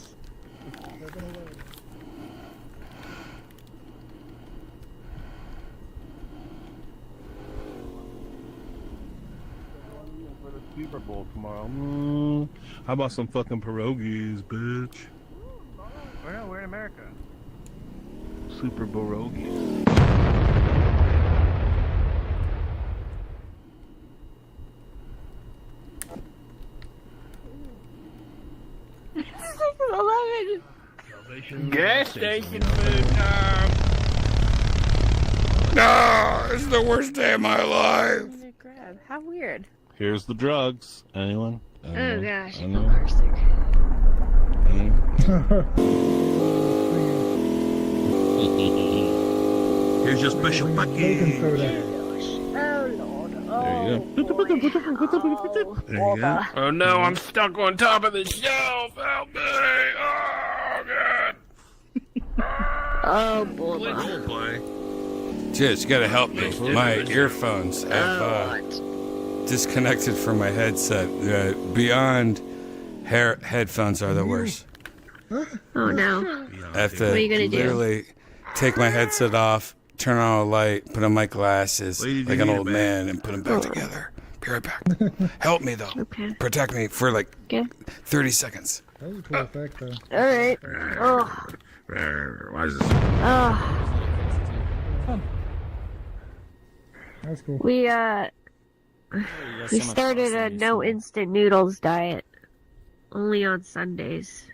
S3: Super Bowl tomorrow. How about some fucking pierogies, bitch?
S9: We're in America.
S3: Super pierogies.
S8: Gas station food time.
S2: No, it's the worst day of my life.
S1: Grab. How weird.
S3: Here's the drugs. Anyone?
S1: Oh gosh.
S3: Anyone? Here's your special package.
S1: Oh lord.
S3: There you go. There you go.
S8: Oh no, I'm stuck on top of the shelf. Help me. Oh god.
S1: Oh boy.
S2: Jizz, you gotta help me. My earphones have disconnected from my headset. Beyond headphones are the worst.
S1: Oh no.
S2: I have to
S1: What are you gonna do?
S2: literally take my headset off, turn on a light, put on my glasses
S3: Lady,
S2: like
S3: you
S2: an
S3: need
S2: old
S3: a bag.
S2: man, and put them back together. Be right back. Help me though.
S1: Okay.
S2: Protect me for like
S1: Okay.
S2: 30 seconds.
S10: That was a cool effect, though.
S1: All right. Oh.
S3: Why is this?
S1: Oh.
S10: That's cool.
S1: We started a no instant noodles diet. Only on Sundays.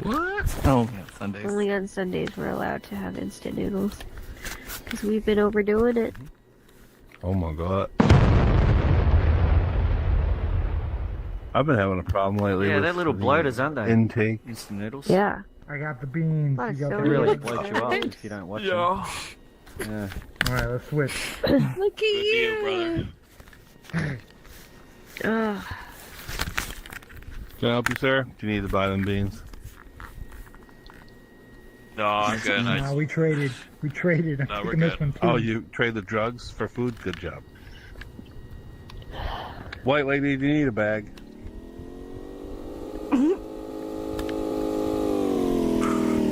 S3: What?
S9: Oh, yeah, Sundays.
S1: Only on Sundays we're allowed to have instant noodles. Because we've been overdoing it.
S3: Oh my god. I've been having a problem lately.
S11: Yeah,
S3: with
S11: they're little
S3: the
S11: bloaters, aren't they?
S3: Intake.
S11: Instant noodles.
S1: Yeah.
S10: I got the beans.
S1: Lot
S10: You
S1: of
S10: got
S11: It
S10: the
S11: really
S10: beans.
S11: blows you up if you don't watch them. Yeah.
S10: All right, let's switch.
S1: Look at you. Ugh.
S3: Can I help you, sir? Do you need to buy them beans?
S14: No, I'm good.
S10: No, we traded. We traded. I'm
S14: No, we're
S10: taking this
S14: good.
S10: one too.
S3: Oh, you trade the drugs for food? Good job. White lady, do you need a bag?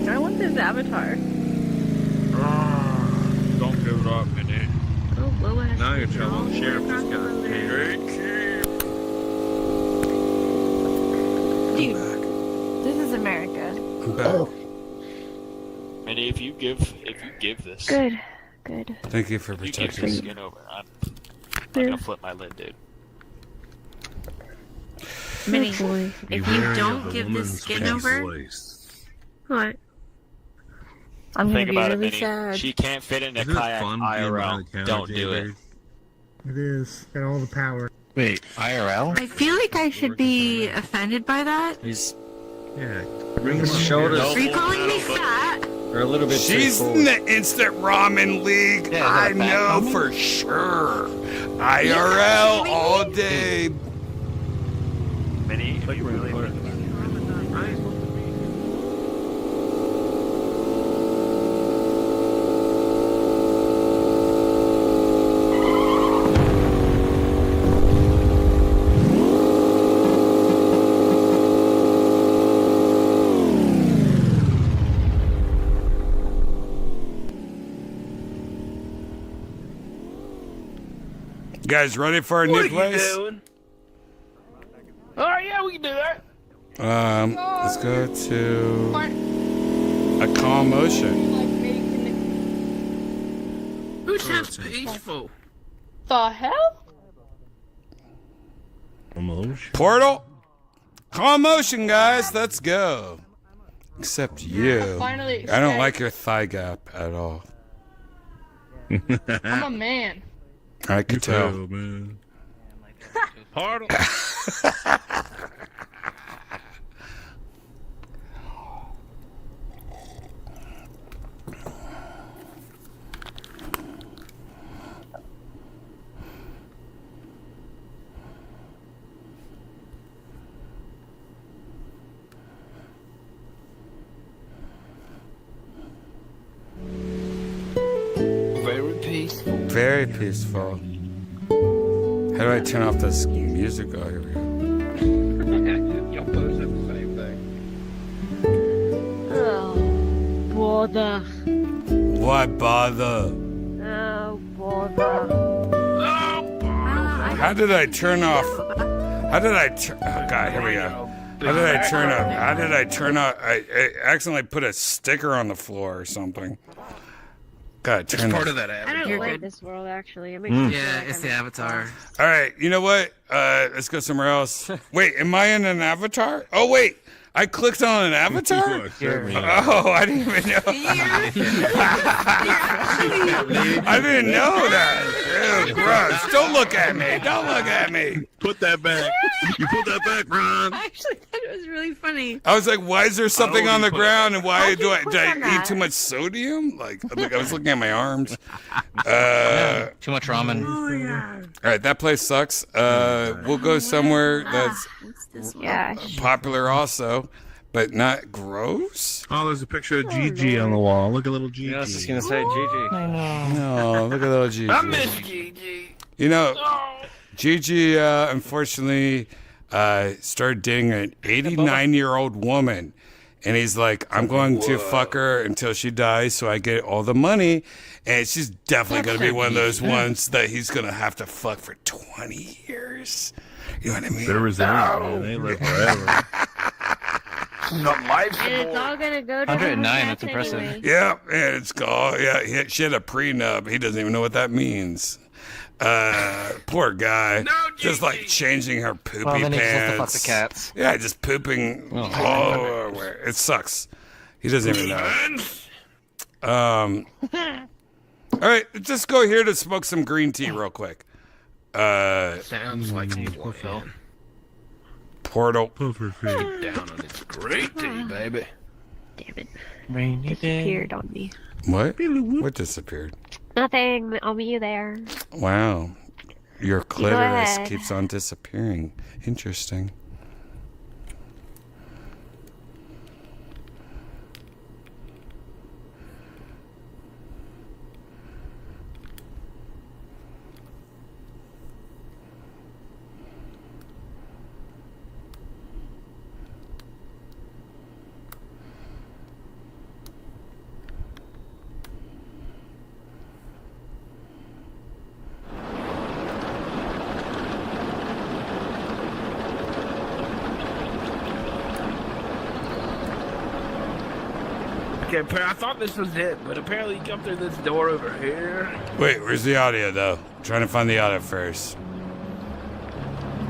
S6: I want this avatar.
S14: Don't give it up, Minnie.
S1: Oh, Loa has
S3: Now
S1: to
S3: you're in trouble. The
S1: go
S3: sheriff
S1: across
S3: just got
S1: the road.
S6: Dude, this is America.
S2: Oh.
S14: Minnie, if you give this,
S1: Good. Good.
S2: Thank you for
S14: you give
S2: protecting
S14: the
S2: me.
S14: skin over, I'm gonna flip my lid, dude.
S6: Minnie,
S1: Boy.
S6: if you don't give this skin over,
S1: What?
S6: I'm gonna
S14: Think
S6: be
S14: about
S6: really
S14: it, Minnie.
S6: sad.
S14: She can't fit in a
S3: Is it
S14: kayak
S3: fun being
S14: IRL.
S3: behind the counter,
S14: Don't do it.
S3: Jay-Bird?
S10: It is. Got all the power.
S3: Wait, IRL?
S6: I feel like I should be offended by that.
S11: He's
S3: Yeah.
S11: bring his shoulders.
S6: Are you calling me fat?
S11: They're a little bit
S2: She's
S11: too
S2: in
S11: forward.
S2: the instant ramen league.
S9: Yeah, is
S2: I
S9: that a fat
S2: know
S9: comment?
S2: for sure. IRL all day.
S14: Minnie, if you really think about it.
S2: You guys ready for our new place?
S8: doing? Oh yeah, we can do that.
S2: Let's go to a calm ocean.
S8: Who sounds peaceful?
S6: The hell?
S2: Portal? Calm ocean, guys. Let's go. Except you.
S6: Finally
S2: I don't
S6: escaped.
S2: like your thigh gap at all.
S6: I'm a man.
S2: I could tell.
S3: man. Portal.
S8: Very peaceful.
S2: Very peaceful. How do I turn off this music? Oh, here we go.
S8: Y'all both have the same thing.
S1: Oh, bother.
S2: Why bother?
S1: Oh, bother.
S2: How did I turn off? How did I turn? Oh God, here we go. How did I turn up? How did I turn off? I accidentally put a sticker on the floor or something. God, turn
S8: Part
S2: that.
S8: of that
S1: I
S8: app.
S1: don't
S6: You're
S1: like
S6: good.
S1: this world, actually. It makes me feel
S9: Yeah,
S1: like
S9: it's
S1: I'm
S9: the
S1: in a
S9: avatar.
S1: box.
S2: All right, you know what? Let's go somewhere else. Wait, am I in an avatar? Oh wait, I clicked on an avatar. Oh, I didn't even know. I didn't know that. Ew, gross. Don't look at me. Don't look at me.
S3: Put that back. You put that back, Ron.
S6: I actually thought it was really funny.
S2: I was like, why is there something on the ground, and why did I
S6: on
S2: eat
S6: that?
S2: too much sodium? Like I was looking at my arms.
S9: Too much ramen.
S2: All right, that place sucks. We'll go somewhere that's
S1: Yeah.
S2: popular also, but not gross.
S3: Oh, there's a picture of Gigi on the wall. Look at little Gigi.
S11: I was just gonna say, Gigi.
S2: No, look at little Gigi.
S8: I miss Gigi.
S2: You know, Gigi unfortunately started dating an 89-year-old woman, And he's like, I'm going to fuck her until she dies so I get all the money. And she's definitely going to be one of those ones that he's going to have to fuck for 20 years. You know what I mean?
S3: They're resilient, man. They live forever.
S8: Not life
S1: And it's all gonna go to
S9: 109,
S1: her
S9: that's
S1: cats
S9: impressive.
S1: anyway.
S2: Yeah, and it's called, she had a prenup. He doesn't even know what that means. Poor guy. Just like changing her poopy
S9: Well, then he just has to
S2: pants.
S9: fuck the cats.
S2: Yeah, just pooping all over. It sucks. He doesn't even know. All right, just go here to smoke some green tea real quick.
S8: Sounds like a plan.
S2: Portal.
S8: Get down on this great tea, baby.
S1: Damn it.
S9: Rainy
S1: Disappeared on me.
S2: What? What disappeared?
S1: Nothing. I'll meet you there.
S2: Wow. Your
S1: go
S2: clitoris
S1: ahead.
S2: keeps on disappearing. Interesting.
S8: Okay, I thought this was it, but apparently you come through this door over here.
S2: Wait, where's the audio, though? I'm trying to find the audio first.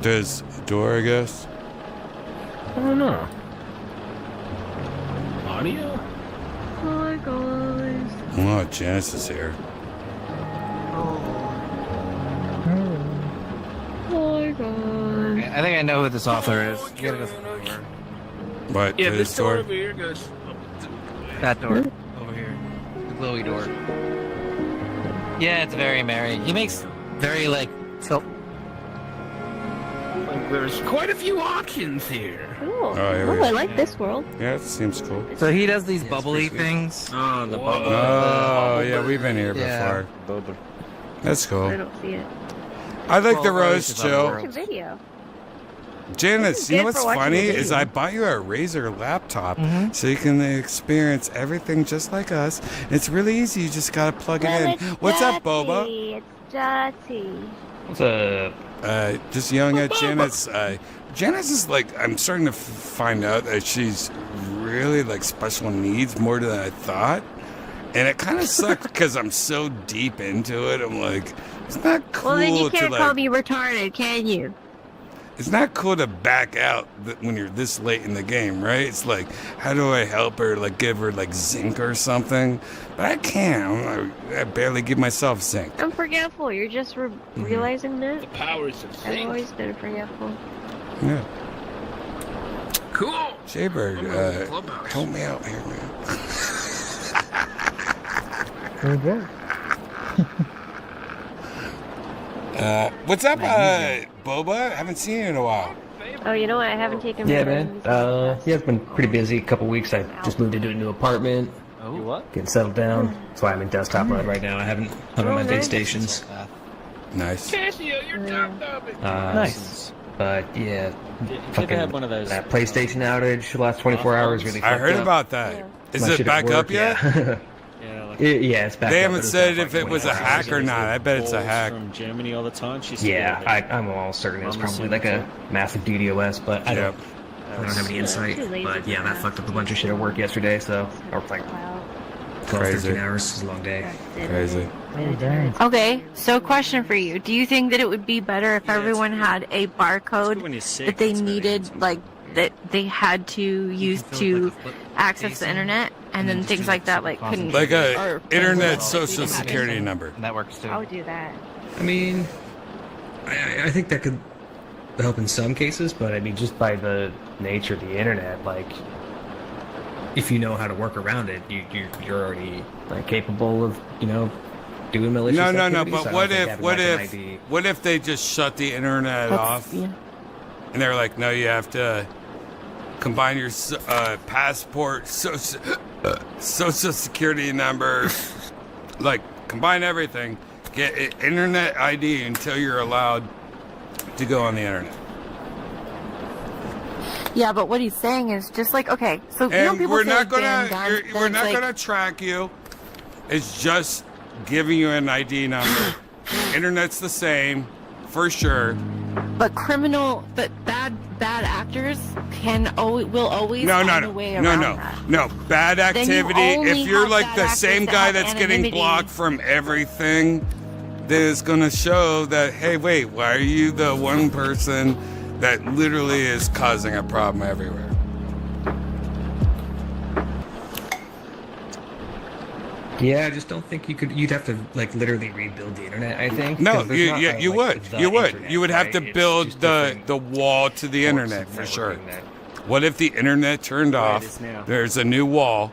S2: There's a door, I guess?
S8: I don't know. Audio?
S1: Hi guys.
S2: Oh, Janice is here.
S1: Hi guys.
S9: I think I know who this author is. You gotta go through the door.
S2: What?
S8: Yeah,
S2: through
S8: this
S2: this
S8: door
S2: door?
S8: over here goes.
S9: That door. Over here. The glowy door. Yeah, it's very merry. He makes very, like,
S8: Like, there's quite a few options here.
S1: Cool.
S2: Oh, here we
S1: I
S2: go.
S1: like this world.
S2: Yeah, it seems cool.
S9: So he does these bubbly things.
S7: Oh, the bubble.
S2: Oh, yeah, we've been here
S9: Yeah.
S2: before. That's
S1: I
S2: cool.
S1: don't see it.
S2: I like the
S9: Well,
S2: rose
S9: it's about
S2: chill.
S1: Watch a video.
S2: Janice, you know
S1: Good
S2: what's
S1: for watching
S2: funny
S1: the
S2: is
S1: video.
S2: I bought you a Razer laptop
S9: Mm-hmm.
S2: so you can experience everything just like us. It's really easy. You just gotta plug it
S1: Well,
S2: in.
S1: it's
S2: What's up,
S1: dirty.
S2: Boba?
S1: It's dirty.
S9: What's up?
S2: Just yelling at Janice. Janice is like, I'm starting to find out that she's really like special needs more than I thought. And it kind of sucks because I'm so deep into it. I'm like, it's not cool
S1: Well, then you
S2: to
S1: can't
S2: like.
S1: call me retarded, can you?
S2: It's not cool to back out when you're this late in the game, right? It's like, how do I help her? Like, give her like zinc or something? But I can't. I barely give myself zinc.
S1: I'm forgetful. You're just realizing that.
S8: The powers of
S1: I've
S8: zinc.
S1: always been forgetful.
S2: Yeah.
S8: Cool.
S2: Jaybird,
S8: I'm going to the clubhouse.
S2: help me out here, man. What's up, Boba? I haven't seen you in a while.
S1: Oh, you know what? I haven't taken.
S15: Yeah,
S1: my
S15: man.
S1: vitamins.
S15: Yeah, it's been pretty busy. A couple weeks. I just moved into a new apartment.
S9: Oh, what?
S15: Getting settled down. That's why I'm in desktop mode right now. I haven't hung on my base stations.
S2: Nice.
S8: Casio, you're top topic.
S15: Nice. But yeah,
S12: Could have one of those.
S15: that PlayStation outage the last 24 hours really.
S2: I
S15: fucked
S2: heard
S15: up.
S2: about that. Is
S15: My
S2: it
S15: shit
S2: back
S15: at
S2: up
S15: work,
S2: yet?
S15: Yeah.
S12: Yeah, like
S15: Yeah, it's back
S2: They
S15: up,
S2: haven't
S15: but it's
S2: said
S15: not
S2: if it was a
S15: like
S2: hack or not. I bet it's a hack.
S12: From Germany all the time. She's
S15: Yeah, I'm almost certain it's
S12: I'm
S15: probably
S12: assuming
S15: like a massive DDoS, but I don't have any
S1: Yeah,
S15: insight.
S1: too lazy
S15: But yeah,
S1: for
S15: that
S1: that.
S15: fucked up a bunch of shit at work yesterday, so I worked like
S1: Wow.
S15: 12,
S2: Crazy.
S15: 13 hours. It's a long day.
S2: Crazy.
S6: Okay, so question for you. Do you think that it would be better if everyone had a barcode
S12: when you're sick,
S6: that they
S12: it's very
S6: needed, like, that they had to use to access the internet, and then things like that, like, couldn't...
S2: Like a
S6: or-
S2: internet social security number.
S9: That works too.
S1: I would do that.
S15: I mean, I think that could help in some cases, but I mean, just by the nature of the internet, like, if you know how to work around it, you're already like capable of, doing malicious
S2: No.
S15: activities.
S2: But
S15: So I
S2: what
S15: don't think
S2: if,
S15: having,
S2: what
S15: like, an
S2: if,
S15: ID
S2: what if they just shut the internet off?
S6: Yeah.
S2: And they're like, no, you have to combine your passport, social security number, like combine everything, get an internet ID until you're allowed to go on the internet.
S6: Yeah, but what he's saying is just like, okay, so you know
S2: And
S6: people
S2: we're
S6: say
S2: not
S6: ban
S2: gonna
S6: guns, but
S2: we're
S6: it's
S2: not
S6: like,
S2: gonna track you. It's just giving you an ID number. Internet's the same, for sure.
S6: but bad actors will always
S2: No,
S6: find
S2: no,
S6: a way
S2: no,
S6: around
S2: no,
S6: that.
S2: no. Bad
S6: Then you
S2: activity.
S6: only
S2: If you're
S6: have
S2: like
S6: bad
S2: the
S6: actors
S2: same
S6: that
S2: guy
S6: have
S2: that's getting
S6: anonymity.
S2: blocked from everything, then it's gonna show that, hey, wait, why are you the one person that literally is causing a problem everywhere?
S15: Yeah, I just don't think you'd have to like literally rebuild the internet. I think.
S2: No,
S15: 'cause there's not a,
S2: you
S15: like,
S2: would.
S15: the
S2: You would.
S15: internet,
S2: You would have
S15: right?
S2: to
S15: It's
S2: build
S15: just
S2: the
S15: different
S2: wall to the
S15: forms
S2: internet
S15: of
S2: for sure.
S15: networking that-
S2: What if the internet turned
S12: Way it
S2: off?
S12: is now.
S2: There's a new wall.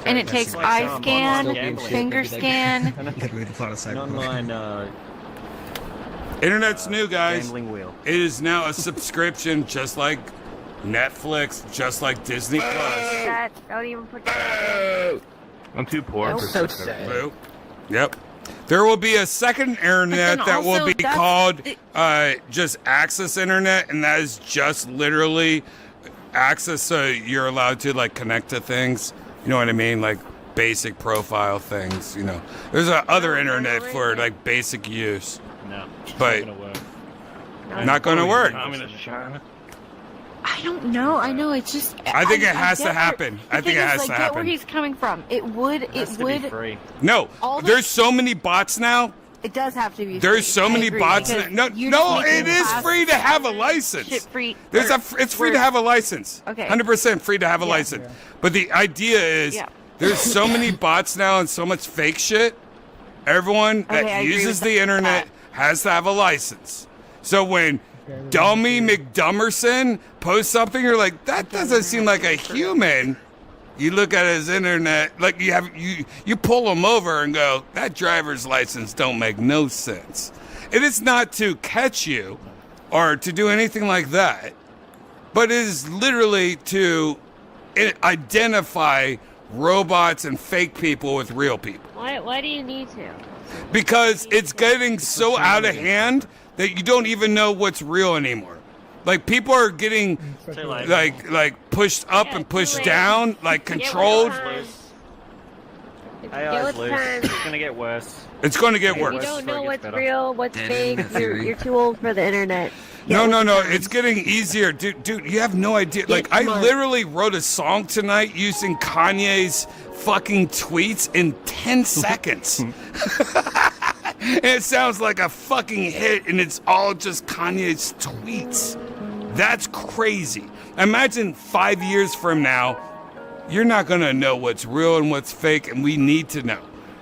S6: And it takes eye scan, finger scan.
S12: An online
S2: Internet's new, guys.
S12: gambling wheel.
S2: It is now a subscription, just like Netflix, just like Disney Plus.
S1: That, don't even put that.
S3: I'm too poor
S1: Nope.
S3: for
S1: So
S3: subscription.
S2: Boop. Yep. There will be a second internet that will
S6: also
S2: be
S6: that's-
S2: called just access internet, and that is just literally access, so you're allowed to like connect to things. You know what I mean? Like basic profile things. You know, there's a other internet for like basic use.
S14: No,
S2: but
S14: not gonna work.
S2: not going to work.
S14: Communist China.
S6: I don't know. I know. It's just.
S2: I think it has
S6: get
S2: to
S6: where-
S2: happen. I
S6: the
S2: think
S6: thing
S2: it
S6: is,
S2: has
S6: like,
S2: to
S6: get where
S2: happen.
S6: he's coming from. It would. It would.
S2: No,
S6: All the-
S2: there's so many bots now.
S6: It does have to be.
S2: There's
S6: free.
S2: so
S6: I
S2: many
S6: agree,
S2: bots.
S6: because
S2: No,
S6: you're
S2: no,
S6: just
S2: it
S6: making
S2: is
S6: class
S2: free to have a license.
S6: shit free.
S2: There's
S6: or-
S2: it's free to have a license.
S6: Okay.
S2: 100% free to have a
S6: Yeah.
S2: license. But the idea is
S6: Yeah.
S2: there's so many bots now and so much fake shit. Everyone
S6: Okay, I
S2: that
S6: agree
S2: uses
S6: with
S2: the internet has to have a license. So when Dummy McDummerson posts something, you're like, that doesn't seem like a human. You look at his internet, like you pull him over and go, that driver's license don't make no sense. It is not to catch you or to do anything like that, but it is literally to identify robots and fake people with real people.
S1: Why do you need to?
S2: Because it's getting so out of hand that you don't even know what's real anymore. Like people are getting like pushed up and pushed down, like controlled.
S14: AI is loose. It's gonna get worse.
S2: It's going to get
S1: If
S2: worse.
S1: you don't know what's
S14: better.
S1: real, what's
S2: Dead
S1: fake,
S2: end
S1: you're
S2: theory.
S1: too old for the internet.
S2: No, it's getting easier. Dude, you have no idea. Like, I literally wrote a song tonight using Kanye's fucking tweets in 10 seconds. And it sounds like a fucking hit, and it's all just Kanye's tweets. That's crazy. Imagine 5 years from now, you're not going to know what's real and what's fake, and we need to know.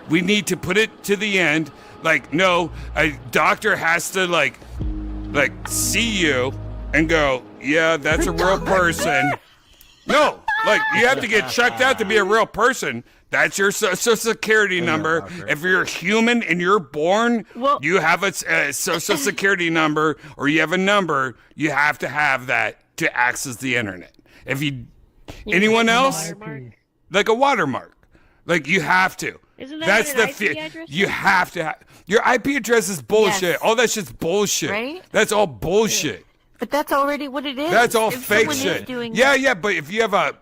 S2: We need to put it to the end. Like, no, a doctor has to, like see you and go, yeah, that's a real person. No, like, you have to get checked out to be a real person. That's your social security number. If you're human and you're born, you have a social security number, or you have a number, you have to have that to access the internet. If anyone else, like a watermark, like you have to.
S1: Isn't that
S2: That's
S1: what
S2: the
S1: an IP address
S2: you
S1: is?
S2: have to have. Your IP address is bullshit.
S6: Yes.
S2: All that shit's bullshit.
S6: Right?
S2: That's all bullshit.
S6: But that's already what it is.
S2: That's all
S6: If
S2: fake
S6: someone is
S2: shit.
S6: doing
S2: Yeah, but if you have a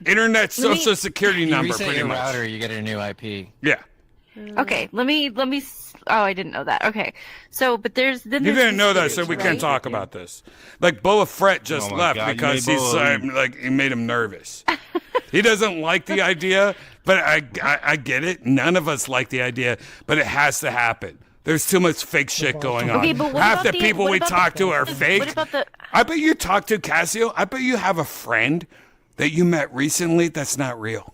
S2: internet
S6: let me-
S2: social security
S9: You
S2: number,
S9: reset
S2: pretty
S9: your
S2: much.
S9: router, you get a new IP.
S2: Yeah.
S6: Okay, let me. Oh, I didn't know that. Okay, so but there's then
S2: You
S6: there's
S2: didn't know that,
S6: this
S2: so we
S6: right?
S2: can't talk about this. Like Boba Fett just
S3: Oh my
S2: left
S3: God, you
S2: because
S3: made
S2: he's
S3: Boba-
S2: like it made him nervous. He doesn't like the idea, but I get it. None of us like the idea, but it has to happen. There's too much fake shit going on.
S6: Okay, but what
S2: Half
S6: about
S2: the people
S6: what
S2: we
S6: about
S2: talk
S6: the-
S2: to are fake.
S6: What about the?
S2: I bet you talk to Casio. I bet you have a friend that you met recently that's not real.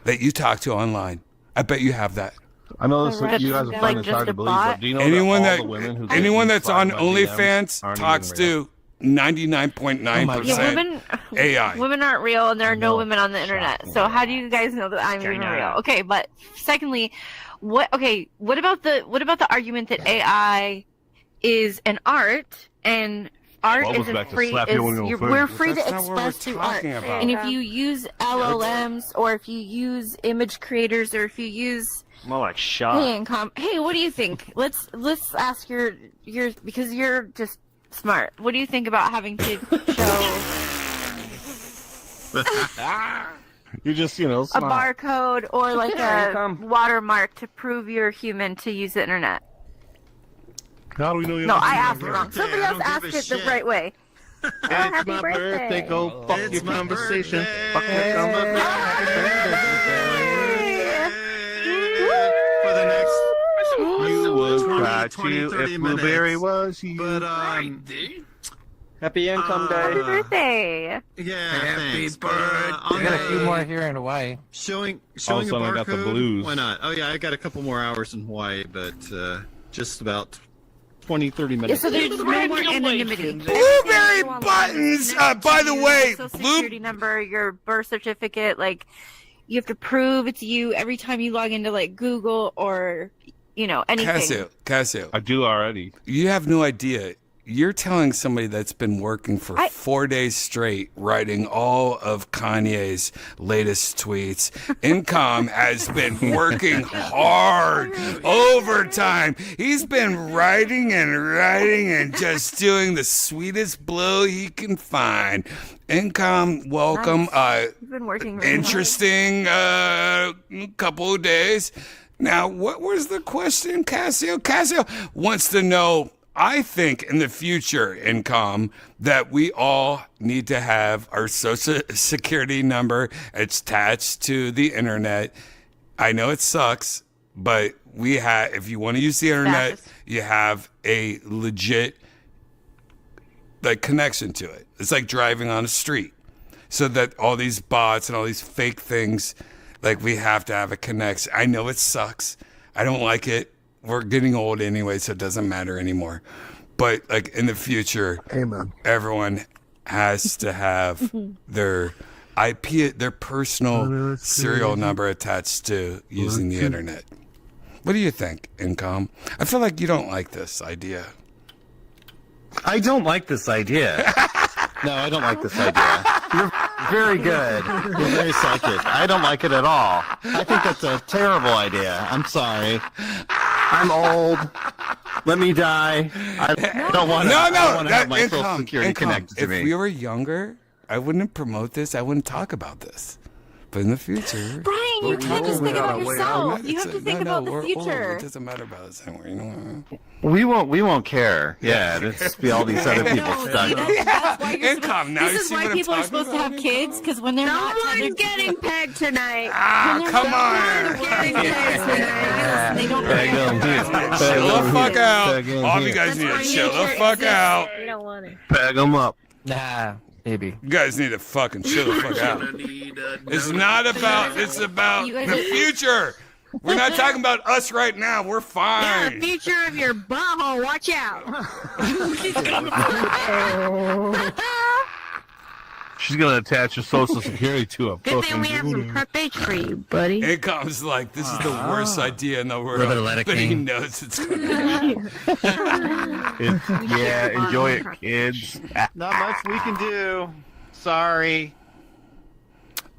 S2: That you talk to online. I bet you have that.
S3: I know this.
S6: Right.
S3: You guys are
S6: Like
S3: finding it
S6: just
S3: hard
S6: a
S3: to believe,
S6: bot?
S3: but do you know
S2: Anyone
S3: that all
S2: that
S3: the women who
S2: anyone
S3: get
S2: that's on
S3: slide my DMs
S2: OnlyFans
S3: aren't
S2: talks
S3: even real?
S2: to 99.9%
S6: Yeah, women.
S2: AI.
S6: Women aren't real, and there are no women on the internet. So how do you guys know that I'm even
S2: China.
S6: real? Okay, but secondly, what? Okay, what about the argument that AI is an art and art
S3: Well,
S6: is
S3: goes
S6: a
S3: back to
S6: free?
S3: slap you when you
S6: Is,
S3: go
S6: we're
S3: first.
S6: free to
S2: That's not what we're
S6: express through art,
S2: talking about.
S6: and if you use LLMs or if you use image creators or if you use
S11: More like shot.
S6: Hey, Incom. Hey, what do you think? Let's ask your because you're just smart. What do you think about having to show
S3: You're just,
S6: a
S3: smart.
S6: barcode or like a watermark to prove you're human to use the internet?
S3: How do we know you're
S6: No,
S3: not
S6: I
S3: human?
S6: asked it wrong. Somebody else asked it the right way.
S3: It's my birthday. Go fuck your conversation. Fuck your conversation.
S11: For the next.
S3: You would cry
S11: 20,
S3: too
S11: 30
S3: if Blueberry
S11: minutes.
S3: was you.
S11: But happy income
S6: Happy
S11: day.
S6: birthday!
S11: Yeah,
S8: Happy
S11: thanks.
S8: birthday.
S9: I got a few more here in Hawaii.
S11: Showing
S3: All
S11: a
S3: of a sudden I
S11: barcode.
S3: got the blues.
S11: Why not? Oh yeah, I got a couple more hours in Hawaii, but just about 20, 30
S6: Yeah,
S11: minutes.
S6: so there's no more anonymity.
S2: Blueberry buttons. By the way,
S6: Social security number, your birth certificate, like you have to prove it's you every time you log into like Google or anything.
S2: Casio,
S3: I do already.
S2: you have no idea. You're telling somebody that's been working for 4 days straight, writing all of Kanye's latest tweets. Incom has been working hard, overtime. He's been writing and just doing the sweetest blow he can find. Incom, welcome.
S6: You've been working really
S2: Interesting couple of days. Now, what was the question, Casio? Casio wants to know, I think in the future, Incom, that we all need to have our social security number attached to the internet. I know it sucks, but if you want to use the internet, you have a legit connection to it. It's like driving on a street. So that all these bots and all these fake things, we have to have a connection. I know it sucks. I don't like it. We're getting old anyway, so it doesn't matter anymore. But in the future,
S3: Amen.
S2: Everyone has to have their IP, their personal serial number attached to using the internet. What do you think, Incom? I feel like you don't like this idea.
S11: I don't like this idea. No, I don't like this idea. You're very good. You're very psychic. I don't like it at all. I think that's a terrible idea. I'm sorry. I'm old. Let me die. I don't want to have my social security connected to me.
S2: If we were younger, I wouldn't promote this. I wouldn't talk about this. But in the future,
S6: Brian, you can't just think about yourself. You have to think about the
S2: we're
S6: future.
S2: old. It doesn't matter about us anymore. You know
S11: We won't care. Yeah, there's be all these other people stuck.
S6: That's why you're
S2: Income. Now you
S6: this is
S2: see
S6: why
S2: what I'm
S6: people are
S2: talking
S6: supposed
S2: about?
S6: to have kids, because when they're not
S1: Someone's getting pegged tonight.
S2: Come on.
S1: Getting pegged tonight.
S6: They don't
S3: Peg 'em here.
S2: Chill the fuck out.
S3: Peg 'em
S2: All of you
S3: here.
S2: guys need to
S1: That's
S2: chill
S1: why
S2: the
S1: nature
S2: fuck
S1: exists.
S2: out.
S1: We don't want it.
S3: Peg 'em up.
S9: Nah, maybe.
S2: You guys need to fucking chill the fuck out. It's not about, it's about
S6: You guys
S2: the
S6: are-
S2: future. We're not talking about us right now. We're
S1: Yeah,
S2: fine.
S1: the future of your butthole. Watch out.
S3: She's gonna attach your social security to a
S1: Good thing we have some
S3: fucking.
S1: prep H for you, buddy.
S2: Income's like, this is the worst idea in the world.
S9: Little Atlanta
S2: But he
S9: King.
S2: knows it's going to
S3: Yeah, enjoy it, kids.
S11: Not much we can do. Sorry.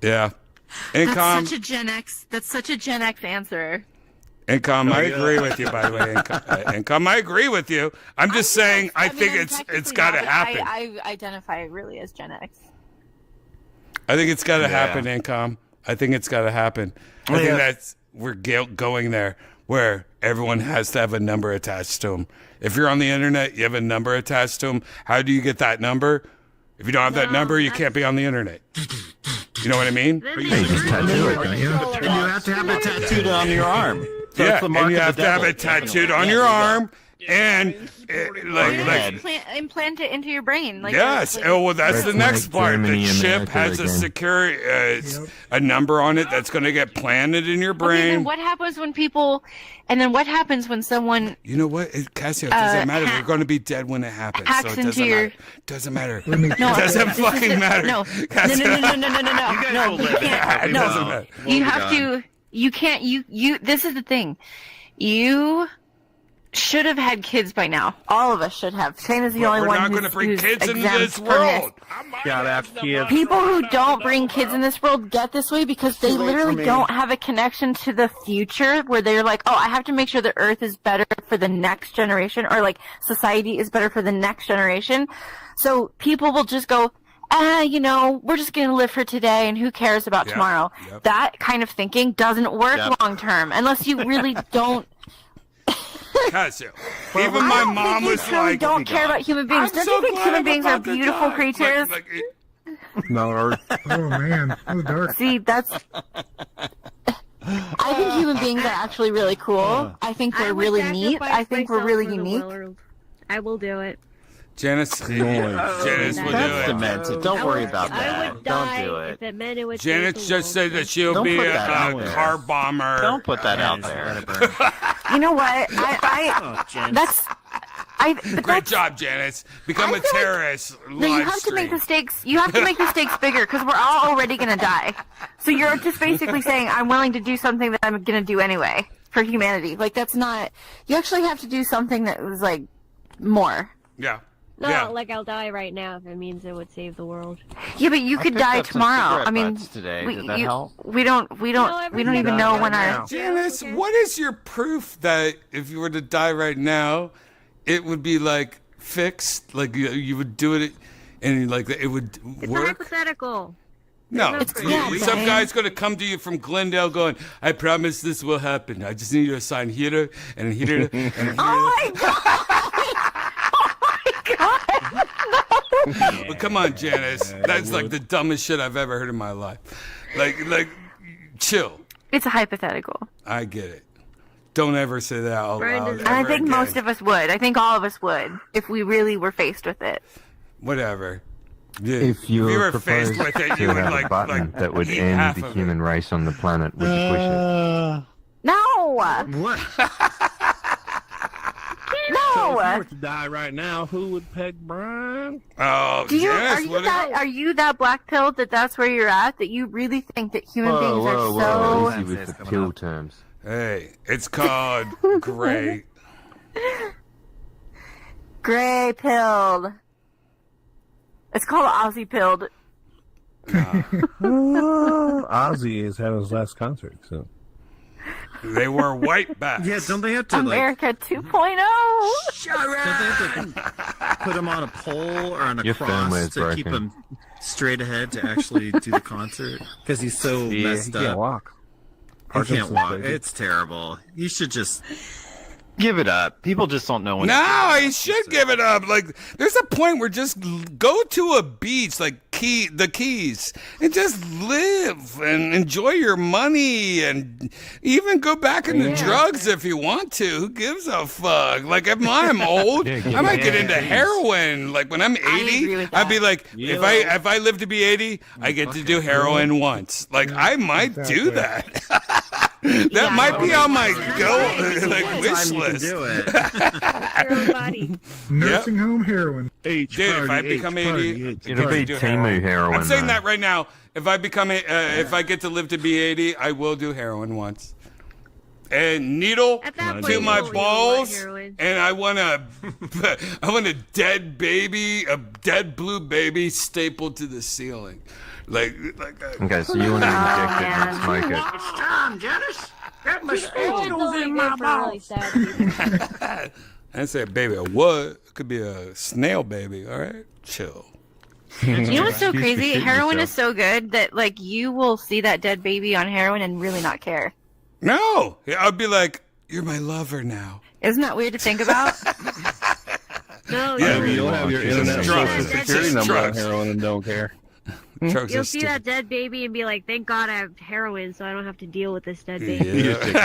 S2: Yeah.
S6: That's
S2: Income,
S6: such a Gen X. That's such a Gen X answer.
S2: Income, I agree with you, by the way. Income, I agree with you. I'm just saying, I think
S6: I'm
S2: it's
S6: technically
S2: got to
S6: not, but
S2: happen.
S6: I identify really as Gen X.
S2: I think it's got to
S3: Yeah.
S2: happen, Income. I think it's got to happen. I think that's, we're going there where everyone has to have a number attached to them. If you're on the internet, you have a number attached to them. How do you get that number? If you don't have that number, you can't be on the internet. You know what I mean?
S11: You just tattoo it, don't you? And you have to have it tattooed on your arm. So
S2: Yeah,
S11: it's the mark
S2: and you
S11: of
S2: have
S11: the
S2: to have
S11: devil.
S2: it tattooed on your arm, and
S6: Implant it into your brain. Like
S2: yes.
S6: like-
S2: Oh, well, that's
S12: That's
S2: the next
S12: like
S2: part.
S12: Germany,
S2: The chip
S12: America
S2: has a
S12: again.
S2: secure, a number on it that's going to get planted in your
S6: Okay, then
S2: brain.
S6: what happens when people? And then what happens when someone
S2: You know what, Casio? It doesn't matter. We're going to be dead when it happens, so
S6: hacks
S2: it doesn't
S6: into your-
S2: matter. Doesn't matter.
S6: No,
S2: it doesn't
S6: this
S2: fucking
S6: is-
S2: matter.
S6: No,
S2: Casio.
S6: no. You can't.
S2: It doesn't matter.
S6: You have to. You can't. You. This is the thing. You should have had kids by now. All of us should have. Shayna's the
S2: But
S6: only
S2: we're
S6: one
S2: not
S6: who's,
S2: gonna bring
S6: who's
S2: kids into
S6: exempt
S2: this
S6: from
S2: world.
S11: Gotta have kids.
S6: People who don't bring kids in this world get this way because they
S11: Too late for
S6: literally
S11: me.
S6: don't have a connection to the future where they're like, oh, I have to make sure the earth is better for the next generation, or like society is better for the next generation. So people will just go, we're just going to live for today and who cares about
S2: Yep,
S6: tomorrow.
S2: yep.
S6: That kind of thinking doesn't work
S11: Yep.
S6: long term unless you really don't.
S2: Casio. Even my mom was
S6: truly
S2: like,
S6: don't care about human beings.
S2: I'm
S6: Don't
S2: so
S6: you think
S2: glad
S6: human
S2: I'm
S6: beings are
S2: about to
S6: beautiful
S2: die.
S6: creatures?
S3: No.
S10: Oh man, that was dark.
S6: See, that's. I think human beings are actually really cool. I think
S1: I
S6: we're
S1: would
S6: really neat.
S1: sacrifice
S6: I think we're
S1: myself
S6: really
S1: for the
S6: unique.
S1: world. I will do it.
S2: Janice will do
S11: That's
S2: it.
S11: demented. Don't worry about
S1: I
S11: that.
S1: would
S11: Don't
S1: die
S11: do
S1: if
S11: it.
S1: it meant it would
S2: Janice
S1: save the
S2: just
S1: world.
S2: said that she'll
S11: Don't
S2: be
S11: put
S2: a
S11: that out there.
S2: car bomber.
S11: Don't put that out there.
S6: You know what? That's. But
S2: Great job, Janice. Become
S6: I
S2: a
S6: feel like-
S2: terrorist.
S6: No, you have to make the stakes. You have to make the stakes bigger because we're all already gonna die. So you're just basically saying, "I'm willing to do something that I'm gonna do anyway for humanity." Like that's not. You actually have to do something that was like more.
S2: Yeah.
S1: No,
S2: Yeah.
S1: like I'll die right now if it means it would save the world.
S6: Yeah, but you
S11: I
S6: could
S11: picked
S6: die
S11: up some
S6: tomorrow.
S11: cigarette
S6: I mean,
S11: butts today.
S6: we,
S11: Did that
S6: you-
S11: help?
S6: we don't even know when our.
S2: Janice, what is your proof that if you were to die right now, it would be like fixed? Like you would do it, and like it would
S1: It's
S2: work?
S1: hypothetical.
S2: No,
S6: yeah,
S2: some
S6: man.
S2: guy's going to come to you from Glendale going, I promise this will happen. I just need you to sign here and here and here.
S6: Oh my god!
S2: Well, come on, Janice. That's like the dumbest shit I've ever heard in my life. Like, chill.
S6: It's a hypothetical,
S2: I get it. Don't ever say that out
S1: Brian
S2: loud.
S1: doesn't-
S6: and I
S2: ever
S6: think
S2: again.
S6: most of us would. I think all of us would if we really were faced with it.
S2: Whatever. Yeah.
S12: If you
S2: were
S12: were
S2: faced
S12: proposed
S2: with it,
S12: to
S2: you would
S12: have a
S2: like
S12: button that would
S2: eat
S12: end
S2: half
S12: the
S2: of
S12: human race on the planet, would you push it?
S6: No,
S3: What?
S6: no.
S3: If you were to die right now, who would peg Brian?
S2: Oh,
S6: Do you
S2: Janice,
S6: are you that black pilled that that's where you're at? That you really think that human beings are so
S12: Easy with the pill terms.
S2: Hey, it's called gray.
S6: gray pilled? It's called Aussie pilled.
S3: Ozzy is having his last concert, so.
S2: They were white bats.
S16: Yeah, don't they have to
S6: America 2.0.
S16: don't they have to put him on a pole or on a
S12: Your
S16: cross
S12: firmware's
S16: to keep
S12: broken.
S16: him straight ahead to actually do the concert? Because he's so messed
S3: He can't
S16: up.
S3: walk.
S16: He can't
S3: Parkinson's
S16: walk.
S3: baby.
S16: It's terrible. You should just.
S11: Give it up. People just don't know when.
S2: No, he should give it up. Like, there's a point where just go to a beach, like the Keys, and just live and enjoy your money, and even go back into drugs if you want to. Who gives a fuck? Like, if I'm old, I might get into heroin. Like when I'm 80, I'd be like, if I live to be 80, I get to do heroin once. Like I might do that. That might be on my wish list.
S1: Your own body.
S10: Nursing home heroin.
S2: Dude, if I become 80,
S12: It'll be
S2: do
S12: Timu heroin.
S2: I'm saying
S12: though.
S2: that right now. If I become if I get to live to be 80, I will do heroin once. And needle
S1: At that point,
S2: to
S1: you
S2: my
S1: won't even want
S2: balls,
S1: heroin.
S2: and I want a dead baby, a dead blue baby stapled to the ceiling, like.
S12: Okay, so you want to inject it and smoke it.
S4: It's time, Janice. Get my
S1: Heroin's
S4: spirituals
S1: only
S4: in
S1: good
S4: my
S1: for really
S4: balls.
S1: sad people.
S2: I said, baby, a what? It could be a snail baby. All right, chill.
S6: You know what's so
S12: Excuse for
S6: crazy?
S12: shitting
S6: Heroin
S12: yourself.
S6: is so good that like you will see that dead baby on heroin and really not care.
S2: No, I'd be like, you're my lover now.
S6: Isn't that weird to think about?
S1: No,
S2: Yeah,
S3: You don't have your
S2: It's
S3: internet
S2: just
S3: social
S2: drugs.
S3: security
S2: It's just
S3: number on
S2: drugs.
S3: heroin and don't care.
S2: Drugs
S1: You'll
S2: are
S1: see
S2: stupid.
S1: that dead baby and be like, "Thank God I have heroin, so I don't have to deal with this dead baby."
S3: You just take it in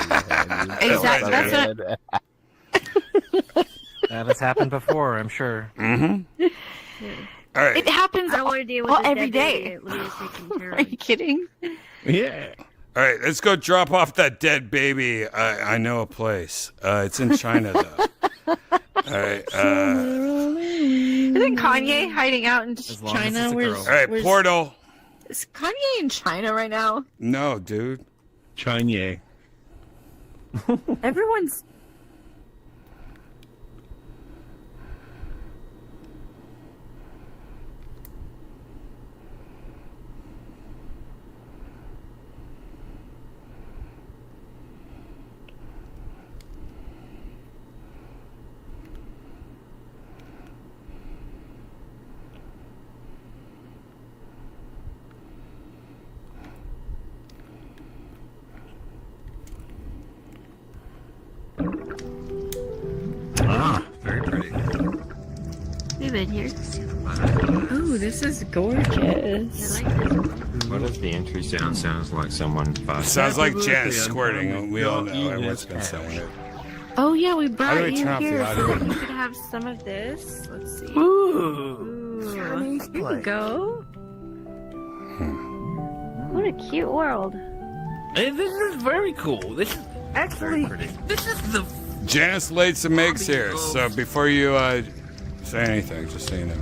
S3: your head.
S6: Exactly. That's what
S9: That has happened before, I'm sure.
S2: Mm-hmm. All right.
S6: it happens.
S1: I don't want to deal with
S6: well,
S1: this
S6: every
S1: dead
S6: day.
S1: baby. Let me just take some
S6: Are
S1: heroin.
S6: you kidding?
S3: Yeah.
S2: All right, let's go drop off that dead baby. I know a place. It's in China, though. All right.
S6: Isn't Kanye hiding out in
S16: As long as
S6: China?
S16: it's a
S6: Where's,
S16: girl.
S2: All right,
S6: where's-
S2: Portal.
S6: Is Kanye in China right now?
S2: No, dude.
S3: Chanye.
S6: Everyone's.
S1: in here.
S6: Ooh, this is gorgeous.
S1: I like this one.
S12: What if the entry sound sounds like someone farting?
S2: Sounds like Janice squirting. We all know everyone's been saying it.
S6: Oh yeah, we
S2: How
S6: brought
S2: do I
S6: you
S2: turn off the
S6: here so
S2: audio?
S6: that you could have some of this. Let's see.
S1: Ooh. Here you go. What a cute world.
S8: Hey, this is very cool. This is
S6: Actually,
S8: this is the
S2: Janice laid some eggs here, so before you say anything, just so you know.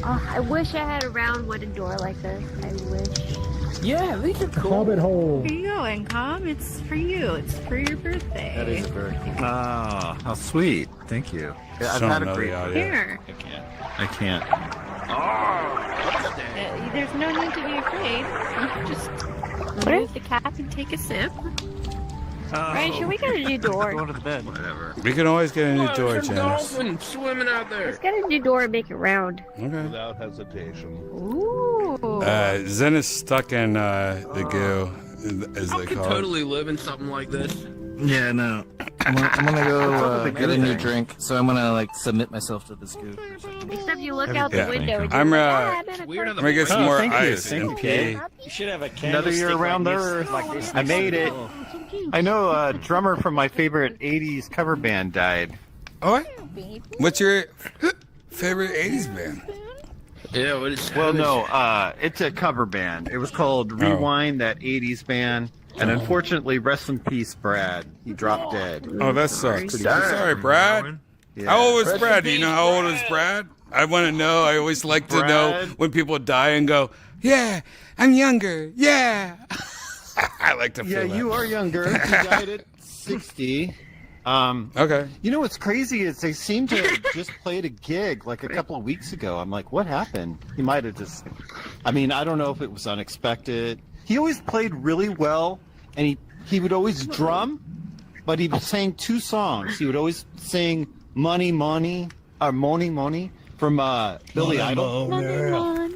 S1: Oh, I wish I had a round wooden door like this. I wish.
S8: yeah. These are cool.
S10: Hobbit hole.
S6: here you go, Encom. It's for you. It's for your birthday.
S11: That is a very cool. Ah, how sweet. Thank you. Yeah, I've
S2: Don't
S11: had a
S2: know
S11: great
S2: the audio.
S6: Here.
S11: I can't.
S6: There's no need to be afraid. Just remove the cap and take a sip.
S1: Right, should we get a new door?
S11: Going to the bed. Whatever.
S2: We can always get a new door,
S8: Some
S2: Janice.
S8: dolphins swimming out there.
S1: Let's get a new door and make it round.
S2: Okay.
S3: Without hesitation.
S1: Ooh.
S2: Zen is stuck in the goo, as
S7: I
S2: they
S7: could
S2: call it.
S7: totally live in something like this.
S9: Yeah, no. I'm gonna go get a new drink, so I'm gonna like submit myself to this goo.
S1: Except you look out the
S2: Yeah.
S1: window and
S2: I'm
S1: you're
S2: I'm gonna get some more
S11: thank you,
S2: ice
S11: thank
S2: and
S11: you.
S2: pee.
S12: You should have a
S11: Another year around the earth. I made it. I know a drummer from my favorite 80s cover band died.
S2: Oh, what? What's your favorite 80s band?
S7: Yeah, what is
S11: Well, no, it's a cover band. It was called Rewind, that 80s band. And unfortunately, rest in peace, Brad. He dropped dead.
S2: Oh, that sucks.
S11: Pretty
S2: I'm
S11: sad.
S2: sorry, Brad.
S11: Yeah.
S2: How old was
S11: Rest in
S2: Brad? Do you
S11: peace,
S2: know how old is Brad? I want to know. I always like to know
S11: Brad.
S2: when people die and go, yeah, I'm younger. Yeah. I like to feel
S11: Yeah,
S2: that.
S11: you are younger. He died at 60.
S2: Okay.
S11: You know what's crazy is they seem to have just played a gig like a couple of weeks ago. I'm like, what happened? He might have just. I mean, I don't know if it was unexpected. He always played really well, and he would always drum, but he sang two songs. He would always sing "Money, Money" or "Money, Money" from Billy Idol.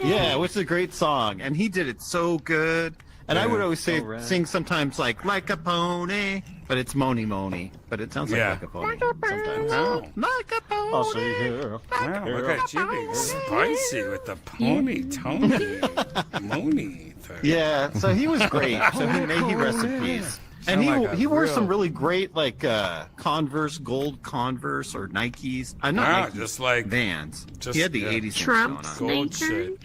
S11: Yeah, which is a great song, and he did it so good. And I would always say, sing sometimes like a pony, but it's Moni Moni, but it sounds like a pony sometimes. Like a pony.
S2: I'll see here. Wow, look at you being spicy with the pony, Tony. Moni thing.
S11: Yeah, so he was great. So may he rest in peace. And
S2: Sound like a
S11: he wore
S2: real-
S11: some really great like Converse, gold Converse or Nikes. Not
S2: Wow,
S11: Nikes,
S2: just like
S11: Vans.
S2: just-
S11: He had the
S2: yeah.
S11: 80s
S1: Trump
S11: things going on.
S2: Gold shit.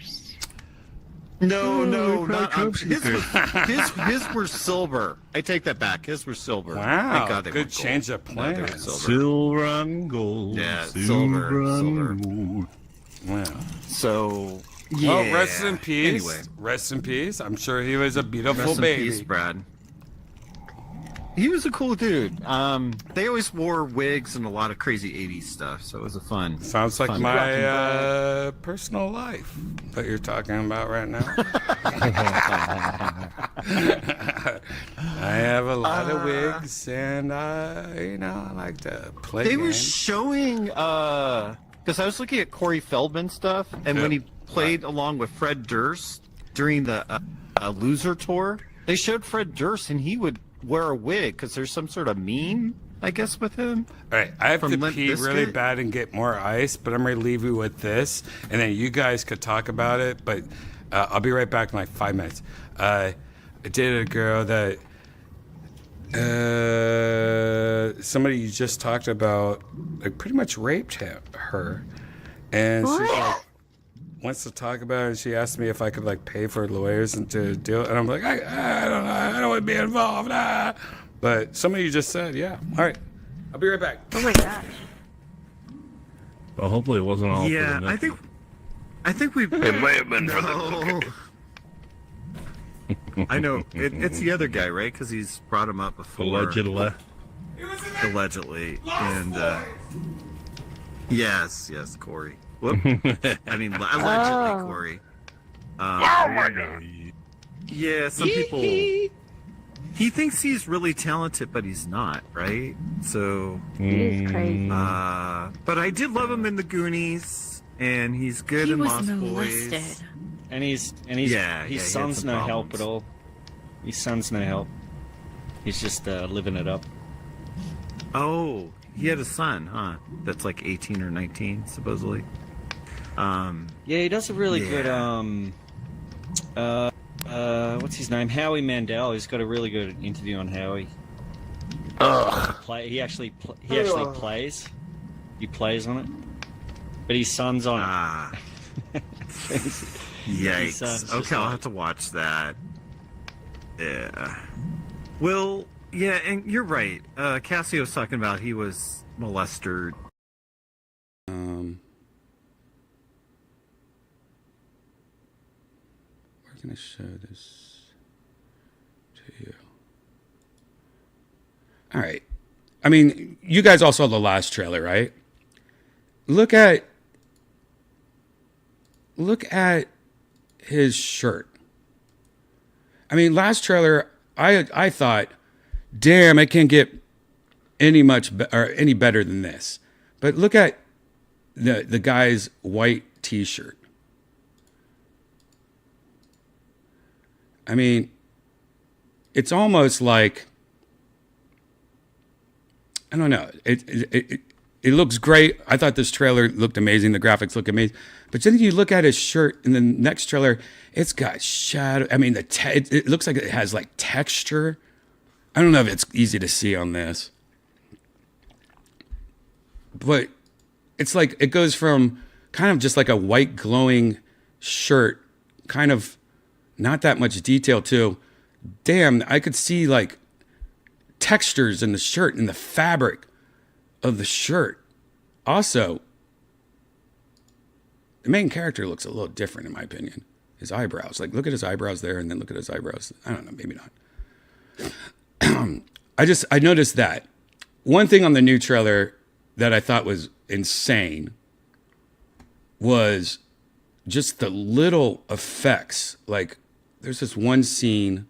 S11: No,
S3: Oh,
S11: not his were silver. I take that back. His were silver.
S2: Wow,
S11: Thank God they
S2: good
S11: weren't gold.
S2: change of
S11: No, they were
S2: plans.
S11: silver.
S3: Silver and gold.
S11: Yeah,
S3: silver
S11: silver.
S3: and gold.
S2: Wow.
S11: So yeah.
S2: Well, rest in peace.
S11: Anyway,
S2: Rest in peace. I'm sure he was a beautiful
S11: rest in
S2: baby.
S11: peace, Brad. He was a cool dude. They always wore wigs and a lot of crazy 80s stuff, so it was a fun.
S2: Sounds like
S11: fun
S2: my personal life that you're talking about right now. I have a lot of wigs, and I like to play
S11: They were
S2: games.
S11: showing because I was looking at Corey Feldman stuff, and when he played along with Fred Durst during the Loser tour, they showed Fred Durst, and he would wear a wig because there's some sort of meme, I guess, with him.
S2: All right, I have
S11: From
S2: to
S11: Limp
S2: pee really
S11: Bizkit?
S2: bad and get more ice, but I'm going to leave you with this, and then you guys could talk about it, but I'll be right back in like 5 minutes. I dated a girl that somebody you just talked about like pretty much raped her, and she's like wants to talk about it, and she asked me if I could like pay for lawyers and to do it, and I'm like, I don't know, I don't want to be involved. But somebody you just said, yeah. All right, I'll be right back.
S1: Oh my gosh.
S3: Well, hopefully it wasn't all.
S11: Yeah,
S3: for the next
S11: I think we.
S3: It may have been for
S11: No. I know it's the other guy, right? Because he's brought him up before. Allegedly, and yes, Corey. Whoop. I mean, allegedly, Corey.
S3: Oh my God.
S11: Yeah, some people. He thinks he's really talented, but he's not, right? So.
S1: He's crazy.
S11: But I did love him in the Goonies, and he's good
S6: He
S11: in
S6: was
S11: Lost
S6: molested.
S11: Boys.
S9: And he's
S11: Yeah, he had
S9: son's
S11: some
S9: no help
S11: problems.
S9: at all. His son's no help. He's just living it up.
S11: Oh, he had a son, huh? That's like 18 or 19, supposedly.
S17: Yeah, he does a really good what's his name? Howie Mandel. He's got a really good interview on Howie. He actually plays. He plays on it, but his son's on it.
S11: Yikes. Okay, I'll have to watch that. Yeah. Well, yeah, and you're right. Cassio's talking about he was molested.
S2: We're gonna show this to you. All right. I mean, you guys all saw the last trailer, right? Look at his shirt. I mean, last trailer, I thought, damn, it can't get any better than this. But look at the guy's white T-shirt. I mean, it's almost like, I don't know. It looks great. I thought this trailer looked amazing. The graphics look amazing. But then you look at his shirt in the next trailer, it's got shadow. I mean, it looks like it has like texture. I don't know if it's easy to see on this. But it's like it goes from kind of just like a white glowing shirt, kind of not that much detail, to, damn, I could see like textures in the shirt and the fabric of the shirt. Also, the main character looks a little different in my opinion. His eyebrows, like look at his eyebrows there and then look at his eyebrows. I don't know, maybe not. I noticed that. One thing on the new trailer that I thought was insane was just the little effects. Like there's this one scene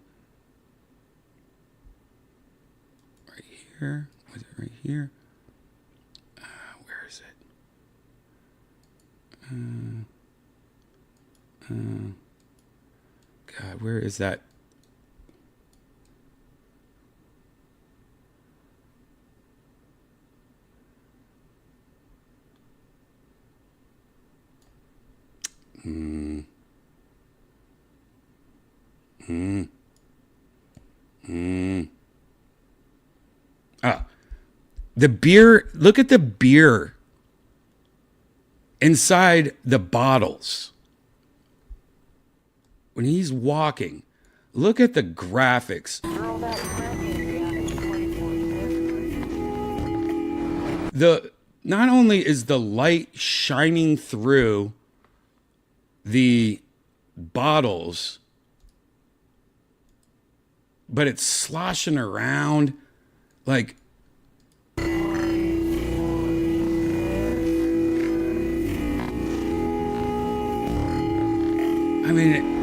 S2: right here. Was it right here? Where is it? God, where is that? The beer, look at the beer inside the bottles. When he's walking, look at the graphics. Not only is the light shining through the bottles, but it's sloshing around like, I mean,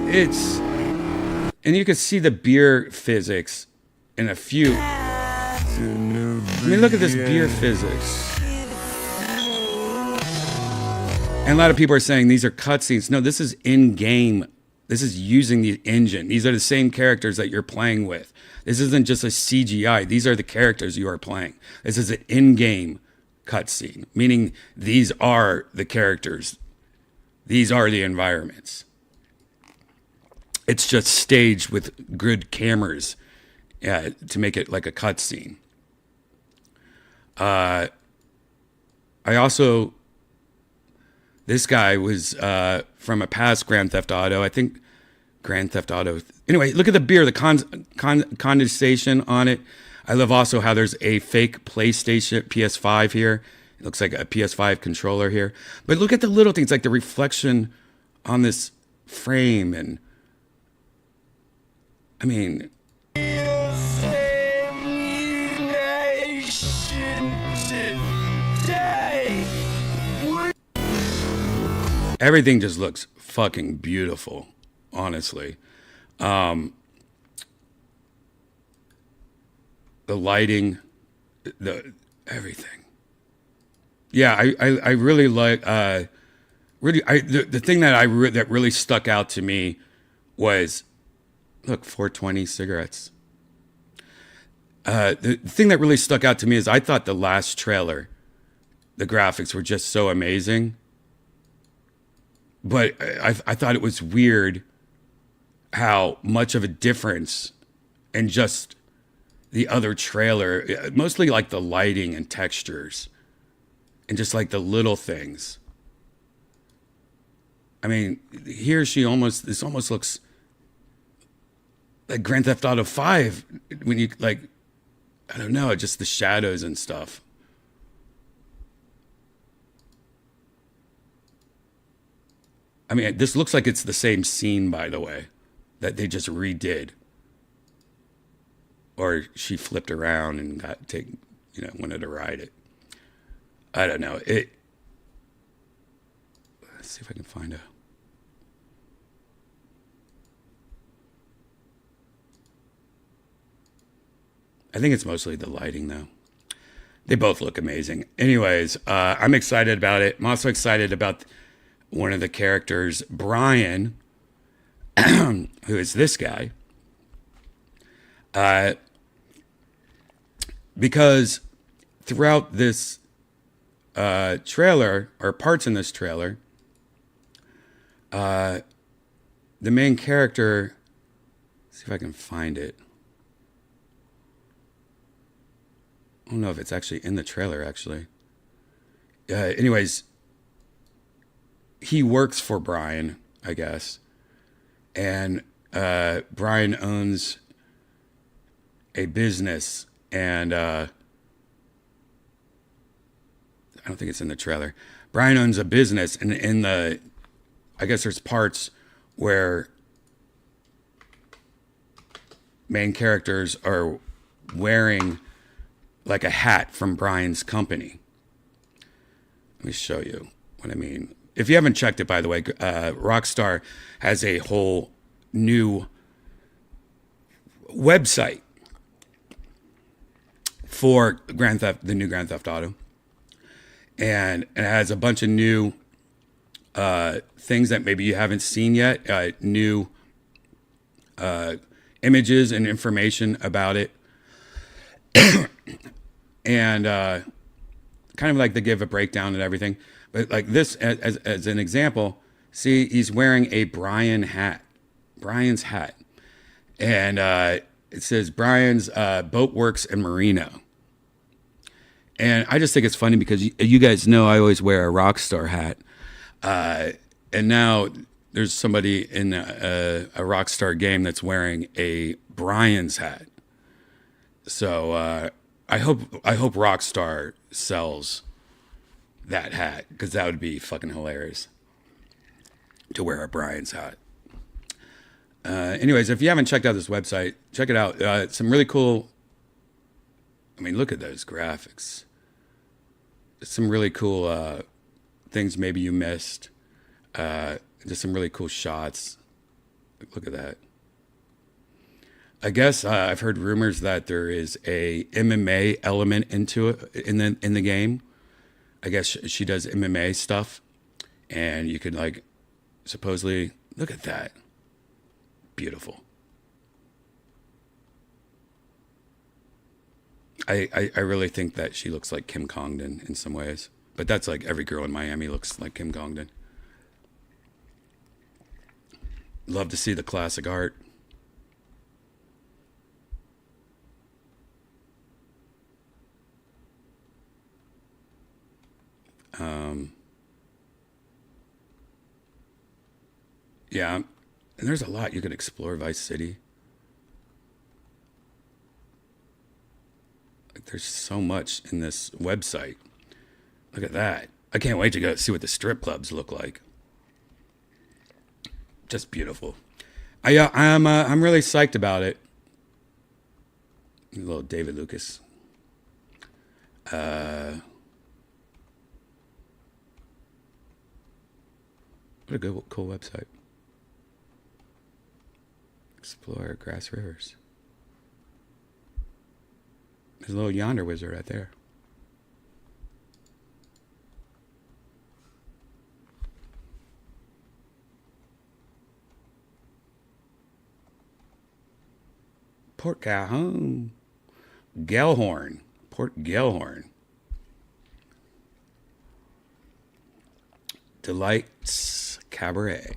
S2: and you can see the beer physics in a few. I mean, look at this beer physics. And a lot of people are saying these are cutscenes. No, this is in-game. This is using the engine. These are the same characters that you're playing with. This isn't just a CGI. These are the characters you are playing. This is an in-game cutscene, meaning these are the characters. These are the environments. It's just staged with good cameras to make it like a cutscene. I also, this guy was from a past Grand Theft Auto. I think Grand Theft Auto. Anyway, look at the beer, the condensation on it. I love also how there's a fake PlayStation PS5 here. It looks like a PS5 controller here. But look at the little things, like the reflection on this frame. And I mean, everything just looks fucking beautiful, honestly. The lighting, everything. Yeah, I really like. The thing that that really stuck out to me was, look, 420 cigarettes. The thing that really stuck out to me is I thought the last trailer, the graphics were just so amazing. but I thought it was weird how much of a difference in just the other trailer, mostly like the lighting and textures and just like the little things. I mean, here this almost looks like Grand Theft Auto 5 when you like, I don't know, just the shadows and stuff. I mean, this looks like it's the same scene, by the way, that they just redid. Or she flipped around and wanted to ride it. I don't know. Let's see if I can find a. I think it's mostly the lighting, though. They both look amazing. Anyways, I'm excited about it. I'm also excited about one of the characters, Brian, who is this guy. Because throughout this trailer, or parts in this trailer, the main character, let's see if I can find it. I don't know if it's actually in the trailer, actually. Anyways, he works for Brian, I guess. And Brian owns a business, and I don't think it's in the trailer. Brian owns a business, and I guess there's parts where main characters are wearing like a hat from Brian's company. Let me show you what I mean. If you haven't checked it, by the way, Rockstar has a whole new website for the new Grand Theft Auto. And it has a bunch of new things that maybe you haven't seen yet, new images and information about it. And kind of like they give a breakdown and everything. But like this, as an example, see, he's wearing a Brian's hat. And it says Brian's Boat Works and Marino. And I just think it's funny because you guys know I always wear a Rockstar hat. And now there's somebody in a Rockstar game that's wearing a Brian's hat. So I hope Rockstar sells that hat, because that would be fucking hilarious to wear a Brian's hat. Anyways, if you haven't checked out this website, check it out. Some really cool. I mean, look at those graphics. Some really cool things maybe you missed. Just some really cool shots. Look at that. I guess I've heard rumors that there is a MMA element into it in the game. I guess she does MMA stuff, and you could like supposedly look at that. Beautiful. I really think that she looks like Kim Congdon in some ways, but that's like every girl in Miami looks like Kim Congdon. Love to see the classic art. Yeah, and there's a lot you could explore. Vice City. Like, there's so much in this website. Look at that. I can't wait to go see what the strip clubs look like. Just beautiful. I'm really psyched about it. A little David Lucas. What a good, cool website. Explore Grass Rivers. There's a little Yonder Wizard right there. Port Calhoun. Gellhorn. Port Gellhorn. Delights Cabaret.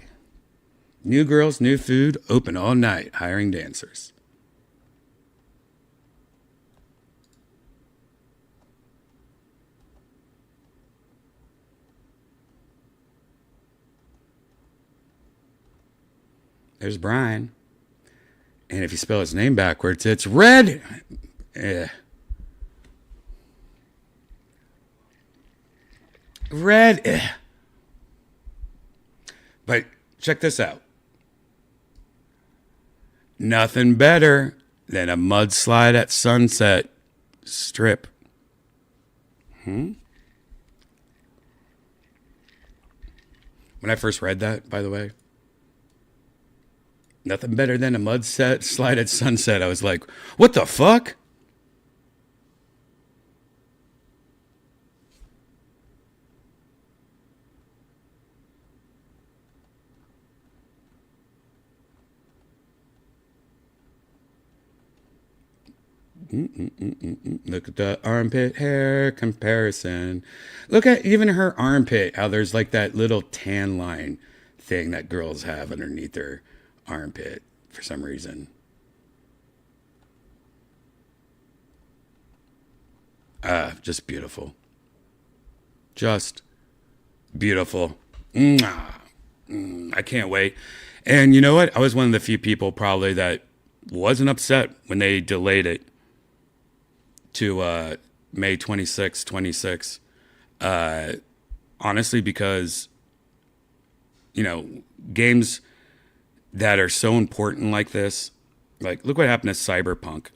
S2: New girls, new food, open all night, hiring dancers. There's Brian. And if you spell his name backwards, it's Red. Red. But check this out. Nothing better than a mudslide at Sunset Strip. When I first read that, by the way, nothing better than a slide at Sunset. I was like, what the fuck? Look at the armpit hair comparison. Look at even her armpit, how there's like that little tan line thing that girls have underneath their armpit for some reason. Just beautiful. Just beautiful. I can't wait. And you know what? I was one of the few people probably that wasn't upset when they delayed it to May 26. Honestly, because, you know, games that are so important like this, like look what happened to Cyberpunk.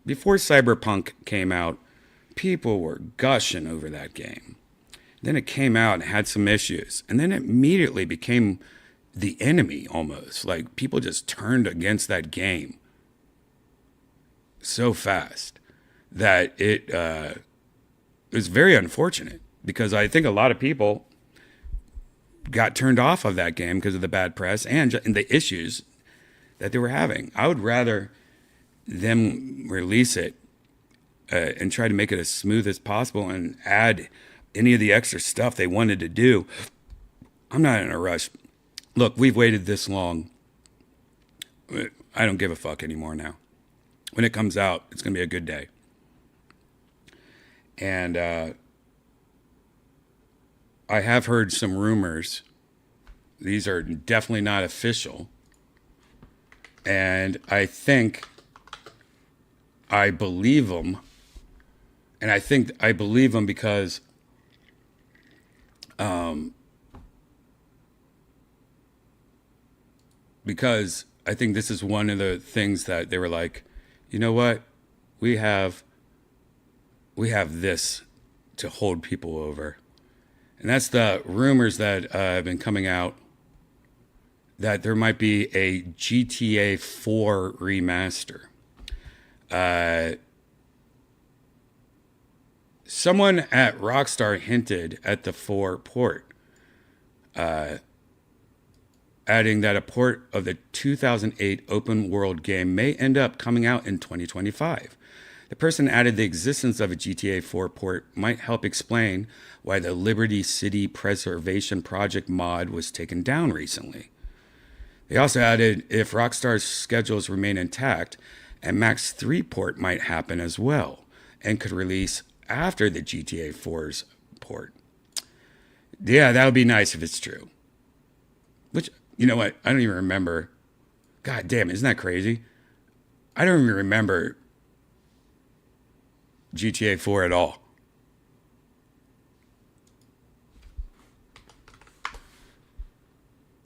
S2: Before Cyberpunk came out, people were gushing over that game. Then it came out and had some issues, and then it immediately became the enemy almost. Like people just turned against that game so fast that it was very unfortunate, because I think a lot of people got turned off of that game because of the bad press and the issues that they were having. I would rather them release it and try to make it as smooth as possible and add any of the extra stuff they wanted to do. I'm not in a rush. Look, we've waited this long. I don't give a fuck anymore now. When it comes out, it's going to be a good day. And I have heard some rumors. These are definitely not official. And I think I believe them. And I think I believe them because I think this is one of the things that they were like, you know what? We have this to hold people over. And that's the rumors that have been coming out, that there might be a GTA 4 remaster. Someone at Rockstar hinted at the 4 port, adding that a port of the 2008 open world game may end up coming out in 2025. The person added the existence of a GTA 4 port might help explain why the Liberty City Preservation Project mod was taken down recently. They also added if Rockstar's schedules remain intact, a Max 3 port might happen as well and could release after the GTA 4's port. Yeah, that would be nice if it's true. Which, you know what? I don't even remember. God damn, isn't that crazy? I don't even remember GTA 4 at all.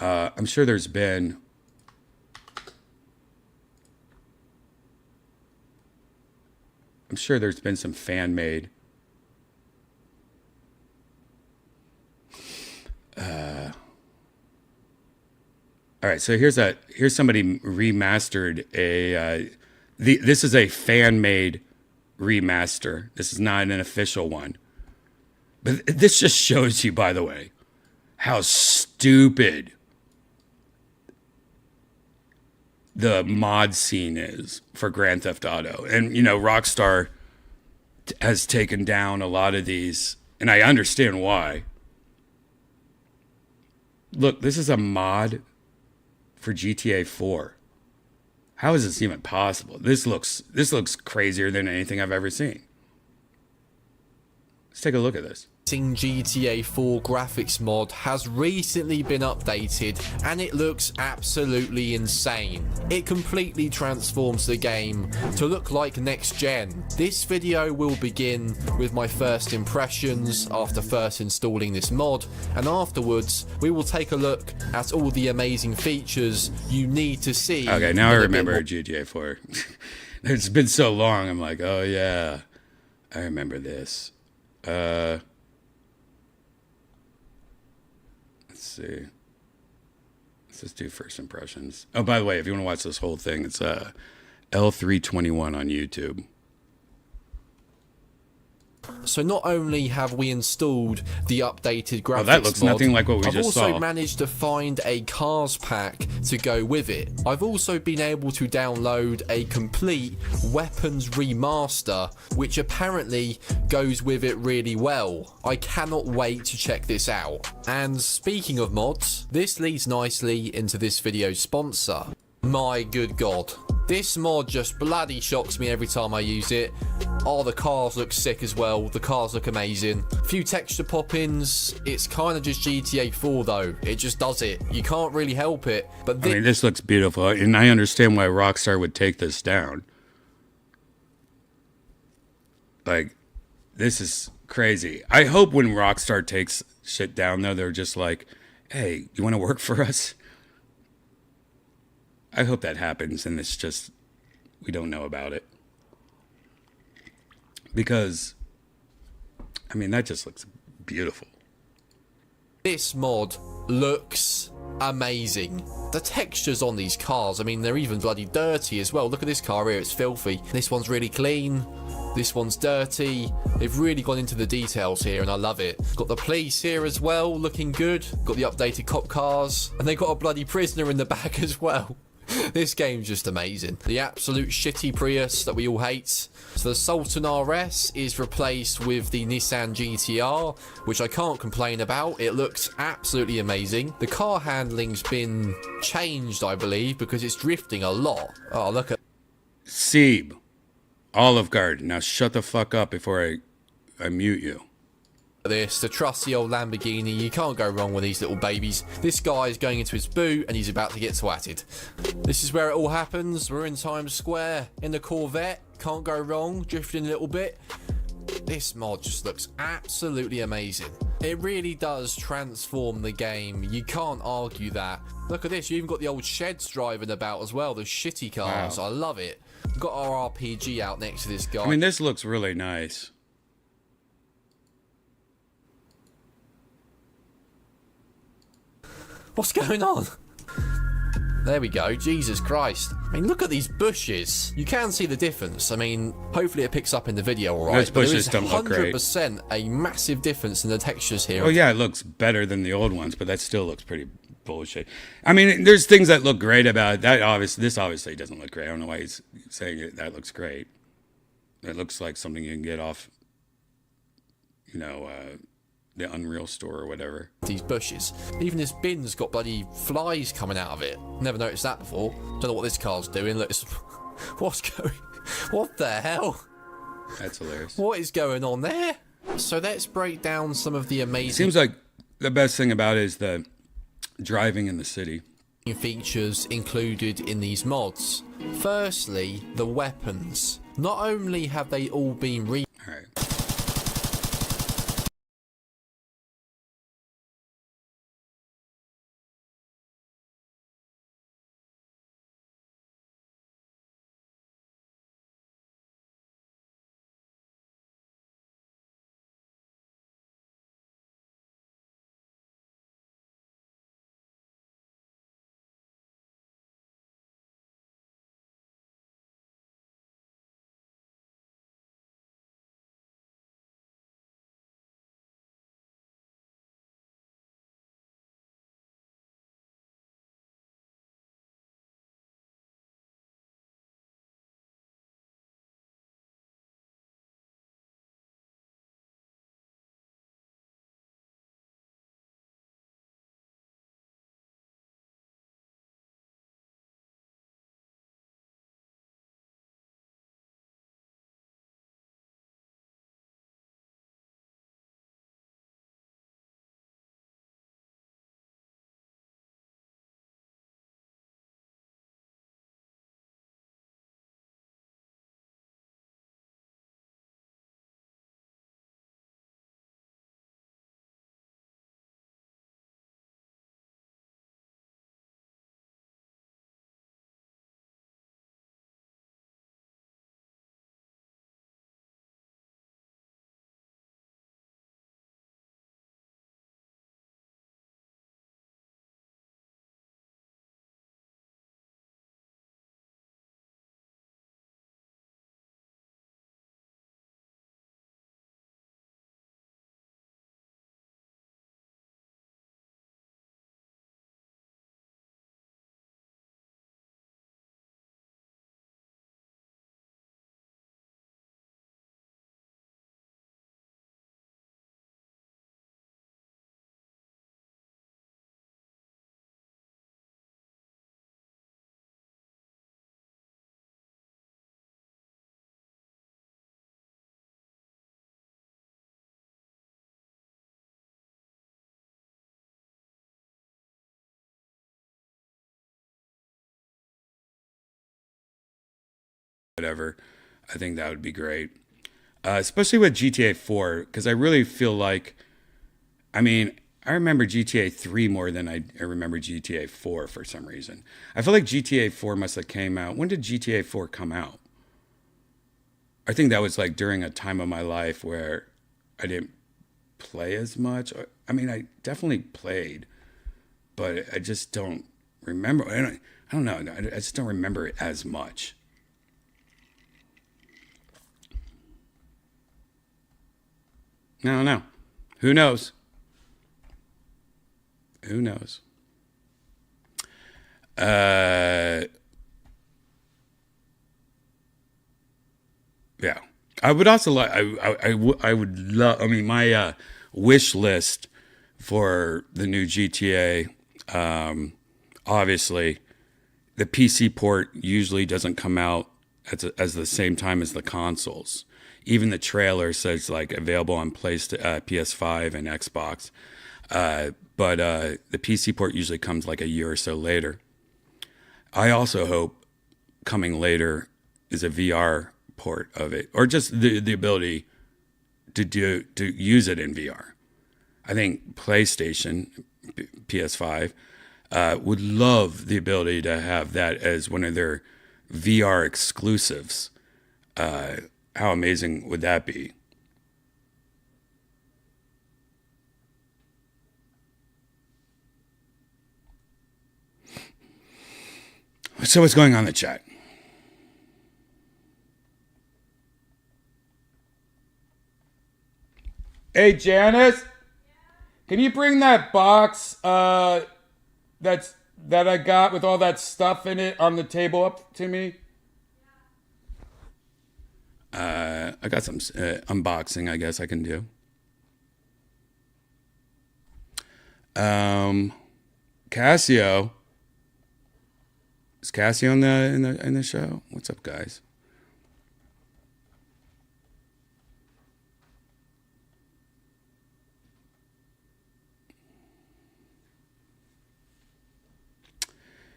S2: I'm sure there's been some fan-made all right, so here's somebody remastered this is a fan-made remaster. This is not an official one. But this just shows you, by the way, how stupid the mod scene is for Grand Theft Auto. And, you know, Rockstar has taken down a lot of these, and I understand why. Look, this is a mod for GTA 4. How is this even possible? This looks crazier than anything I've ever seen. Let's take a look at this.
S18: GTA 4 graphics mod has recently been updated and it looks absolutely insane. It completely transforms the game to look like next gen. This video will begin with my first impressions after first installing this mod, and afterwards we will take a look at all the amazing features you need to see.
S2: Okay, now I remember GTA 4. It's been so long, I'm like, oh yeah, I remember this. Let's see. Let's just do first impressions. Oh, by the way, if you want to watch this whole thing, it's L321 on YouTube.
S18: So not only have we installed the updated graphics
S2: that looks
S18: mod,
S2: nothing like what we
S18: I've
S2: just
S18: also
S2: saw.
S18: managed to find a cars pack to go with it. I've also been able to download a complete weapons remaster, which apparently goes with it really well. I cannot wait to check this out. And speaking of mods, this leads nicely into this video's sponsor. My good god. This mod just bloody shocks me every time I use it. Oh, the cars look sick as well. The cars look amazing. Few texture pop-ins. It's kind of just GTA 4 though. It just does it. You can't really help it. But
S2: I mean, this looks beautiful, and I understand why Rockstar would take this down. Like, this is crazy. I hope when Rockstar takes shit down, though, they're just like, hey, you want to work for us? I hope that happens, and it's just, we don't know about it. Because, I mean, that just looks beautiful.
S18: This mod looks amazing. The textures on these cars, I mean, they're even bloody dirty as well. Look at this car here, it's filthy. This one's really clean. This one's dirty. They've really gone into the details here, and I love it. Got the police here as well, looking good. Got the updated cop cars, and they got a bloody prisoner in the back as well. This game's just amazing. The absolute shitty Prius that we all hate. So the Sultan RS is replaced with the Nissan GTR, which I can't complain about. It looks absolutely amazing. The car handling's been changed, I believe, because it's drifting a lot. Oh, look at...
S2: Seeb, Olive Garden. Now shut the fuck up before I mute you.
S18: This, the trusty old Lamborghini. You can't go wrong with these little babies. This guy is going into his boot and he's about to get swatted. This is where it all happens. We're in Times Square in the Corvette. Can't go wrong. Drifting a little bit. This mod just looks absolutely amazing. It really does transform the game. You can't argue that. Look at this. You even got the old sheds driving about as well. The shitty cars. Wow. I love it. We've got our RPG out next to this guy.
S2: I mean, this looks really nice.
S18: What's going on? There we go. Jesus Christ. I mean, look at these bushes. You can see the difference. I mean, hopefully it picks up in the video all right.
S2: Those bushes don't look great.
S18: 100% a massive difference in the textures here.
S2: Oh, yeah, it looks better than the old ones, but that still looks pretty bullshit. I mean, there's things that look great about it. This obviously doesn't look great. I don't know why he's saying it. That looks great. It looks like something you can get off, you know, the Unreal Store or whatever.
S18: These bushes. Even this bin's got bloody flies coming out of it. Never noticed that before. Don't know what this car's doing. Look, what's going... What the hell?
S2: That's hilarious.
S18: What is going on there? So let's break down some of the amazing...
S2: Seems like the best thing about it is the driving in the city.
S18: Features included in these mods. Firstly, the weapons. Not only have they all been
S2: Alright. whatever. I think that would be great. Especially with GTA 4, because I really feel like, I mean, I remember GTA 3 more than I remember GTA 4 for some reason. I feel like GTA 4 must have came out. When did GTA 4 come out? I think that was like during a time of my life where I didn't play as much. I mean, I definitely played, but I just don't remember. I don't know. I just don't remember it as much. I don't know. Who knows? Who knows? Yeah. I would also like, I would love, I mean, my wish list for the new GTA, obviously, the PC port usually doesn't come out as the same time as the consoles. Even the trailer says like available on PS5 and Xbox. But the PC port usually comes like a year or so later. I also hope coming later is a VR port of it, or just the ability to use it in VR. I think PlayStation, PS5, would love the ability to have that as one of their VR exclusives. How amazing would that be? So what's going on in the chat? Hey Janice, can you bring that box that I got with all that stuff in it on the table up to me? I got some unboxing, I guess I can do. Casio. Is Casio in the show? What's up, guys?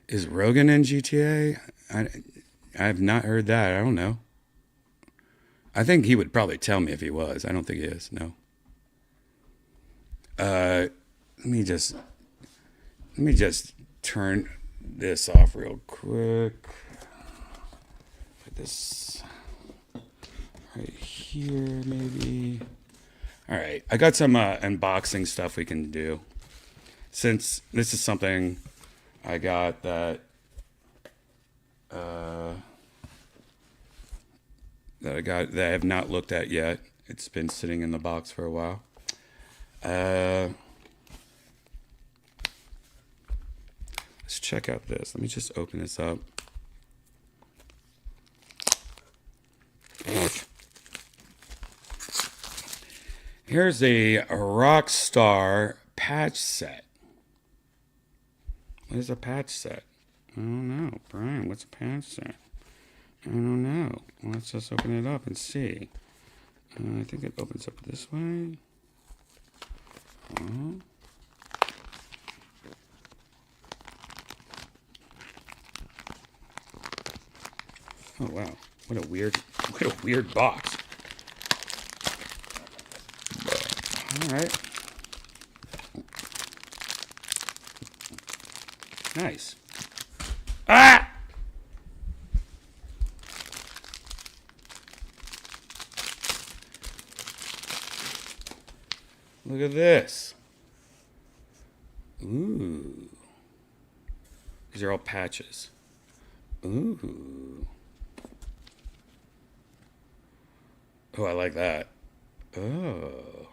S2: Is Rogan in GTA? I have not heard that. I don't know. I think he would probably tell me if he was. I don't think he is. No. Let me just turn this off real quick. Put this right here, maybe. All right. I got some unboxing stuff we can do. Since this is something I got that that I have not looked at yet. It's been sitting in the box for a while. Let's check out this. Let me just open this up. Here's a Rockstar patch set. What is a patch set? I don't know. Brian, what's a patch set? I don't know. Let's just open it up and see. I think it opens up this way. Oh wow. What a weird box. All right. Nice. Ah! Look at this. Ooh. These are all patches. Ooh. Oh, I like that. Oh.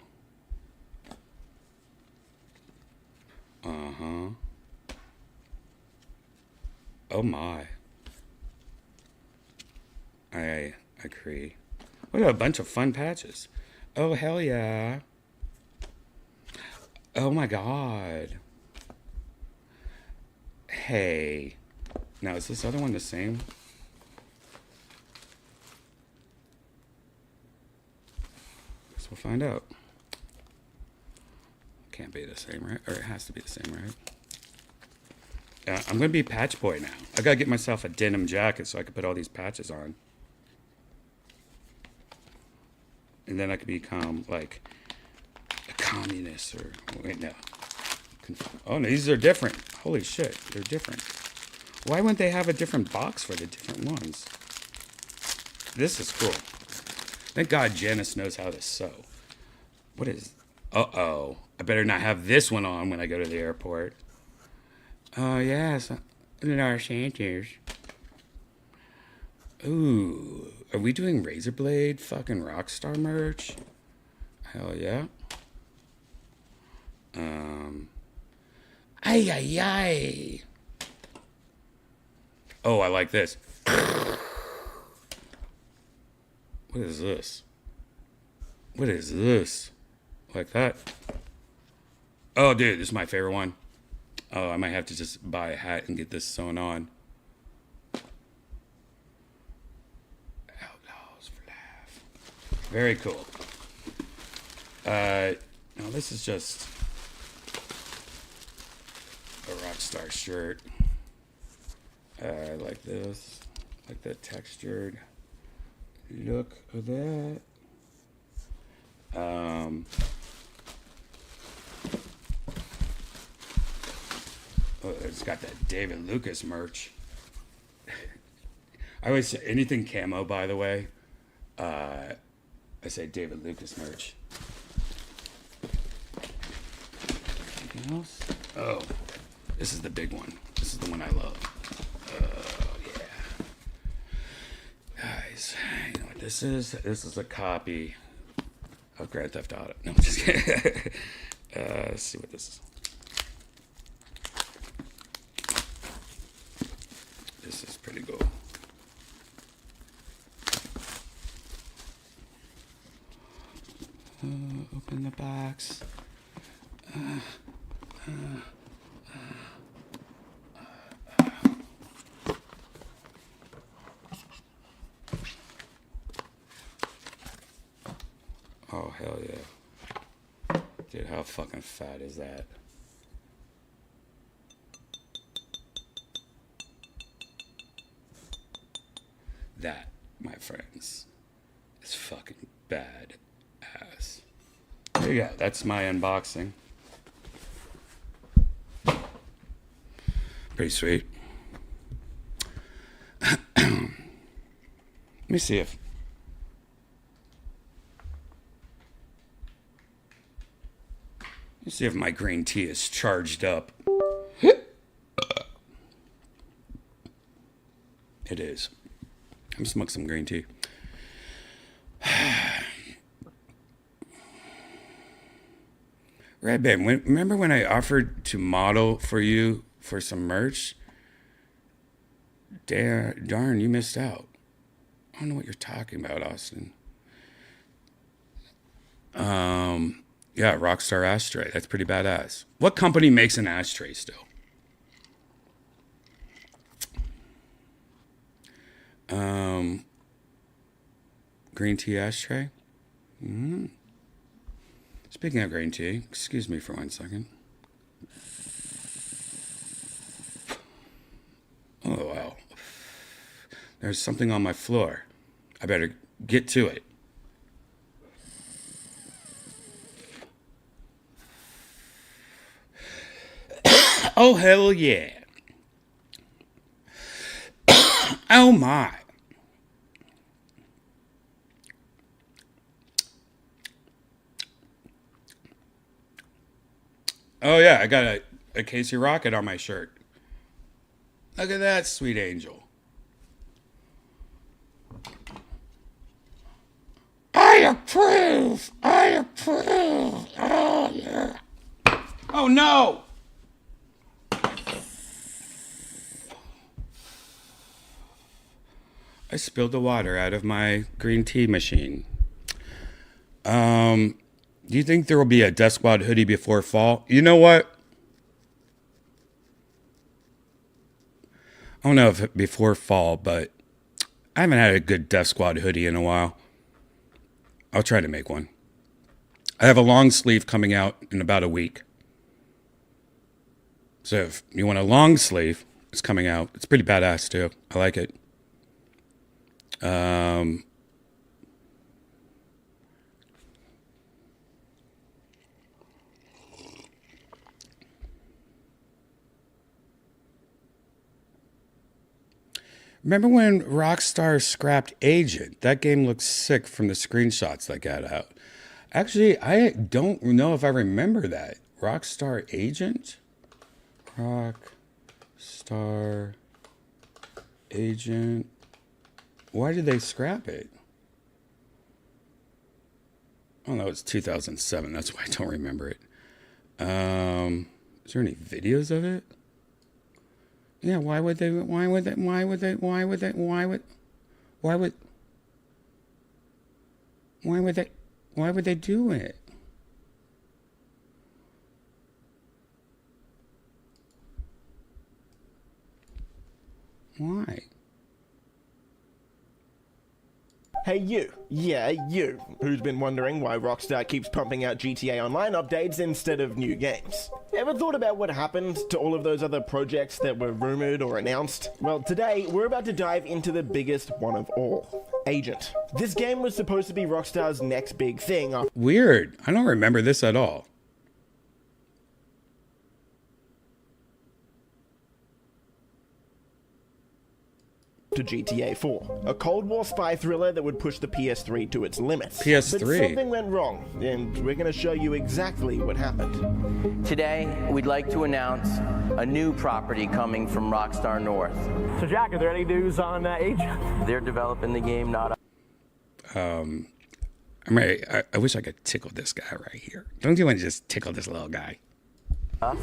S2: Uh-huh. Oh my. I agree. What a bunch of fun patches. Oh, hell yeah. Oh my god. Hey. Now, is this other one the same? Guess we'll find out. Can't be the same, right? Or it has to be the same, right? I'm going to be patch boy now. I got to get myself a denim jacket so I can put all these patches on. and then I could become like a communist or wait, no. Oh, no, these are different. Holy shit, they're different. Why wouldn't they have a different box for the different ones? This is cool. Thank God Janice knows how to sew. What is... Uh-oh. I better not have this one on when I go to the airport. Oh, yes. Our Santas. Ooh. Are we doing Razor Blade fucking Rockstar merch? Hell yeah. Ay, ay, ay. Oh, I like this. What is this? What is this? Like that? Oh, dude, this is my favorite one. Oh, I might have to just buy a hat and get this sewn on. Outlaws for laugh. Very cool. No, this is just a Rockstar shirt. I like this. Like that textured look of that. Oh, it's got that David Lucas merch. I always say anything camo, by the way. I say David Lucas merch. Anything else? Oh, this is the big one. This is the one I love. Oh, yeah. Guys, you know what this is? This is a copy of Grand Theft Auto. No, I'm just kidding. Let's see what this is. This is pretty cool. Open the box. Oh, hell yeah. Dude, how fucking fat is that? That, my friends, is fucking bad ass. There you go. That's my unboxing. Pretty sweet. Let me see if... Let's see if my green tea is charged up. It is. I'm gonna smoke some green tea. Red Band, remember when I offered to model for you for some merch? Darn, you missed out. I don't know what you're talking about, Austin. Yeah, Rockstar ashtray. That's pretty badass. What company makes an ashtray still? Green tea ashtray. Speaking of green tea, excuse me for 1 second. Oh, wow. There's something on my floor. I better get to it. Oh, hell yeah. Oh, my. Oh, yeah, I got a Casey Rocket on my shirt. Look at that, sweet angel. I approve. I approve. Oh, yeah. Oh, no. I spilled the water out of my green tea machine. Do you think there will be a Death Squad hoodie before fall? You know what? I don't know if before fall, but I haven't had a good Death Squad hoodie in a while. I'll try to make one. I have a long sleeve coming out in about a week. So if you want a long sleeve, it's coming out. It's pretty badass too. I like it. Remember when Rockstar scrapped Agent? That game looks sick from the screenshots that got out. Actually, I don't know if I remember that. Rockstar Agent? Rockstar Agent. Why did they scrap it? Oh no, it's 2007. That's why I don't remember it. Is there any videos of it? Yeah, why would they do it? Why?
S19: Hey you, yeah you, who's been wondering why Rockstar keeps pumping out GTA Online updates instead of new games. Ever thought about what happened to all of those other projects that were rumored or announced? Well, today we're about to dive into the biggest one of all, Agent. This game was supposed to be Rockstar's next big thing after
S2: Weird. I don't remember this at all.
S19: GTA 4, a Cold War spy thriller that would push the PS3 to its limits.
S2: PS3.
S19: But something went wrong, and we're going to show you exactly what happened.
S20: Today, we'd like to announce a new property coming from Rockstar North.
S19: So Jack, are there any news on Agent?
S20: They're developing the game not...
S2: I'm ready. I wish I could tickle this guy right here. Don't you want to just tickle this little guy?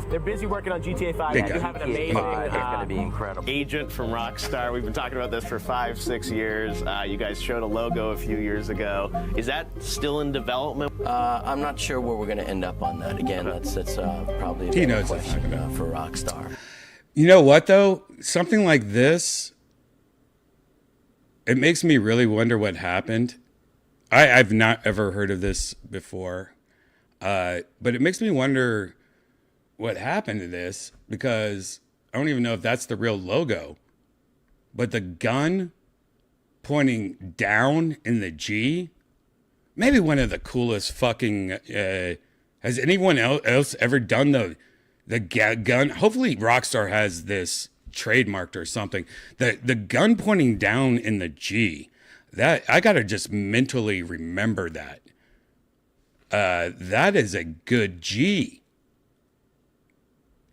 S19: They're busy working on GTA 5.
S2: Big
S19: They do
S2: guy.
S19: have an amazing...
S20: It's going to be incredible.
S11: Agent from Rockstar. We've been talking about this for 5-6 years. You guys showed a logo a few years ago. Is that still in development?
S20: I'm not sure where we're going to end up on that. Again, that's probably a
S2: He
S20: better
S2: knows what
S20: question for Rockstar.
S2: You know what though? Something like this, it makes me really wonder what happened. I've not ever heard of this before, but it makes me wonder what happened to this, because I don't even know if that's the real logo, but the gun pointing down in the G, maybe one of the coolest fucking, has anyone else ever done the gun? Hopefully Rockstar has this trademarked or something. The gun pointing down in the G, that I gotta just mentally remember that. That is a good G.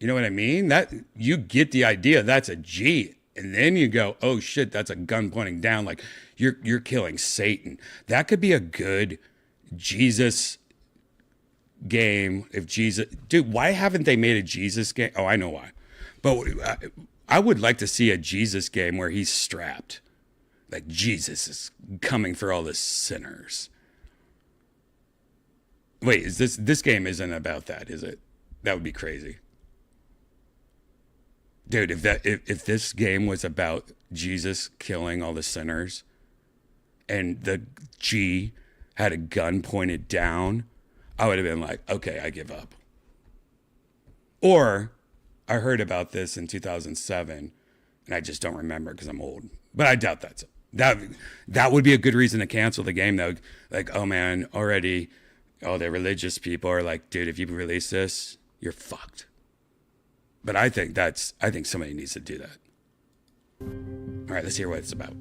S2: You know what I mean? That you get the idea. That's a G, and then you go, "Oh shit, that's a gun pointing down." Like you're killing Satan. That could be a good Jesus game. If Jesus, dude, why haven't they made a Jesus game? Oh, I know why. But I would like to see a Jesus game where he's strapped, like Jesus is coming for all the sinners. Wait, is this game isn't about that, is it? That would be crazy. Dude, if this game was about Jesus killing all the sinners and the G had a gun pointed down, I would have been like, okay, I give up. Or I heard about this in 2007 and I just don't remember because I'm old. But I doubt that's it. That would be a good reason to cancel the game though. Like, oh man, already all the religious people are like, dude, if you release this, you're fucked. But I think somebody needs to do that. All right, let's hear what it's about.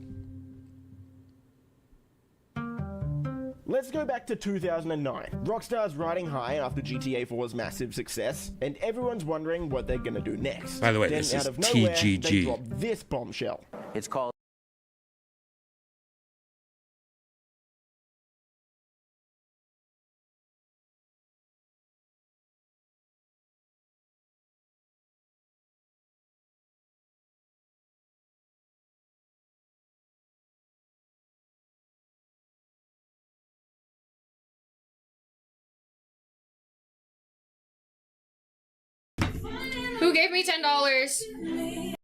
S19: Let's go back to 2009. Rockstar's riding high after GTA 4's massive success, and everyone's wondering what they're gonna do next.
S2: By the way,
S19: then
S2: this
S19: out
S2: is
S19: of nowhere,
S2: TGG.
S19: they drop this bombshell.
S20: It's called
S21: Who gave me $10?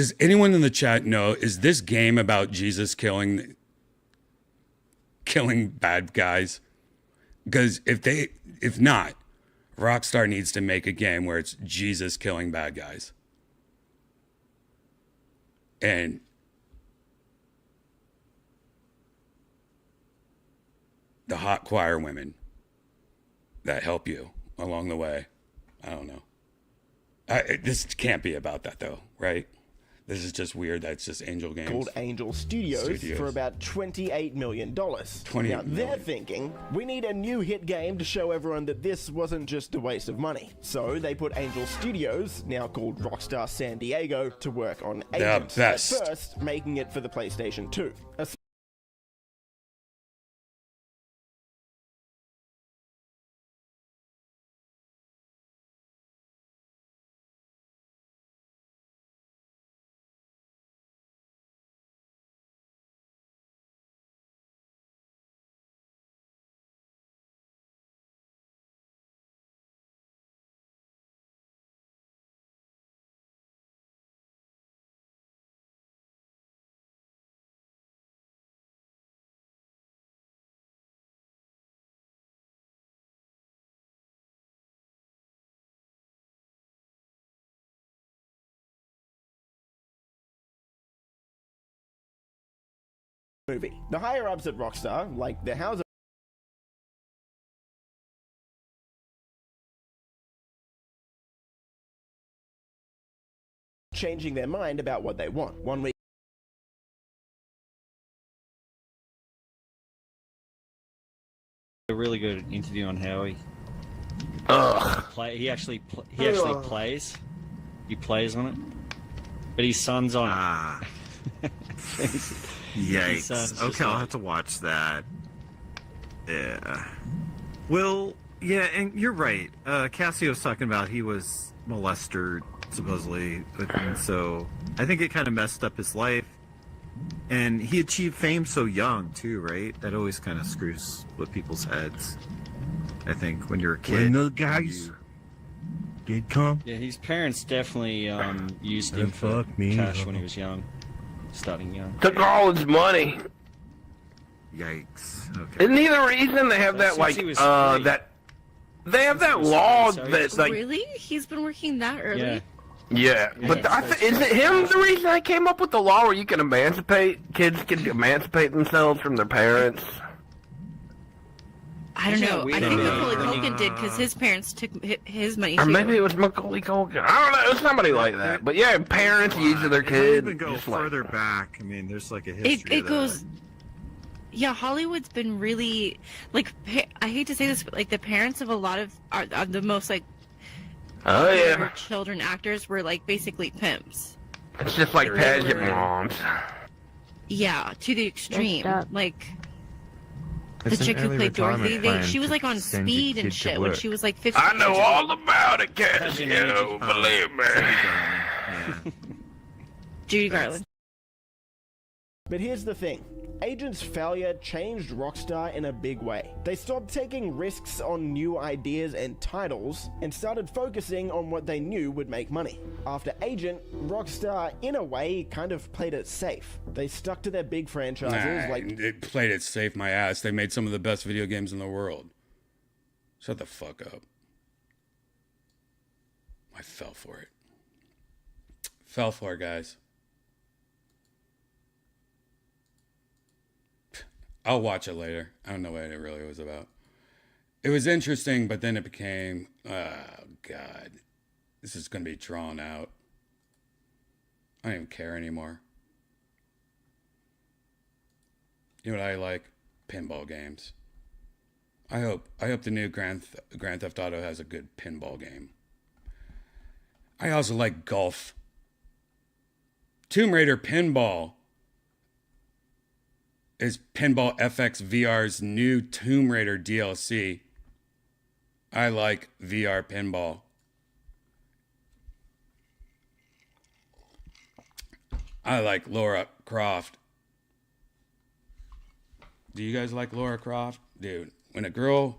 S2: Does anyone in the chat know, is this game about Jesus killing bad guys? Because if not, Rockstar needs to make a game where it's Jesus killing bad guys. And the hot choir women that help you along the way. I don't know. This can't be about that though, right? This is just weird. That's just Angel Games.
S19: Called Angel Studios for about $28 million. Now they're thinking, we need a new hit game to show everyone that this wasn't just a waste of money. So they put Angel Studios, now called Rockstar San Diego, to work on Agents. At first, making it for the PlayStation 2. Movie. The higher ups at Rockstar, like the House of changing their mind about what they want. 1 week
S17: A really good interview on Howie. He actually plays. He plays on it, but his son's on it.
S16: Yikes. Okay, I'll have to watch that. Yeah. Well, yeah, and you're right. Cassio's talking about he was molested, supposedly. And so I think it kind of messed up his life. And he achieved fame so young, too, right? That always kind of screws with people's heads. I think when you're a kid.
S3: When the guys did come.
S17: Yeah, his parents definitely used him for cash when he was young. Starting young.
S8: Took all his money.
S16: Yikes. Okay.
S8: Isn't he the reason they have that, like, that... They have that law that, like...
S6: Really? He's been working that early?
S8: Yeah, but is it him the reason I came up with the law where you can kids can emancipate themselves from their parents?
S6: I don't know. I think Macaulay Culkin did because his parents took his money.
S8: Or maybe it was Macaulay Culkin. I don't know. It was somebody like that. But yeah, parents using their kids.
S16: Even go further back. I mean, there's like a history.
S6: It goes. Yeah, Hollywood's been really like. I hate to say this, but like the parents of a lot of are the most like.
S8: Oh yeah.
S6: Children actors were like basically pimps.
S8: It's just like pageant moms.
S6: Yeah, to the extreme. Like. The chick who played Dorothy, she was like on speed and shit when she was like 15.
S8: I know all about it, Cassio, believe me.
S6: Judy Garland.
S19: But here's the thing. Agent's failure changed Rockstar in a big way. They stopped taking risks on new ideas and titles and started focusing on what they knew would make money. After Agent, Rockstar, in a way, kind of played it safe. They stuck to their big franchises
S2: it played it safe, my ass. They made some of the best video games in the world. Shut the fuck up. I fell for it. Fell for it, guys. I'll watch it later. I don't know what it really was about. It was interesting, but then it became, oh, God. This is going to be drawn out. I don't even care anymore. You know what I like? Pinball games. I hope the new Grand Theft Auto has a good pinball game. I also like golf. Tomb Raider Pinball is Pinball FX VR's new Tomb Raider DLC. I like VR pinball. I like Lara Croft. Do you guys like Lara Croft? Dude, when a girl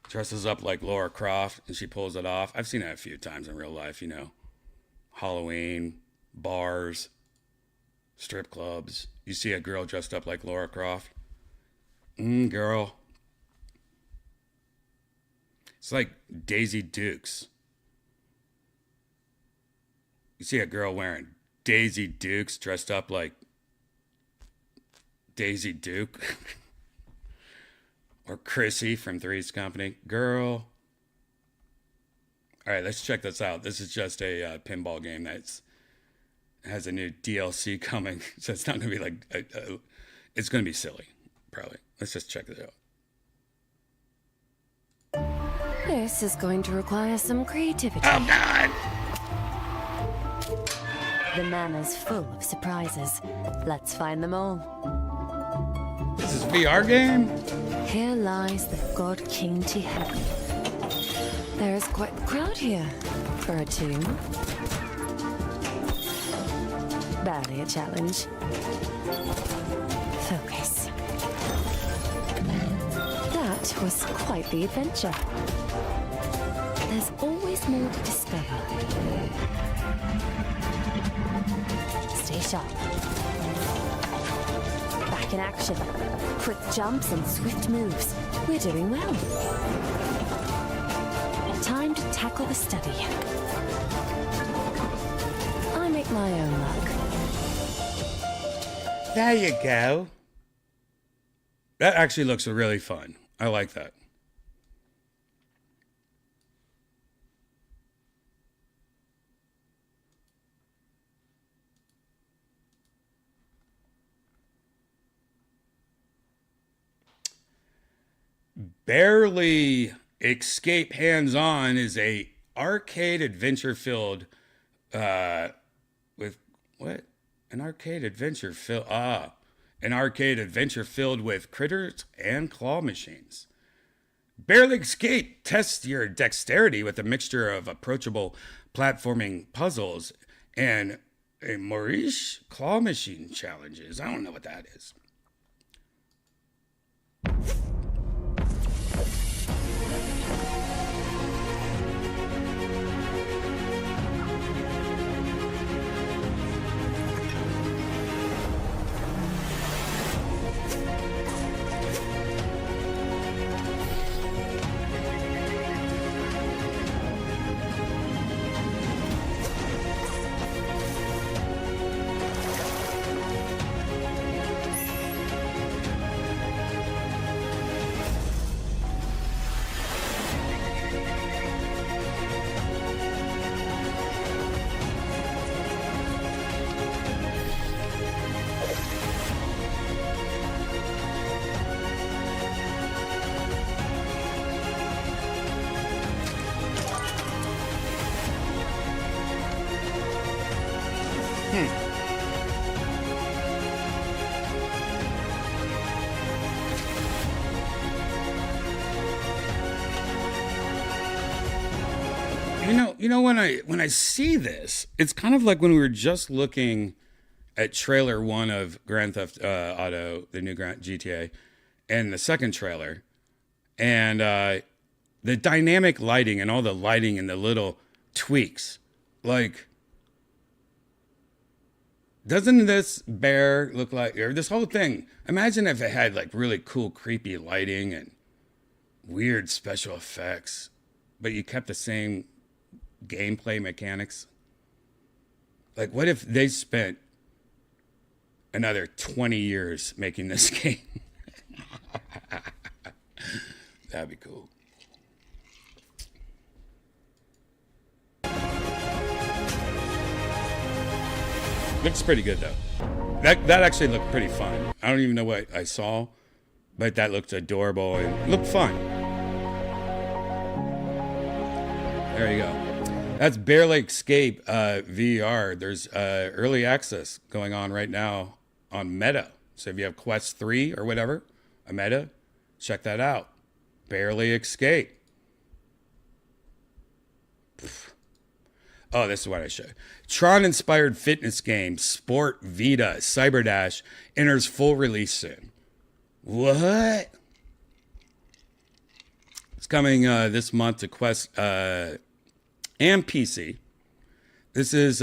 S2: dresses up like Lara Croft and she pulls it off, I've seen it a few times in real life, you know. Halloween, bars, strip clubs. You see a girl dressed up like Laura Croft. Girl. It's like Daisy Dukes. You see a girl wearing Daisy Dukes dressed up like Daisy Duke. Or Chrissy from Three's Company. Girl. All right, let's check this out. This is just a pinball game that has a new DLC coming. So it's not going to be like, it's going to be silly, probably. Let's just check it out.
S5: This is going to require some creativity.
S2: Oh, God!
S5: The mana's full of surprises. Let's find them all.
S2: This is a VR game?
S5: Here lies the God King Tihepu. There is quite the crowd here for a tomb. Barely a challenge. Focus. That was quite the adventure. There's always more to discover. Stay sharp. Back in action. Quick jumps and swift moves. We're doing well. Time to tackle the study. I make my own luck.
S2: There you go. That actually looks really fun. I like that. Barely Escape Hands-On is a arcade adventure filled with what? An arcade adventure filled with critters and claw machines. Barely Escape tests your dexterity with a mixture of approachable platforming puzzles and a Maurice claw machine challenges. I don't know what that is. You know, when I see this, it's kind of like when we were just looking at trailer 1 of Grand Theft Auto, the new GTA, and the second trailer, and the dynamic lighting and all the lighting and the little tweaks. Like, doesn't this bear look like, or this whole thing, imagine if it had like really cool, creepy lighting and weird special effects, but you kept the same gameplay mechanics. Like, what if they spent another 20 years making this game? That'd be cool. Looks pretty good though. That actually looked pretty fun. I don't even know what I saw, but that looked adorable and looked fun. There you go. That's Barely Escape VR. There's early access going on right now on Meta. So if you have Quest 3 or whatever, a Meta, check that out. Barely Escape. Oh, this is what I showed. Tron-inspired fitness game Sport Vita Cyberdash enters full release soon. What? It's coming this month to Quest and PC. This is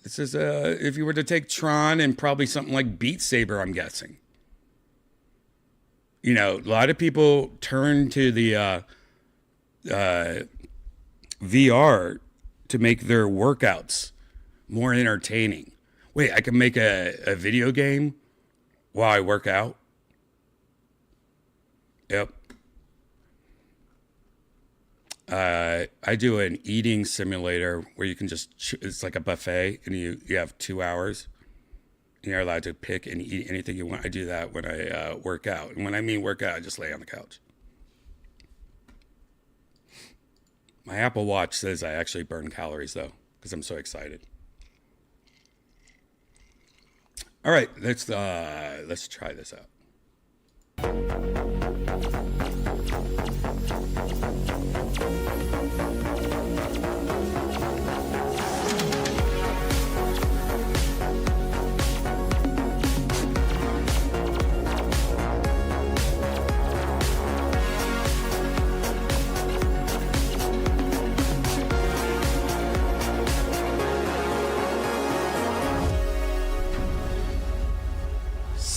S2: This is if you were to take Tron and probably something like Beat Saber, I'm guessing. You know, a lot of people turn to the VR to make their workouts more entertaining. Wait, I can make a video game while I work out? Yep. I do an eating simulator where you can just, it's like a buffet and you have 2 hours. And you're allowed to pick and eat anything you want. I do that when I work out. And when I mean work out, I just lay on the couch. My Apple Watch says I actually burn calories though, because I'm so excited. All right, let's try this out.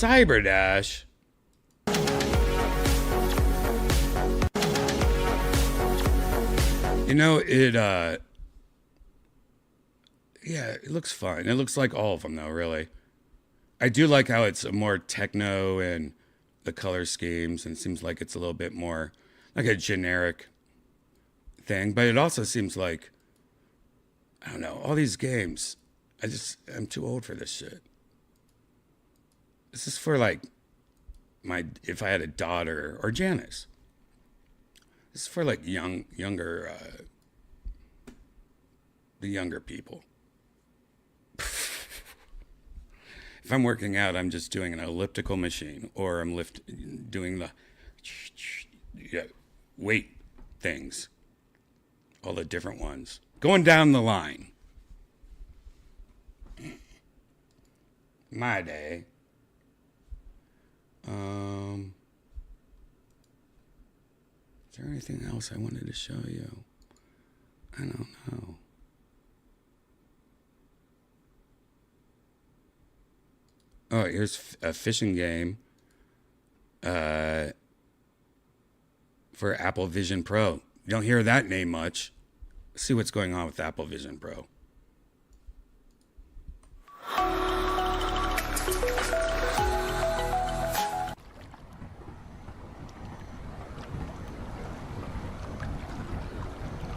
S2: Cyberdash. You know, yeah, it looks fun. It looks like all of them though, really. I do like how it's more techno and the color schemes, and it seems like it's a little bit more like a generic thing, but it also seems like, I don't know, all these games, I'm too old for this shit. This is for like if I had a daughter or Janice. This is for like younger, the younger people. If I'm working out, I'm just doing an elliptical machine, or I'm doing the weight things, all the different ones, going down the line. My day. Is there anything else I wanted to show you? I don't know. Oh, here's a fishing game for Apple Vision Pro. You don't hear that name much. Let's see what's going on with Apple Vision Pro.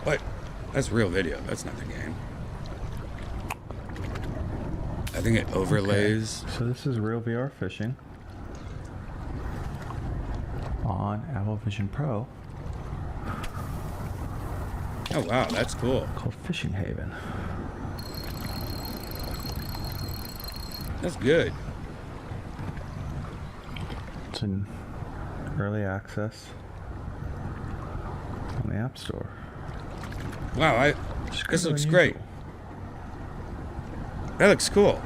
S2: What? That's real video. That's not the game. I think it overlays.
S13: Okay. So this is real VR fishing on Apple Vision Pro.
S2: Oh wow, that's cool.
S13: Called Fishing Haven.
S2: That's good.
S13: It's in early access on the App Store.
S2: Wow, this looks great. That looks cool.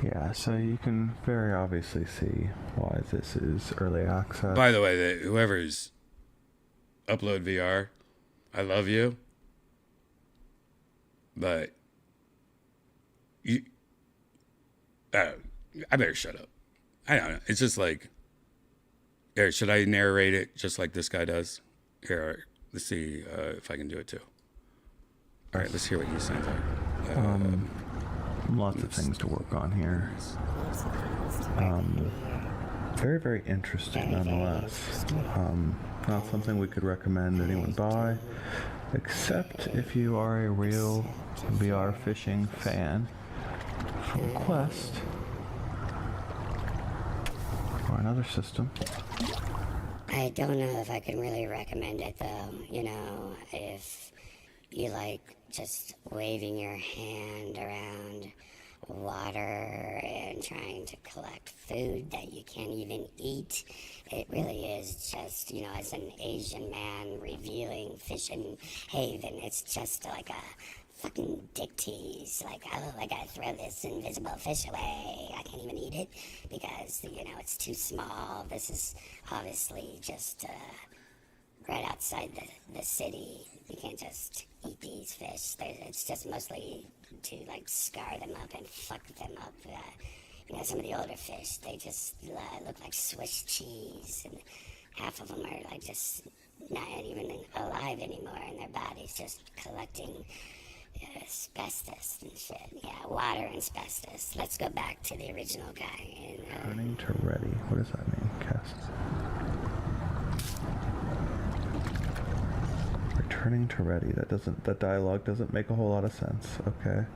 S13: Yeah, so you can very obviously see why this is early access.
S2: By the way, whoever's Upload VR, I love you. But I better shut up. I don't know. It's just like, here, should I narrate it just like this guy does? Here, let's see if I can do it too. All right, let's hear what he sounds like.
S13: Lots of things to work on here. Very, very interesting nonetheless. Not something we could recommend anyone buy, except if you are a real VR fishing fan from Quest or another system.
S22: I don't know if I can really recommend it though. You know, if you like just waving your hand around water and trying to collect food that you can't even eat. It really is just, you know, as an Asian man reviewing Fishing Haven, it's just like a fucking dick tease. Like, I gotta throw this invisible fish away. I can't even eat it because, you know, it's too small. This is obviously just right outside the city. You can't just eat these fish. It's just mostly to like scar them up and fuck them up. You know, some of the older fish, they just look like Swiss cheese, and half of them are like just not even alive anymore, and their bodies just collecting asbestos and shit. Yeah, water and asbestos. Let's go back to the original guy.
S13: Turning to ready. What does that mean, Cass? Returning to ready. That dialogue doesn't make a whole lot of sense. Okay.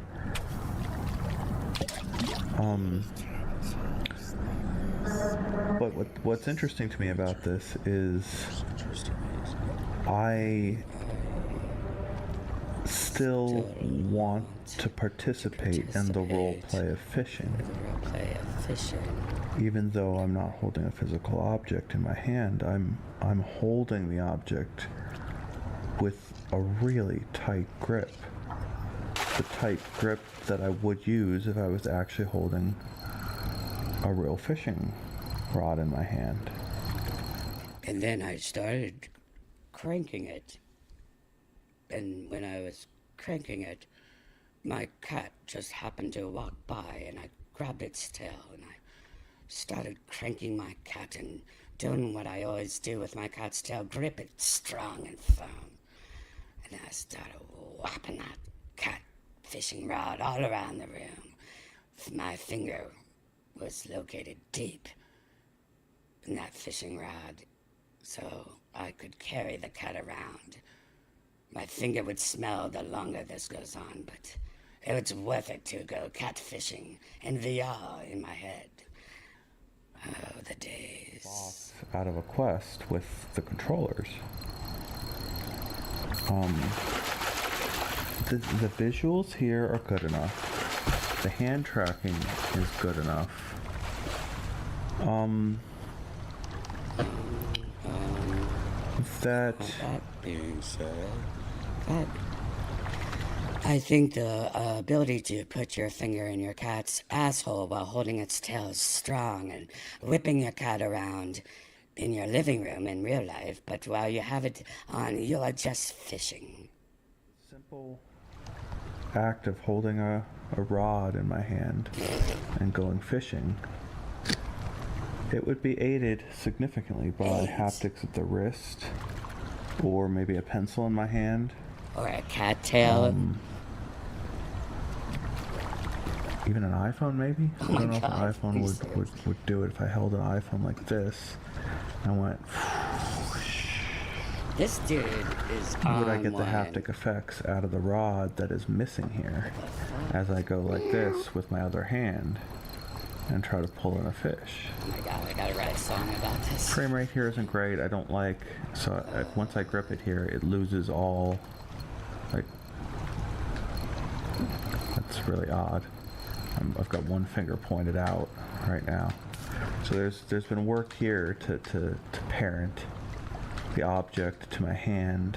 S13: But what's interesting to me about this is I still want to participate in the role play of fishing. Even though I'm not holding a physical object in my hand, I'm holding the object with a really tight grip. The tight grip that I would use if I was actually holding a real fishing rod in my hand.
S14: And then I started cranking it. And when I was cranking it, my cat just happened to walk by, and I grabbed its tail and I started cranking my cat and doing what I always do with my cat's tail, grip it strong and firm. And I started whapping that cat fishing rod all around the room. My finger was located deep in that fishing rod, so I could carry the cat around. My finger would smell the longer this goes on, but it was worth it to go catfishing in VR in my head. Oh, the days.
S13: Out of a quest with the controllers. The visuals here are good enough. The hand tracking is good enough.
S14: That being said, I think the ability to put your finger in your cat's asshole while holding its tail is strong, and whipping your cat around in your living room in real life, but while you have it on, you are just fishing.
S13: Simple act of holding a rod in my hand and going fishing. It would be aided significantly by haptics at the wrist, or maybe a pencil in my hand.
S14: Or a cattail.
S13: Even an iPhone, maybe? I don't know if an iPhone would do it if I held an iPhone like this and went.
S14: This dude is on
S13: Would I get the haptic effects out of the rod that is missing here as I go like this with my other hand and try to pull in a fish?
S14: Oh my god, I gotta write a song about this.
S13: Frame rate here isn't great. I don't like, so once I grip it here, it loses all, like, that's really odd. I've got one finger pointed out right now. So there's been work here to parent the object to my hand,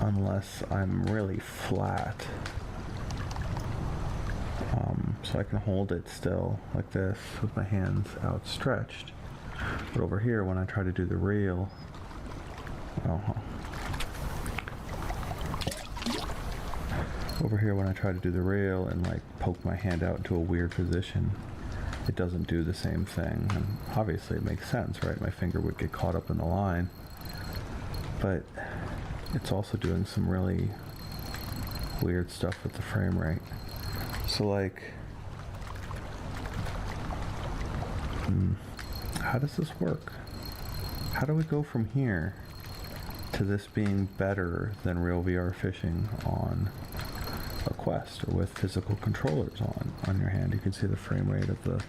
S13: unless I'm really flat. So I can hold it still like this with my hands outstretched. But over here, when I try to do the reel, over here when I try to do the reel and like poke my hand out into a weird position, it doesn't do the same thing. And obviously it makes sense, right? My finger would get caught up in the line. But it's also doing some really weird stuff with the frame rate. So like, how does this work? How do we go from here to this being better than real VR fishing on a Quest or with physical controllers on your hand? You can see the frame rate of the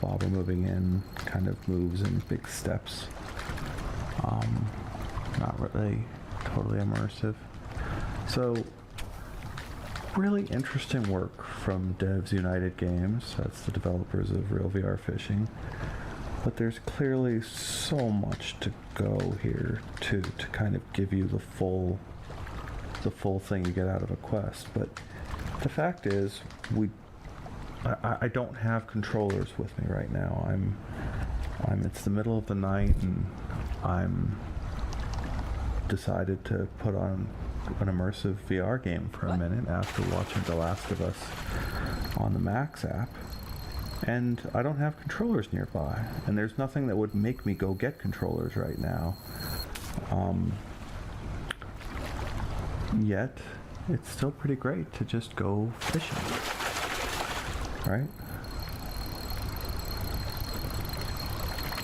S13: bobber moving in, kind of moves in big steps. Not really totally immersive. So really interesting work from Devs United Games. That's the developers of Real VR Fishing. But there's clearly so much to go here to kind of give you the full thing you get out of a Quest. But the fact is, I don't have controllers with me right now. It's the middle of the night, and I'm decided to put on an immersive VR game for a minute after watching The Last of Us on the Max app. And I don't have controllers nearby, and there's nothing that would make me go get controllers right now. Yet, it's still pretty great to just go fishing, right?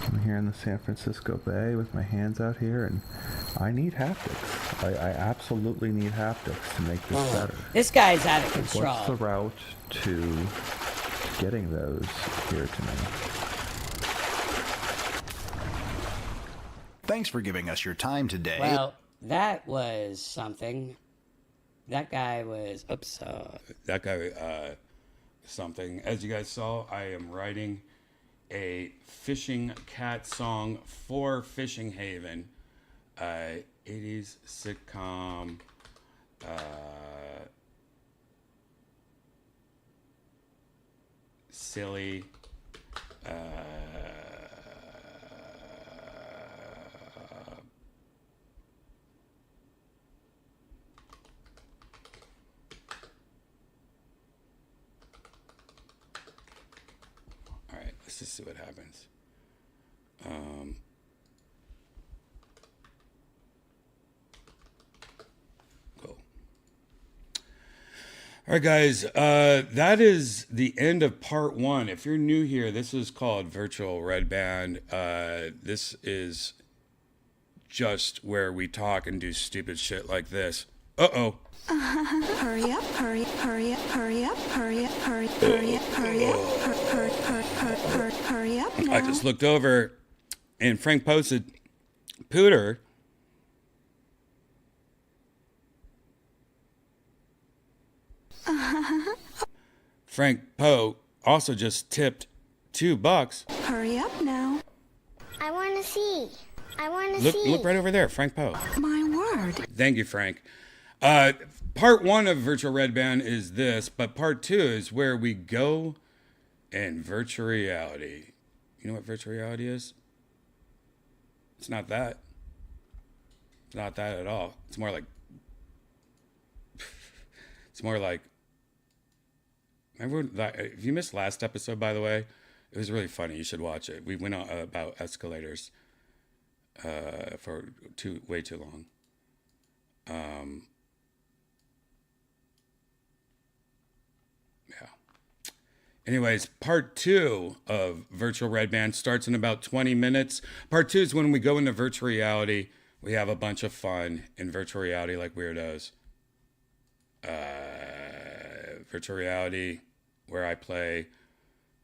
S13: I'm here in the San Francisco Bay with my hands out here, and I need haptics. I absolutely need haptics to make this better.
S14: This guy's out of control.
S13: What's the route to getting those here to me?
S4: Thanks for giving us your time today.
S14: Well, that was something. That guy was,
S2: that guy, something. As you guys saw, I am writing a fishing cat song for Fishing Haven. 80s sitcom. Silly. Let's just see what happens. Cool. All right, guys. That is the end of part 1. If you're new here, this is called Virtual Red Band. This is just where we talk and do stupid shit like this. Uh-oh.
S5: Hurry up, hurry, hurry up, hurry up, hurry up, hurry, hurry up, hurry up, hurry up now.
S2: I just looked over and Frank posted, Pooter. Frank Poe also just tipped $2.
S5: Hurry up now.
S22: I want to see. I want to see.
S2: Look right over there, Frank Poe.
S5: My word.
S2: Thank you, Frank. Part 1 of Virtual Red Band is this, but part 2 is where we go in virtual reality. You know what virtual reality is? It's not that. It's not that at all. It's more like... Remember that, if you missed last episode, by the way, it was really funny. You should watch it. We went on about escalators for way too long. Anyways, part 2 of Virtual Red Band starts in about 20 minutes. Part 2 is when we go into virtual reality. We have a bunch of fun in virtual reality like weirdos. Virtual reality where I play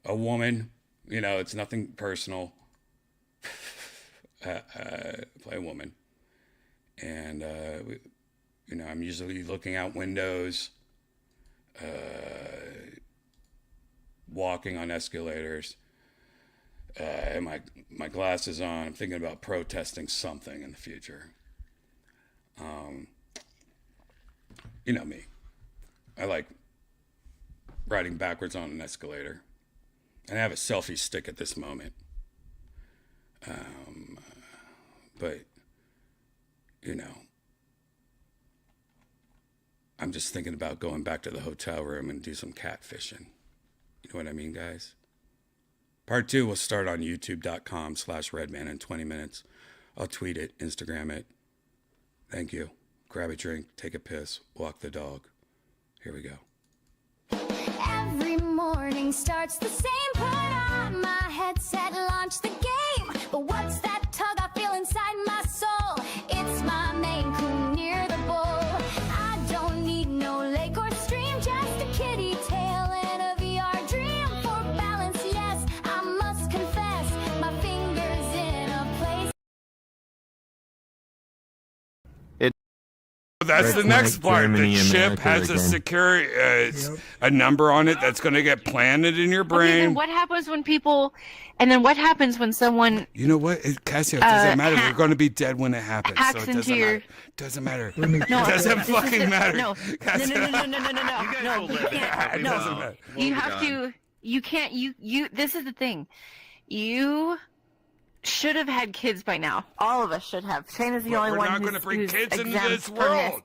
S2: a woman. You know, it's nothing personal. Play a woman. And, I'm usually looking out windows. Walking on escalators, and my glasses on. I'm thinking about protesting something in the future. You know me. I like riding backwards on an escalator, and I have a selfie stick at this moment. But I'm just thinking about going back to the hotel room and do some catfishing. You know what I mean, guys? Part 2 will start on youtube.com/redman in 20 minutes. I'll tweet it, Instagram it. Thank you. Grab a drink, take a piss, walk the dog. Here we go.
S5: Every morning starts the same. Put on my headset, launch the game. But what's that tug I feel inside my soul? It's my Maine Coon near the bowl. I don't need no lake or stream, just a kitty tail and a VR dream. For balance, yes, I must confess, my fingers in a place.
S2: That's the next part.
S12: Germany,
S2: the chip
S12: America
S2: has a
S12: again.
S2: secure a number on it that's going to get planted in your
S6: Okay,
S2: brain.
S6: then what happens when people, and then what happens when someone
S2: You know what, Cassio? It doesn't matter. We're
S6: hack-
S2: going to be dead when it happens. So
S6: hacks
S2: it
S6: into
S2: doesn't
S6: your-
S2: matter. Doesn't matter.
S6: No,
S2: it doesn't
S6: this is
S2: fucking
S6: the-
S2: matter.
S6: No,
S2: Cassio.
S6: no.
S2: It doesn't matter.
S6: You have to. You can't. You. This is the thing. You should have had kids by now. All of us should have. Shayna's the only
S2: we're
S6: one
S2: not
S6: who's,
S2: gonna bring
S6: who's
S2: kids into
S6: exempt
S2: this
S6: from
S2: world.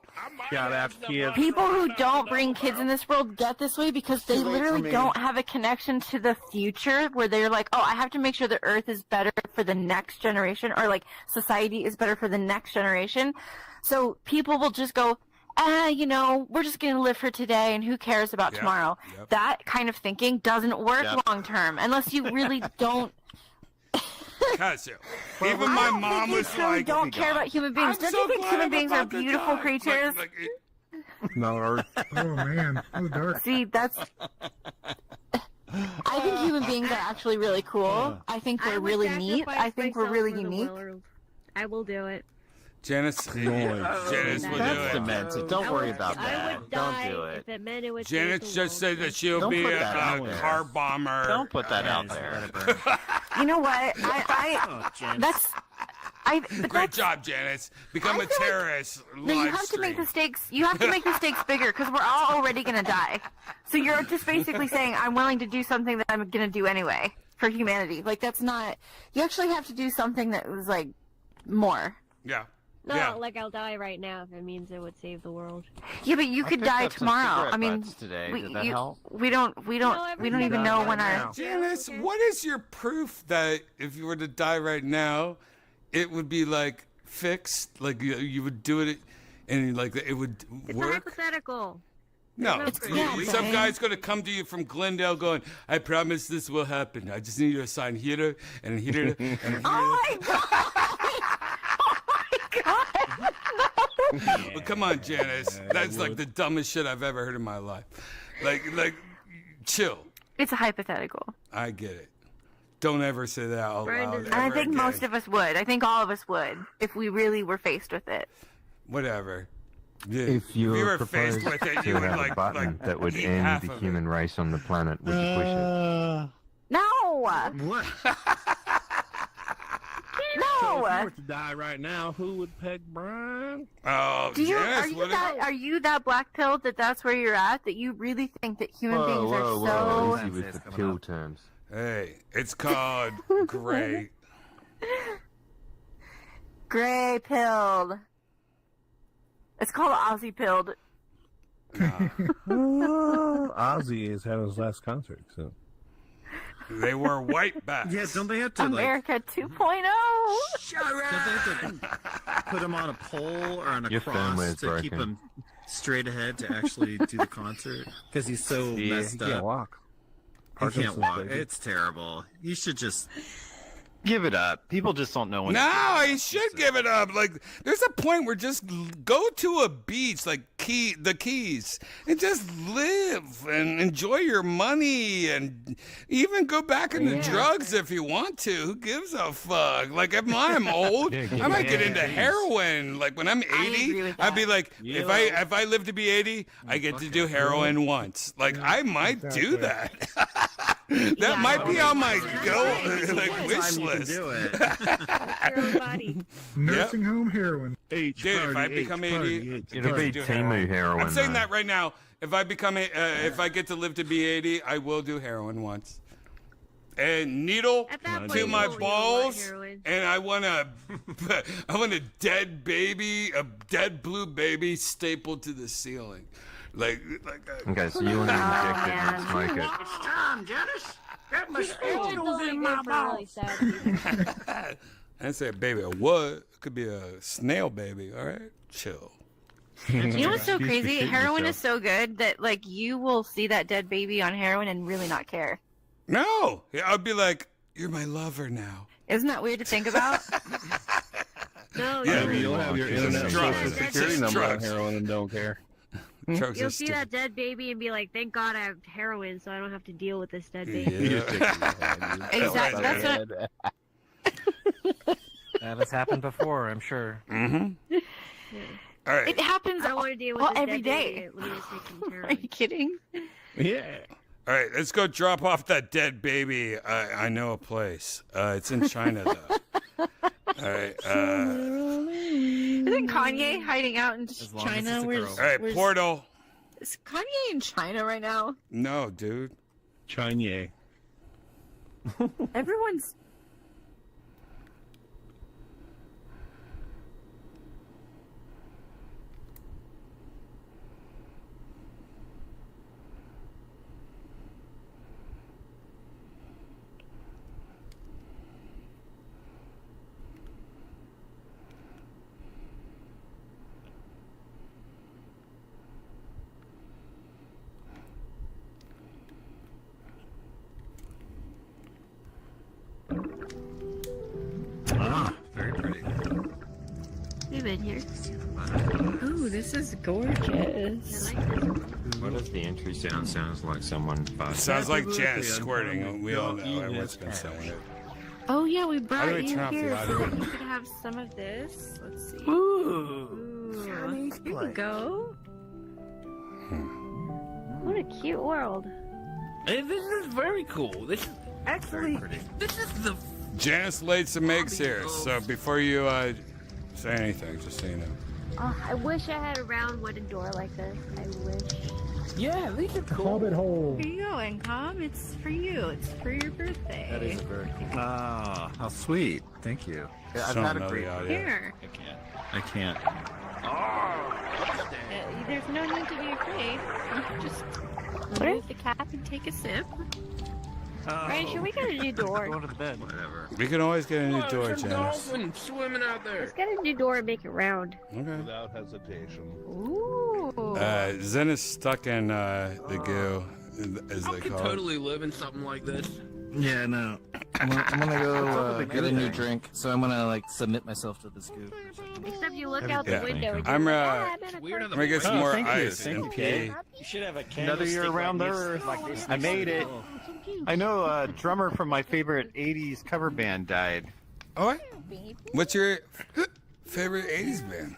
S3: Gotta have kids.
S6: People who don't bring kids in this world get this way because they
S19: Too late for
S6: literally
S19: me.
S6: don't have a connection to the future where they're like, oh, I have to make sure the earth is better for the next generation, or like society is better for the next generation. So people will just go, we're just going to live for today and who cares about
S2: Yep,
S6: tomorrow.
S2: yep.
S6: That kind of thinking doesn't work
S11: Yep.
S6: long term unless you really don't.
S2: Casio. Even my mom was
S6: really
S2: like,
S6: don't care about human beings.
S2: I'm
S6: Don't
S2: so
S6: you think
S2: glad
S6: human
S2: I'm
S6: beings are
S2: about to
S6: beautiful
S2: die.
S6: creatures?
S3: No, Earth.
S10: Oh man, so dark.
S6: See, that's. I think human beings are actually really cool. I think
S1: I
S6: we're
S1: would
S6: really neat.
S1: sacrifice
S6: I think we're
S1: myself
S6: really
S1: for the
S6: unique.
S1: world. I will do it.
S2: Janice, Janice will do
S11: That's
S2: it.
S11: demented. Don't worry about
S1: I
S11: that.
S1: would
S11: Don't
S1: die
S11: do it.
S1: if it meant it would
S2: Janice
S1: save the
S2: just said
S1: world.
S2: that she'll
S11: Don't
S2: be
S11: put
S2: a
S11: that out there.
S2: car bomber.
S11: Don't put that out there.
S6: You know what? That's. But
S2: Great
S6: that's,
S2: job, Janice. Become a terrorist.
S6: No, you have to make the stakes. You have to make the stakes bigger because we're all already gonna die. So you're just basically saying, I'm willing to do something that I'm gonna do anyway for humanity. Like that's not. You actually have to do something that was like more.
S2: Yeah.
S1: No,
S2: Yeah.
S1: like I'll die right now if it means it would save the world.
S6: Yeah, but you could
S11: picked
S6: die
S11: up some
S6: tomorrow.
S11: cigarette
S6: I mean,
S11: butts today.
S6: we,
S11: Did that
S6: you-
S11: help?
S6: we don't even know when our.
S2: Janice, what is your proof that if you were to die right now, it would be like fixed? Like you would do it, and like it would
S1: It's a
S2: work?
S1: hypothetical.
S2: No,
S1: It's not
S2: some
S1: fair.
S2: guy's gonna come to you from Glendale going, "I promise this will happen. I just need you to sign here and here and here."
S6: Oh my god!
S2: Well, come on, Janice. That's like the dumbest shit I've ever heard in my life. Like, chill.
S6: It's a hypothetical.
S2: I get it. Don't ever say that out loud.
S6: And I
S2: ever
S6: think
S2: again.
S6: most of us would. I think all of us would if we really were faced with it.
S2: Whatever. Yeah.
S12: If you
S2: were
S12: were
S2: faced
S12: proposed
S2: with it,
S12: to
S2: you would
S12: have
S2: like
S12: a button that would
S2: eat
S12: end
S2: half
S12: the
S2: of
S12: human race on the planet, would you push it?
S6: No.
S3: What?
S6: No.
S3: So if you were to die right now, who would peg Brian?
S2: Oh,
S6: Do you,
S2: Janice,
S6: are you that black pilled that that's where you're at? That you really think that human beings are so.
S12: Easy with the pill terms.
S2: Hey, it's called gray.
S6: Gray pilled. It's called Aussie pilled.
S3: Ozzy is having his last concert, so.
S2: They were white bats.
S16: Yeah, don't they have to
S6: America 2.0.
S16: Don't they have to put him on a pole or on a
S12: Your
S16: cross
S12: firmware's
S16: to keep
S12: broken.
S16: him straight ahead to actually do the concert? Because he's so
S3: Yeah,
S16: messed
S3: he can't
S16: up.
S3: walk.
S16: He can't
S3: Parkinson's,
S16: walk.
S3: baby.
S16: It's terrible. You should just.
S11: Give it up. People just don't know when.
S2: No, he should give it up. Like, there's a point where just go to a beach, like the Keys, and just live and enjoy your money, and even go back into drugs if you want to. Who gives a fuck? Like, if I'm old, I might get into heroin. Like when I'm 80, I'd be like, if I live to be 80, I get to do heroin once. Like, I might do that. That might be on my wish list.
S16: Do it.
S10: Nursing home heroin.
S2: Dude, if I become 80,
S12: It'll be Timu heroin.
S2: I'm saying
S12: though.
S2: that right now. If I become if I get to live to be 80, I will do heroin once. And needle to my balls, and I want a dead baby, a dead blue baby stapled to the ceiling, like.
S12: Okay, so you want to inject it and smoke it.
S8: It's time, Janice. Get my
S1: Heroin's
S8: spirituals
S1: only
S8: in
S1: good
S8: my
S1: for really
S8: mouth.
S1: sad people.
S2: I didn't say a baby. A what? It could be a snail baby. All right, chill.
S6: You know what's so
S2: You should
S6: crazy?
S2: shit
S6: Heroin
S2: yourself.
S6: is so good that like you will see that dead baby on heroin and really not care.
S2: No, I'd be like, "You're my lover now."
S6: Isn't that weird to think about?
S1: No,
S2: Yeah,
S3: You'll have your internet
S2: drugs.
S3: social
S2: It's
S3: security
S2: just
S3: number on
S2: drugs.
S3: heroin and don't care.
S2: Drugs
S1: You'll
S2: are
S1: see
S2: stupid.
S1: that dead baby and be like, "Thank God I have heroin, so I don't have to deal with this dead baby."
S3: You just take it in your head.
S6: Exactly. That's what.
S9: That has happened before, I'm sure.
S2: Mm-hmm. All right.
S6: It happens
S1: I don't want to deal with
S6: all,
S1: this
S6: every
S1: dead
S6: day.
S1: baby. Let me just take some
S6: Are
S1: heroin.
S6: you kidding?
S3: Yeah.
S2: All right, let's go drop off that dead baby. I know a place. It's in China, though. All right.
S6: Isn't Kanye hiding out in
S16: As long as
S6: China?
S16: it's a
S6: Where's,
S16: girl.
S2: All right,
S6: where's-
S2: Portal.
S6: Is Kanye in China right now?
S2: No, dude.
S3: Chanye.
S6: Everyone's.
S1: game in here.
S6: Ooh, this is gorgeous.
S12: What does the entry sounds like someone farting?
S2: Sounds like Janice squirting. We all know everyone's been saying it.
S6: Oh yeah, we brought
S2: do we
S6: you
S2: turn off the
S6: here so
S2: audio?
S6: that you could have some of this. Let's see.
S1: Ooh. Here we go. What a cute world.
S8: Hey, this is very cool. This is actually, this is the
S2: Janice laid some eggs here, so before you say anything, just so you know.
S1: Oh, I wish I had a round wooden door like this. I wish.
S8: Yeah, these are cool.
S10: Hobbit hole.
S6: Here you go, Incom. It's for you. It's for your birthday.
S16: That is very cool. Ah, how sweet. Thank you.
S11: I've
S2: Don't
S11: had a
S2: know
S11: great
S2: the audio.
S6: Here.
S16: I can't.
S6: There's no need to be afraid. Just remove the cap and take a sip.
S1: Right, should we get a new door?
S16: Go to the bed. Whatever.
S2: We can always get a new
S8: Look,
S2: door,
S8: there's
S2: Janice.
S8: dolphins swimming out there.
S1: Let's get a new door and make it round.
S2: Okay.
S3: Without hesitation.
S1: Ooh.
S2: Zen is stuck in the goo, as
S8: I
S2: they
S8: could
S2: call
S8: totally live in something like this.
S9: Yeah, no. I'm gonna go get a new drink, so I'm gonna like submit myself to this goo.
S1: Except you look out the
S2: Yeah.
S1: window and you're
S2: I'm
S1: like,
S2: I'm gonna get some more ice and pee.
S17: You should have a
S11: Another year
S17: candlestick
S11: around the
S17: like this-
S11: earth.
S17: like this
S11: I made it.
S17: Oh.
S11: I know a drummer from my favorite 80s cover band died.
S2: Oh, what? What's your favorite 80s band?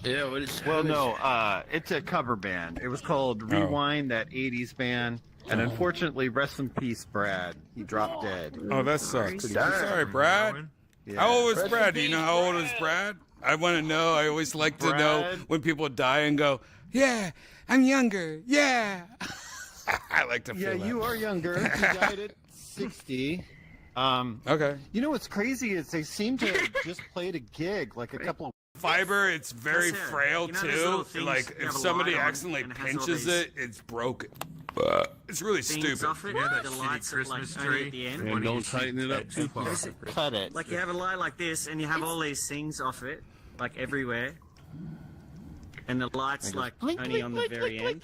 S8: Yeah, what is
S11: Well, no, it's a cover band. It was called Rewind, that 80s band. And unfortunately, rest in peace, Brad. He dropped dead.
S2: Oh, that sucks.
S11: Pretty
S2: I'm
S11: sad.
S2: sorry, Brad.
S11: Yeah.
S2: How old was
S11: Rest
S2: Brad?
S11: in
S2: Do you know
S11: peace,
S2: how old is Brad? I want to know. I always like to know
S11: Brad.
S2: when people die and go, yeah, I'm younger. Yeah. I like to feel
S11: Yeah,
S2: that.
S11: you are younger. He died at 60.
S2: Okay.
S11: You know what's crazy is they seem to just played a gig like a couple of
S2: Fiber, it's very
S11: That's it.
S2: frail
S11: You know those little
S2: too.
S11: things
S2: Like
S11: you
S2: if
S11: have a
S2: somebody
S11: light on
S2: accidentally
S11: and it has all
S2: pinches
S11: these
S2: it, it's broken. It's really
S17: Things
S2: stupid.
S17: off it, the lights are like only at the end.
S3: And don't tighten it up too far.
S11: cut it.
S17: Like you have a light like this, and you have all these things off it, like everywhere. And the light's like only on the very end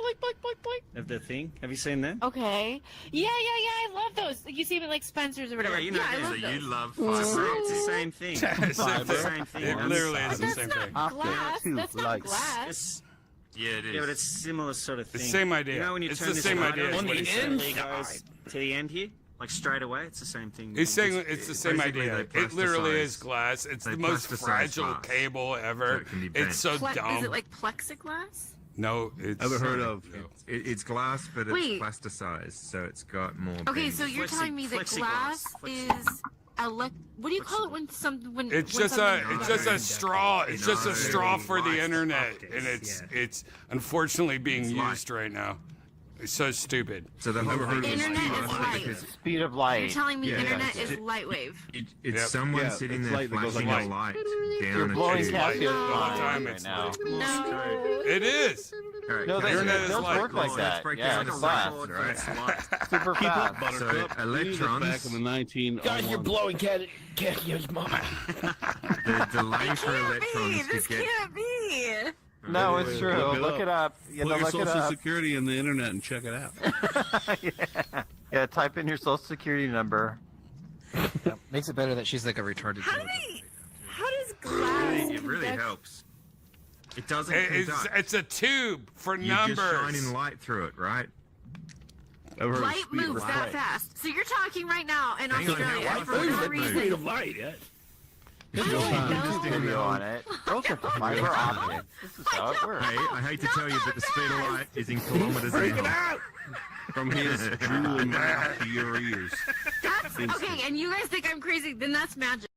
S17: of the thing. Have you seen that?
S6: Okay. Yeah, I love those. You see them at like Spencer's or whatever.
S17: Yeah, you know
S6: I
S17: them.
S6: love
S17: So
S6: those.
S17: you love
S6: fiber.
S17: It's the same thing.
S2: Same
S17: It's the
S2: thing.
S17: same thing.
S2: It literally is the
S6: That's
S2: same
S6: not
S2: thing.
S6: glass. That's not glass.
S17: Yeah, it is. Yeah, but it's similar sort of thing.
S2: It's the same idea.
S17: You know when you
S2: It's
S17: turn
S2: the
S17: this
S2: same
S17: light
S2: idea,
S17: on,
S2: is what
S17: it
S2: he's saying.
S17: goes to the end here, like straight away. It's the same thing.
S2: He's saying it's the same
S16: Basically,
S2: idea.
S16: they
S2: It literally
S16: plasticize-
S2: is glass. It's
S16: they
S2: the most
S16: plasticize
S2: fragile
S16: glass,
S2: cable
S16: so
S2: ever.
S16: it can be bent.
S2: It's so dumb.
S6: Is it like plexiglass?
S2: No, it's
S3: Ever heard of?
S16: It's glass, but it's
S6: Wait.
S16: plasticized, so it's got more.
S6: Okay,
S16: bend.
S6: so you're telling me that
S17: Flexiglass.
S6: glass is what do you call it when when
S2: It's
S6: when
S2: just a
S6: something-
S2: it's just a straw. It's just a straw for the
S16: Lights
S2: internet,
S16: optics,
S2: and it's
S16: yeah.
S2: it's unfortunately being
S16: It's light.
S2: used right now. It's so stupid.
S16: So the whole thing
S6: Internet is light.
S16: because
S11: speed of
S6: You're
S11: light.
S6: telling me
S16: Yeah,
S6: internet
S16: yeah.
S6: is light wave.
S16: it's
S2: Yep.
S16: someone
S3: Yeah,
S16: sitting
S3: it's
S16: there
S3: light that goes
S16: flashing
S3: like
S16: a light
S11: You're
S16: down
S11: blowing
S16: a tube.
S11: Cassio's
S2: All the
S11: mind
S2: time
S11: right
S2: it's
S11: now.
S2: light.
S6: No.
S2: It is.
S16: All right,
S11: No,
S16: can I-
S11: they
S2: Internet is
S11: those
S2: light.
S11: work like
S16: Let's
S11: that.
S16: break
S11: Yeah,
S16: down
S11: it's
S16: the
S11: fast.
S16: record, right?
S11: Super
S3: Keep up,
S11: fast.
S3: Buttercup.
S16: So
S3: We need this
S16: electrons-
S3: back in the 1901.
S8: God, you're blowing Cassie's mind.
S16: The delay for electrons
S6: This
S16: to get.
S6: can't be.
S11: No, it's true.
S3: Look it
S11: Look it up. You
S3: Put
S11: know,
S3: your
S11: look it
S3: social
S11: up.
S3: security in the internet and check it out.
S11: Yeah, type in your social security number.
S9: Makes it better that she's like a retarded child.
S6: How does glass?
S16: It really
S6: conduct-
S16: helps. It doesn't
S2: It's
S16: conduct.
S2: it's a tube for
S16: You're just
S2: numbers.
S16: shining light through it, right?
S3: Ever heard of
S6: Light
S3: speed of
S6: moves
S3: light?
S6: that fast. So you're talking right now in
S16: Hang on,
S6: Australia
S16: hang on.
S6: for no
S8: Speed
S6: reason.
S8: of light, yeah.
S11: Video on it. Those are fiber optics. This is how it works.
S16: Hey, I hate to tell you, but the speed of light is in kilometers an hour.
S3: From his drool mouth to your ears.
S6: That's okay, and you guys think I'm crazy, then that's magic.